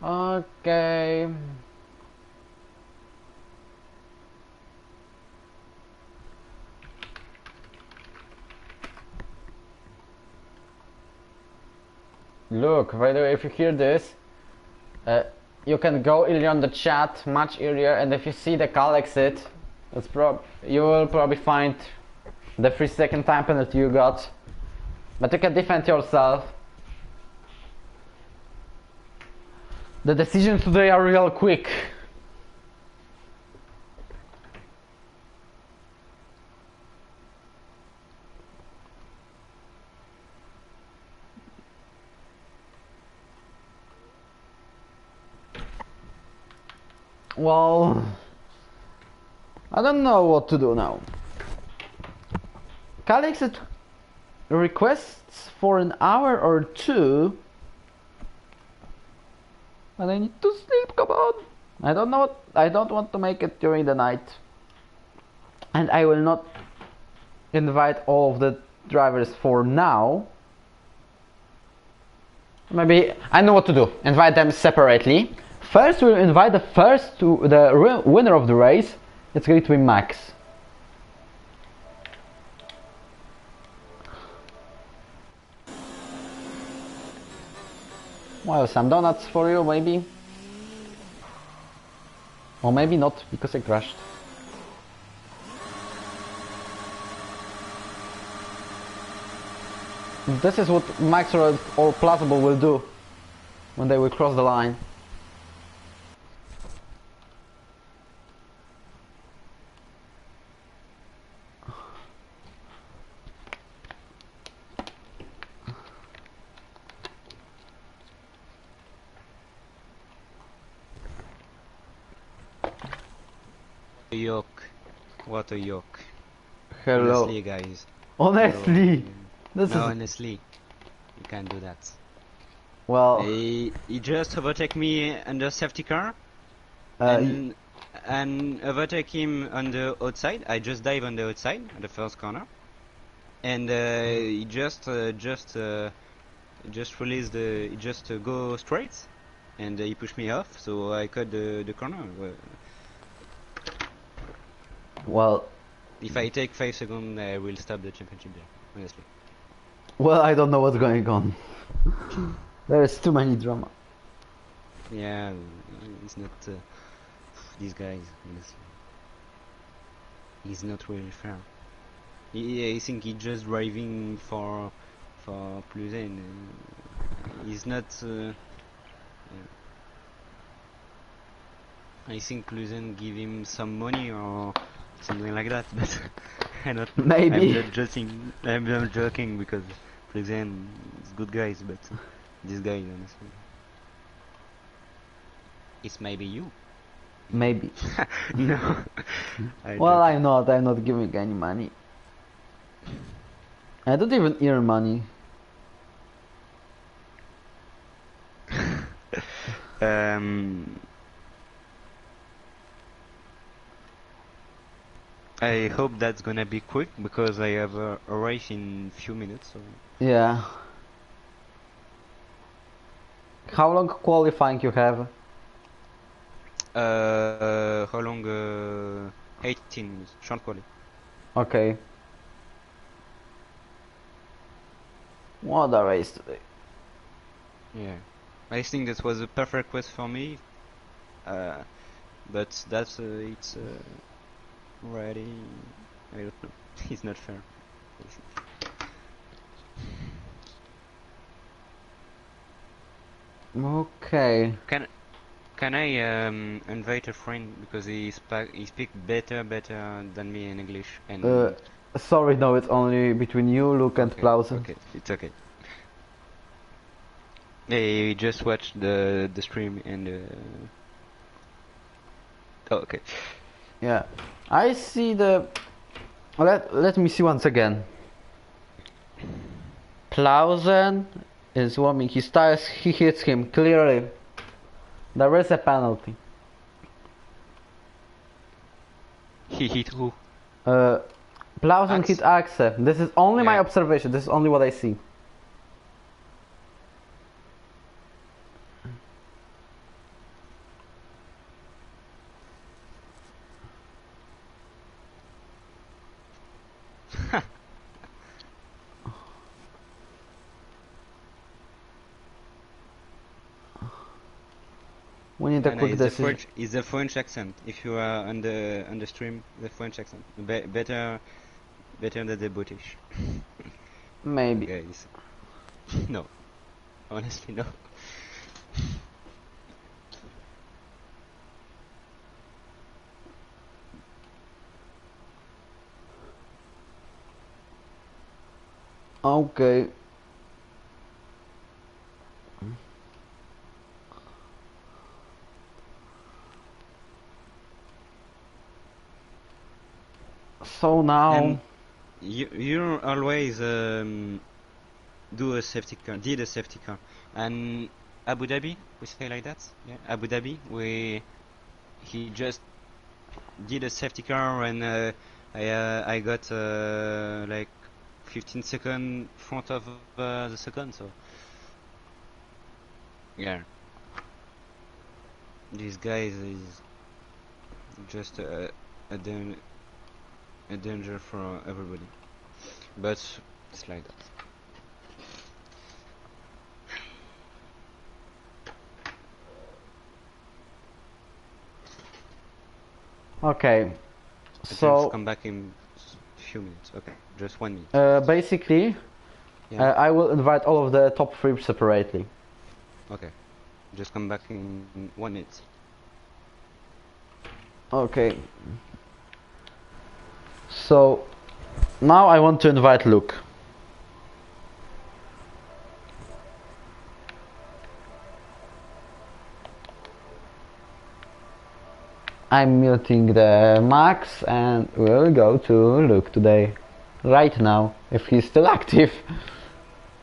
Okay. Look, by the way, if you hear this, you can go earlier on the chat, much earlier, and if you see the call exit, you will probably find the 3-second time penalty you got, but you can defend yourself. The decisions today are real quick. Well, I don't know what to do now. Calixit requests for an hour or 2. And I need to sleep, come on. I don't know, I don't want to make it during the night. And I will not invite all of the drivers for now. Maybe, I know what to do. Invite them separately. First we'll invite the winner of the race. It's going to be Max. Well, some donuts for you, maybe. Or maybe not, because I crashed. This is what MAXRO or PLUIZENBOL will do when they will cross the line. Yoke. What a yoke. Hello. Honestly, guys. Honestly. No, honestly. You can't do that. Well. He just overtake me under safety car. And overtake him on the outside. I just dive on the outside, at the first corner. And he just released he just go straight. And he pushed me off, so I cut the corner. Well, if I take 5 seconds, I will stop the championship there, honestly. Well, I don't know what's going on. There is too many drama. Yeah, it's not these guys, honestly. He's not really fair. I think he's just driving for PLUIZEN. He's not. Yeah. I think PLUIZEN give him some money or something like that, but I don't know. Maybe. I'm not joking because PLUIZEN is good guys, but this guy, honestly, it's maybe you. Maybe. No. Well, I'm not giving any money. I don't even earn money. I hope that's gonna be quick because I have a race in few minutes. So. Yeah. How long qualifying you have? How long? 18 minutes. Short quali. Okay. What a race today. Yeah. I think that was a perfect quest for me. But that's it's Ready? I don't know. It's not fair. Okay. Can I invite a friend because he speak better than me in English and Sorry, no, it's only between you, Luke, and Plausen. okay, it's okay. He just watched the stream and oh, okay. Yeah. I see the... Let me see once again. Plausen is warming his tires, he hits him clearly. There is a penalty. He hit who? Plausen Axe? hit Axe. This is only my Yeah. observation, this is only what I see. We need a quick decision. It's the French accent. If you are on the stream, the French accent better than the British. Maybe. Guys, no, honestly no. Okay. So now... And you always do a safety car, did a safety car, and Abu Dhabi, we say like that, yeah. Abu Dhabi, he just did a safety car, and I got like 15 seconds front of the second, so yeah. This guy is just a danger for everybody, but it's like that. Okay. Just So... come back in a few minutes. Okay, just 1 minute. basically, Yeah. I will invite all of the top 3 separately. Okay, just come back in 1 minute. Okay. So now I want to invite Luke. I'm muting the Max and we'll go to Luke today. Right now, if he's still active.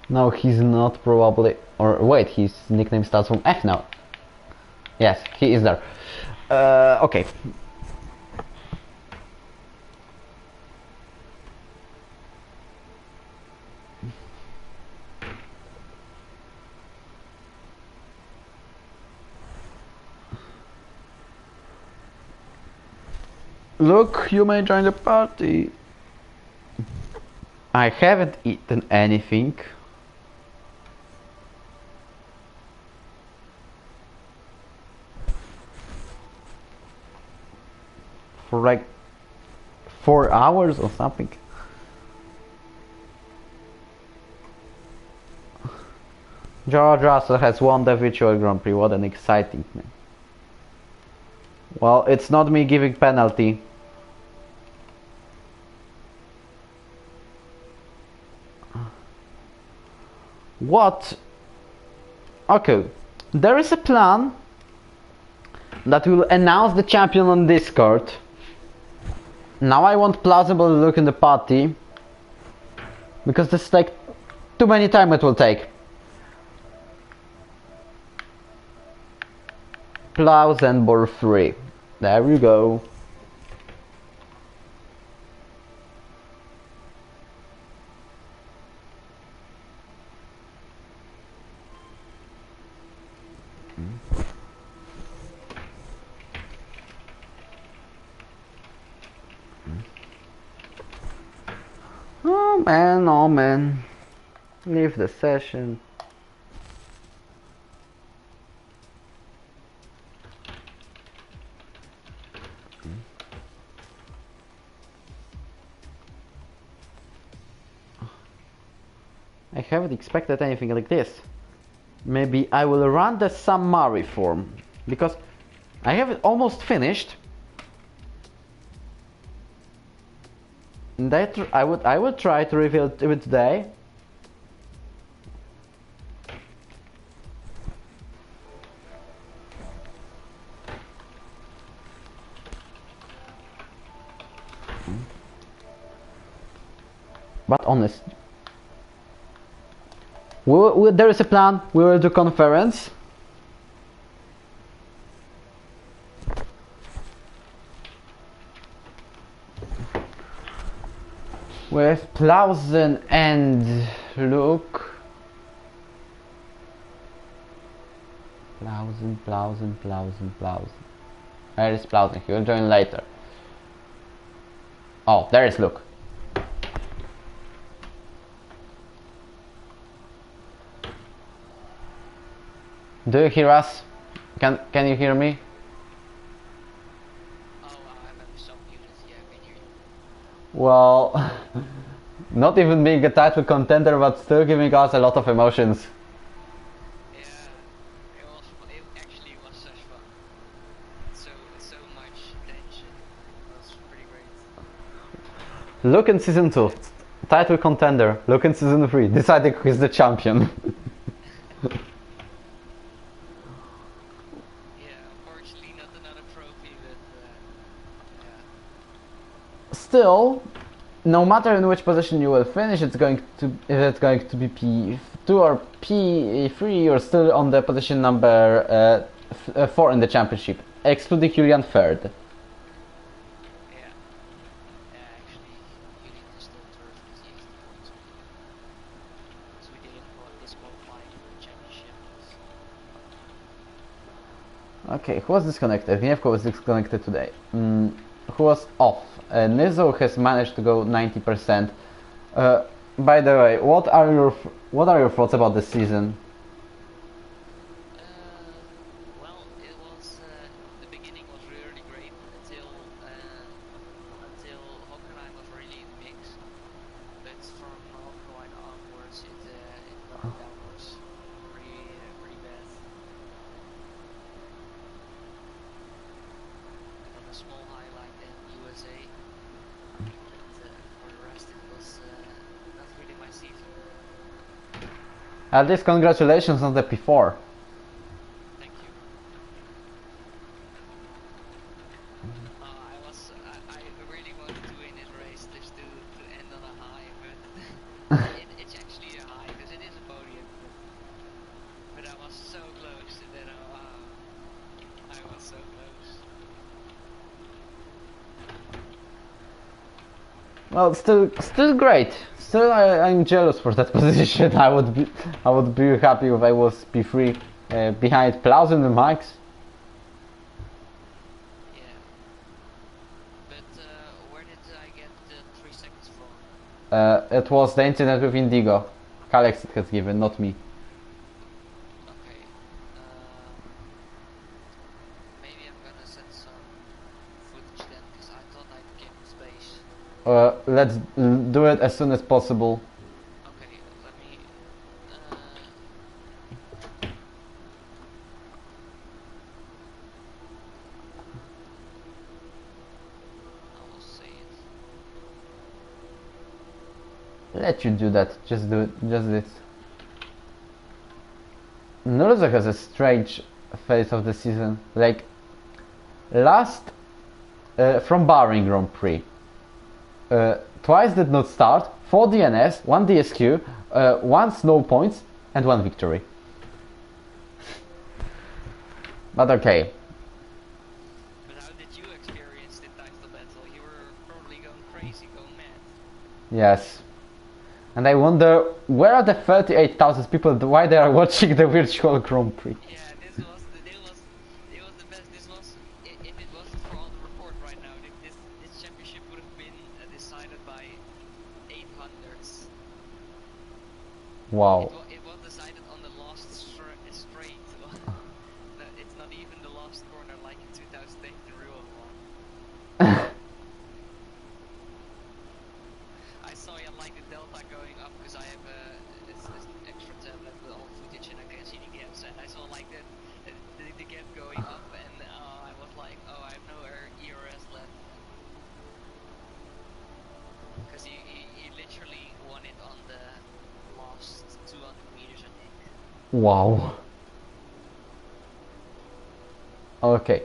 No, he's not probably. Or wait, his nickname starts from F now. Yes, he is there. Okay. Look, you may join the party. I haven't eaten anything. For like 4 hours or something. George Russell has won the virtual Grand Prix. What an exciting man. Well, it's not me giving penalty. What? Okay, there is a plan that will announce the champion on Discord. Now I want plausible to look in the party because this is like too many time it will take. PLUIZENBOL 3. There we go. Oh man, leave the session. I haven't expected anything like this. Maybe I will run the summary form, because I have it almost finished. And I will try to reveal it today. But honest, there is a plan. We will do conference. With Plauzen and Luke. Plauzen. Where is Plauzen? He will join later. Oh, there is Luke. Do you hear us? Can you hear me? Oh, I'm at some units. Yeah, I can hear you. Well, not even being a title contender, but still giving us a lot of emotions. Yeah, it actually was such fun. So much tension. It was pretty great. Luke in season 2, title contender. Luke in season 3, deciding who is the champion. Still, no matter in which position you will finish, if it's going to be P2 or P3, you're still on the position number 4 in the championship, excluding Julian third. Yeah. Actually, Julian is still third with the 80 points. So we didn't disqualify the championship. Okay, who was disconnected? Gniewko was disconnected today. Who was off? Nizo has managed to go 90%. By the way, what are your thoughts about this season? Well, it was the beginning was really great until Hockenheim was really in the mix. But from Hockenheim onwards, it went downwards pretty bad. And then a small highlight in USA. For the rest, it was not really my season. At least congratulations on the P4. Thank you. I really wanted to win this race just to end on a high, but it's actually a high because it is a podium. But I was so close to that. I was so close. Well, still great. Still, I'm jealous for that position. I would be happy if I was P3 behind Plauzen and Max. Yeah. But where did I get the 3 seconds from? It was the incident with Indigo. Alex has given, not me. Okay. Maybe I'm gonna send some footage then, because I thought I came with space. Let's do it as soon as possible. Okay, let me. I will say it. Let you do that. Just do it. Just this. Nurza has a strange phase of the season. Like last from Bahrain Grand Prix. Twice did not start, 4 DNS, 1 DSQ, 1 snow points, and 1 victory. But okay. But how did you experience the title battle? You were probably going crazy, going mad. Yes. And I wonder, where are the 38,000 people, why they are watching the virtual Grand Prix? Yeah, it was the best. This was, if it wasn't for all the report right now, this championship would have been decided by 800s. Wow. It was decided on the last straight. It's not even the last corner like in 2008 in Rio one. I saw like the delta going up because I have Wow. Okay.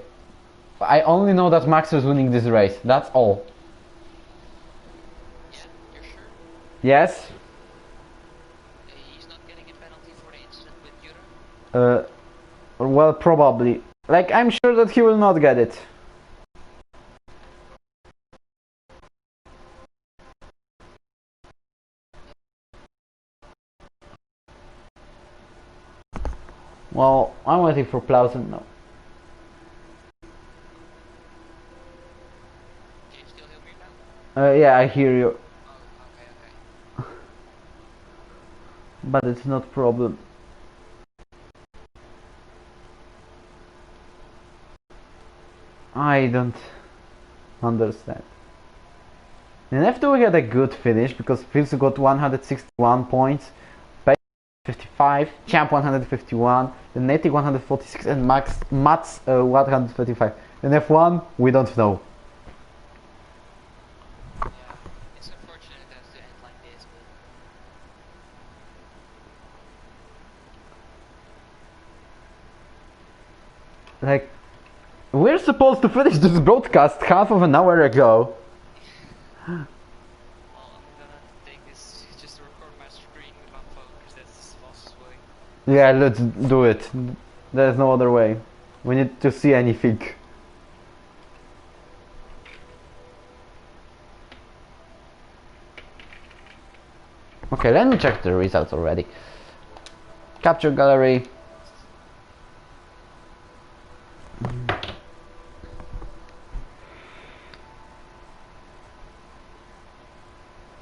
I only know that Max is winning this race. That's all. Yeah, you're sure? Yes. He's not getting a penalty for the incident with Yura? Well, probably. Like, I'm sure that he will not get it. Well, I'm waiting for Plausen now. Do you still hear me now? Yeah, I hear you. Oh, okay. But it's not problem. I don't understand. In F2 we had a good finish because Fils got 161 points, Pay 55, Champ 151, the Natic 146 and Mats 135. In F1 we don't know. Yeah, it's unfortunate it has to end like this, but... Like, we're supposed to finish this broadcast half of an hour ago. Well, I'm gonna take this just to record my screen with my phone because that's the fastest way. Yeah, let's do it. There's no other way. We need to see anything. Okay, let me check the results already. Capture gallery.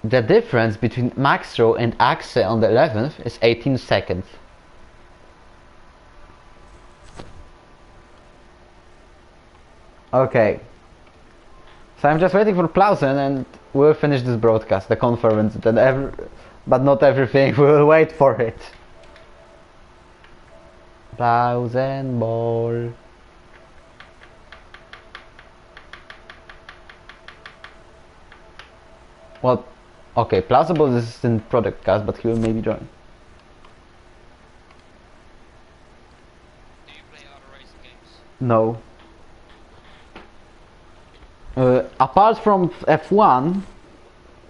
The difference between MAXRO and Axe on the 11th is 18 seconds. Okay. So I'm just waiting for Plausen and we'll finish this broadcast, the conference, but not everything, we'll wait for it. PLUIZENBOL. Well, okay, Plausible is in product cast, but he will maybe join. Do you play other racing games? No. Apart from F1,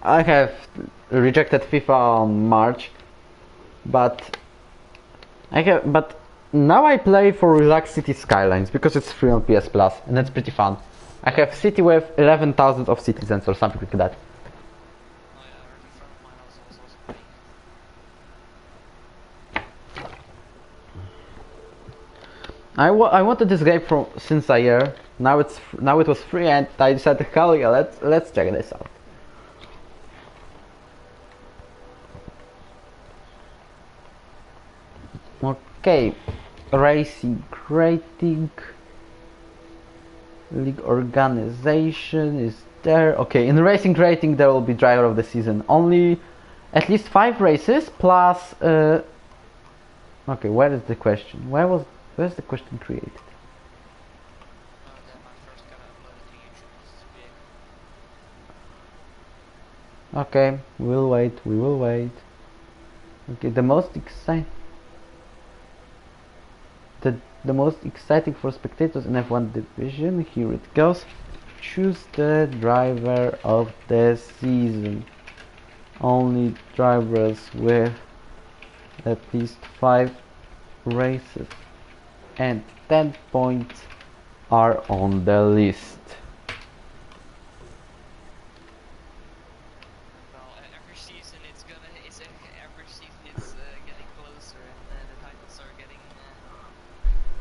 I have rejected FIFA on March, but now I play for Relax City Skylines because it's free on PS Plus and it's pretty fun. I have city with 11,000 of citizens or something like that. Oh yeah, I heard a friend of mine was also playing. I wanted this game since a year. Now it was free and I decided, hell yeah, let's check this out. Okay, racing rating, league organization is there. Okay, in racing rating there will be driver of the season. Only at least 5 races plus. Okay, where is the question? Where's the question created? Then I first gotta upload it to YouTube. This is big. Okay, we'll wait. We will wait. Okay, the most exciting for spectators in F1 division. Here it goes. Choose the driver of the season. Only drivers with at least 5 races and 10 points are on the list. Well, every season it's getting closer, and the titles are getting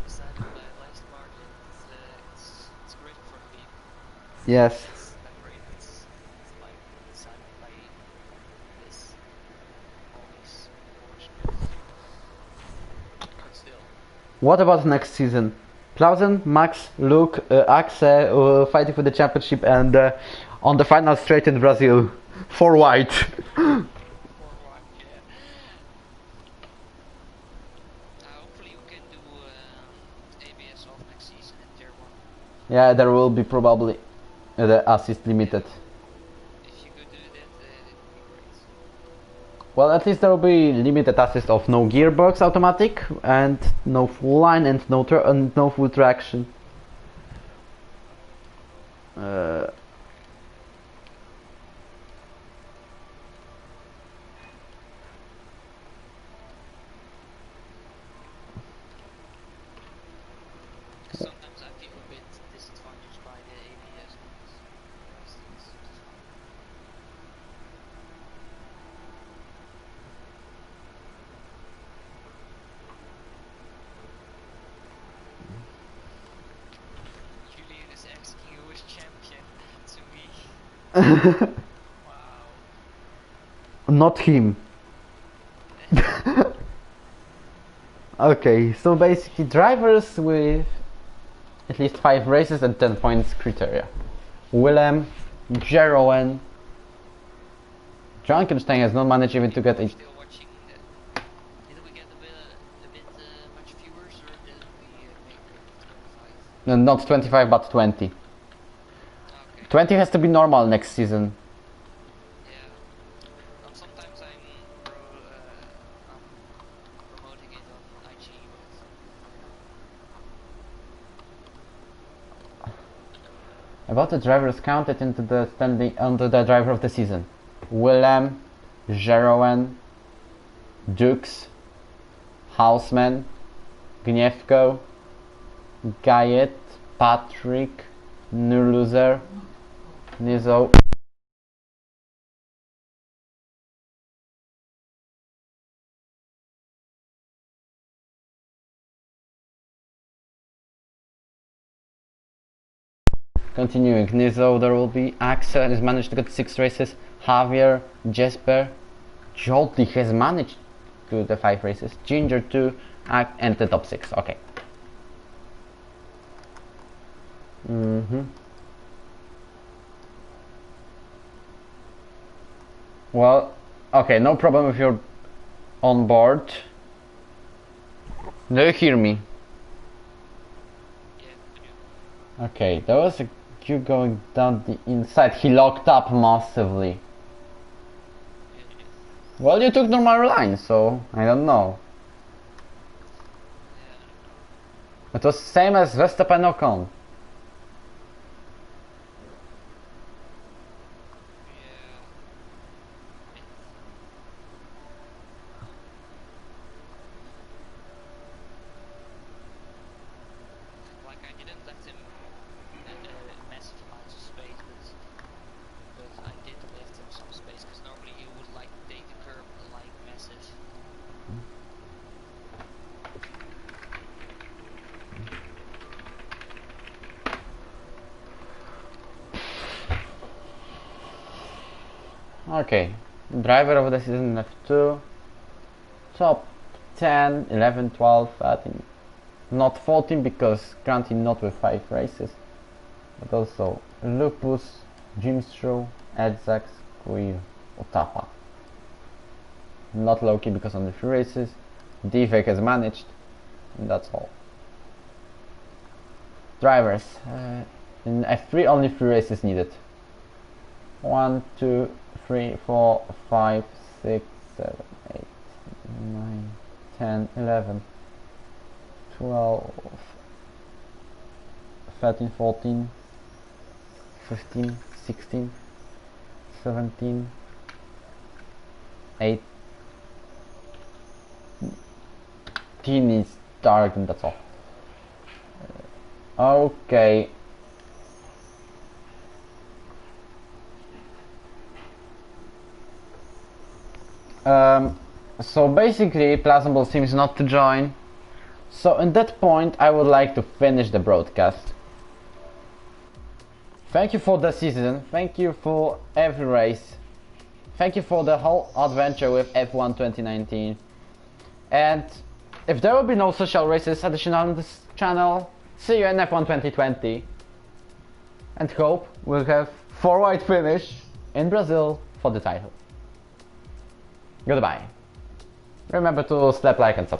decided by the last margin. It's great for the people. Yes. It's like decided by this all these awards. But still. What about next season? Plausen, Max, Luke, Axe fighting for the championship and on the final straight in Brazil. 4 white. Yeah. Hopefully we can do ABS off next season in tier 1. Yeah, there will be probably the assist limited. If you could do that, it would be great. Well, at least there will be limited assist of no gearbox automatic and no full line and no full traction. Sometimes I feel a bit disadvantaged by the ABS ones. Julian is asking who is champion to me. Wow. Not him. Okay, so basically drivers with at least 5 races and 10 points criteria. Willem, Jeroen, Junkenstein has not managed even to get a... Still watching. Did we get a bit much viewers, or did we make 25? Not 25 but 20. Okay. 20 has to be normal next season. Yeah. Sometimes I'm promoting it on IG, but About the drivers counted into the standing under the driver of the season. Willem, Jeroen, Dux, Houseman, Gniewko, Gayet, Patrick, Nurluzer, Nizo. Continuing, Nizo, there will be Axel has managed to get 6 races, Javier, Jesper, Jolty has managed to the 5 races, Ginger 2, and the top 6, okay. Well, okay, no problem if you're on board. Do you hear me? yeah, I do. Okay, there was a queue going down the inside. He locked up massively. Well, you took normal line, so I don't know. It was same as Verstappen Ocon. Like I didn't let him massive amounts of space, but I did left him some space because normally he would like take the curb like massive. Okay, driver of the season F2, top 10, 11, 12, 13, not 14 because granted not with 5 races, but also Lupus, Jimstro, Edzax, Queer, Otapa. Not Loki because only 3 races, Divek has managed, and that's all. Drivers, in F3 only 3 races needed. 1, 2, 3, 4, 5, 6, 7, 8, 9, 10, 11, 12, 13, 14, 15, 16, 17, 18 is dark and that's all. Okay. So basically PLUIZENBOL seems not to join, so in that point I would like to finish the broadcast. Thank you for the season, thank you for every race, thank you for the whole adventure with F1 2019, and if there will be no social races additional on this channel, see you in F1 2020, and hope we'll have 4 white finish in Brazil for the title. Goodbye. Remember to slap like and subscribe.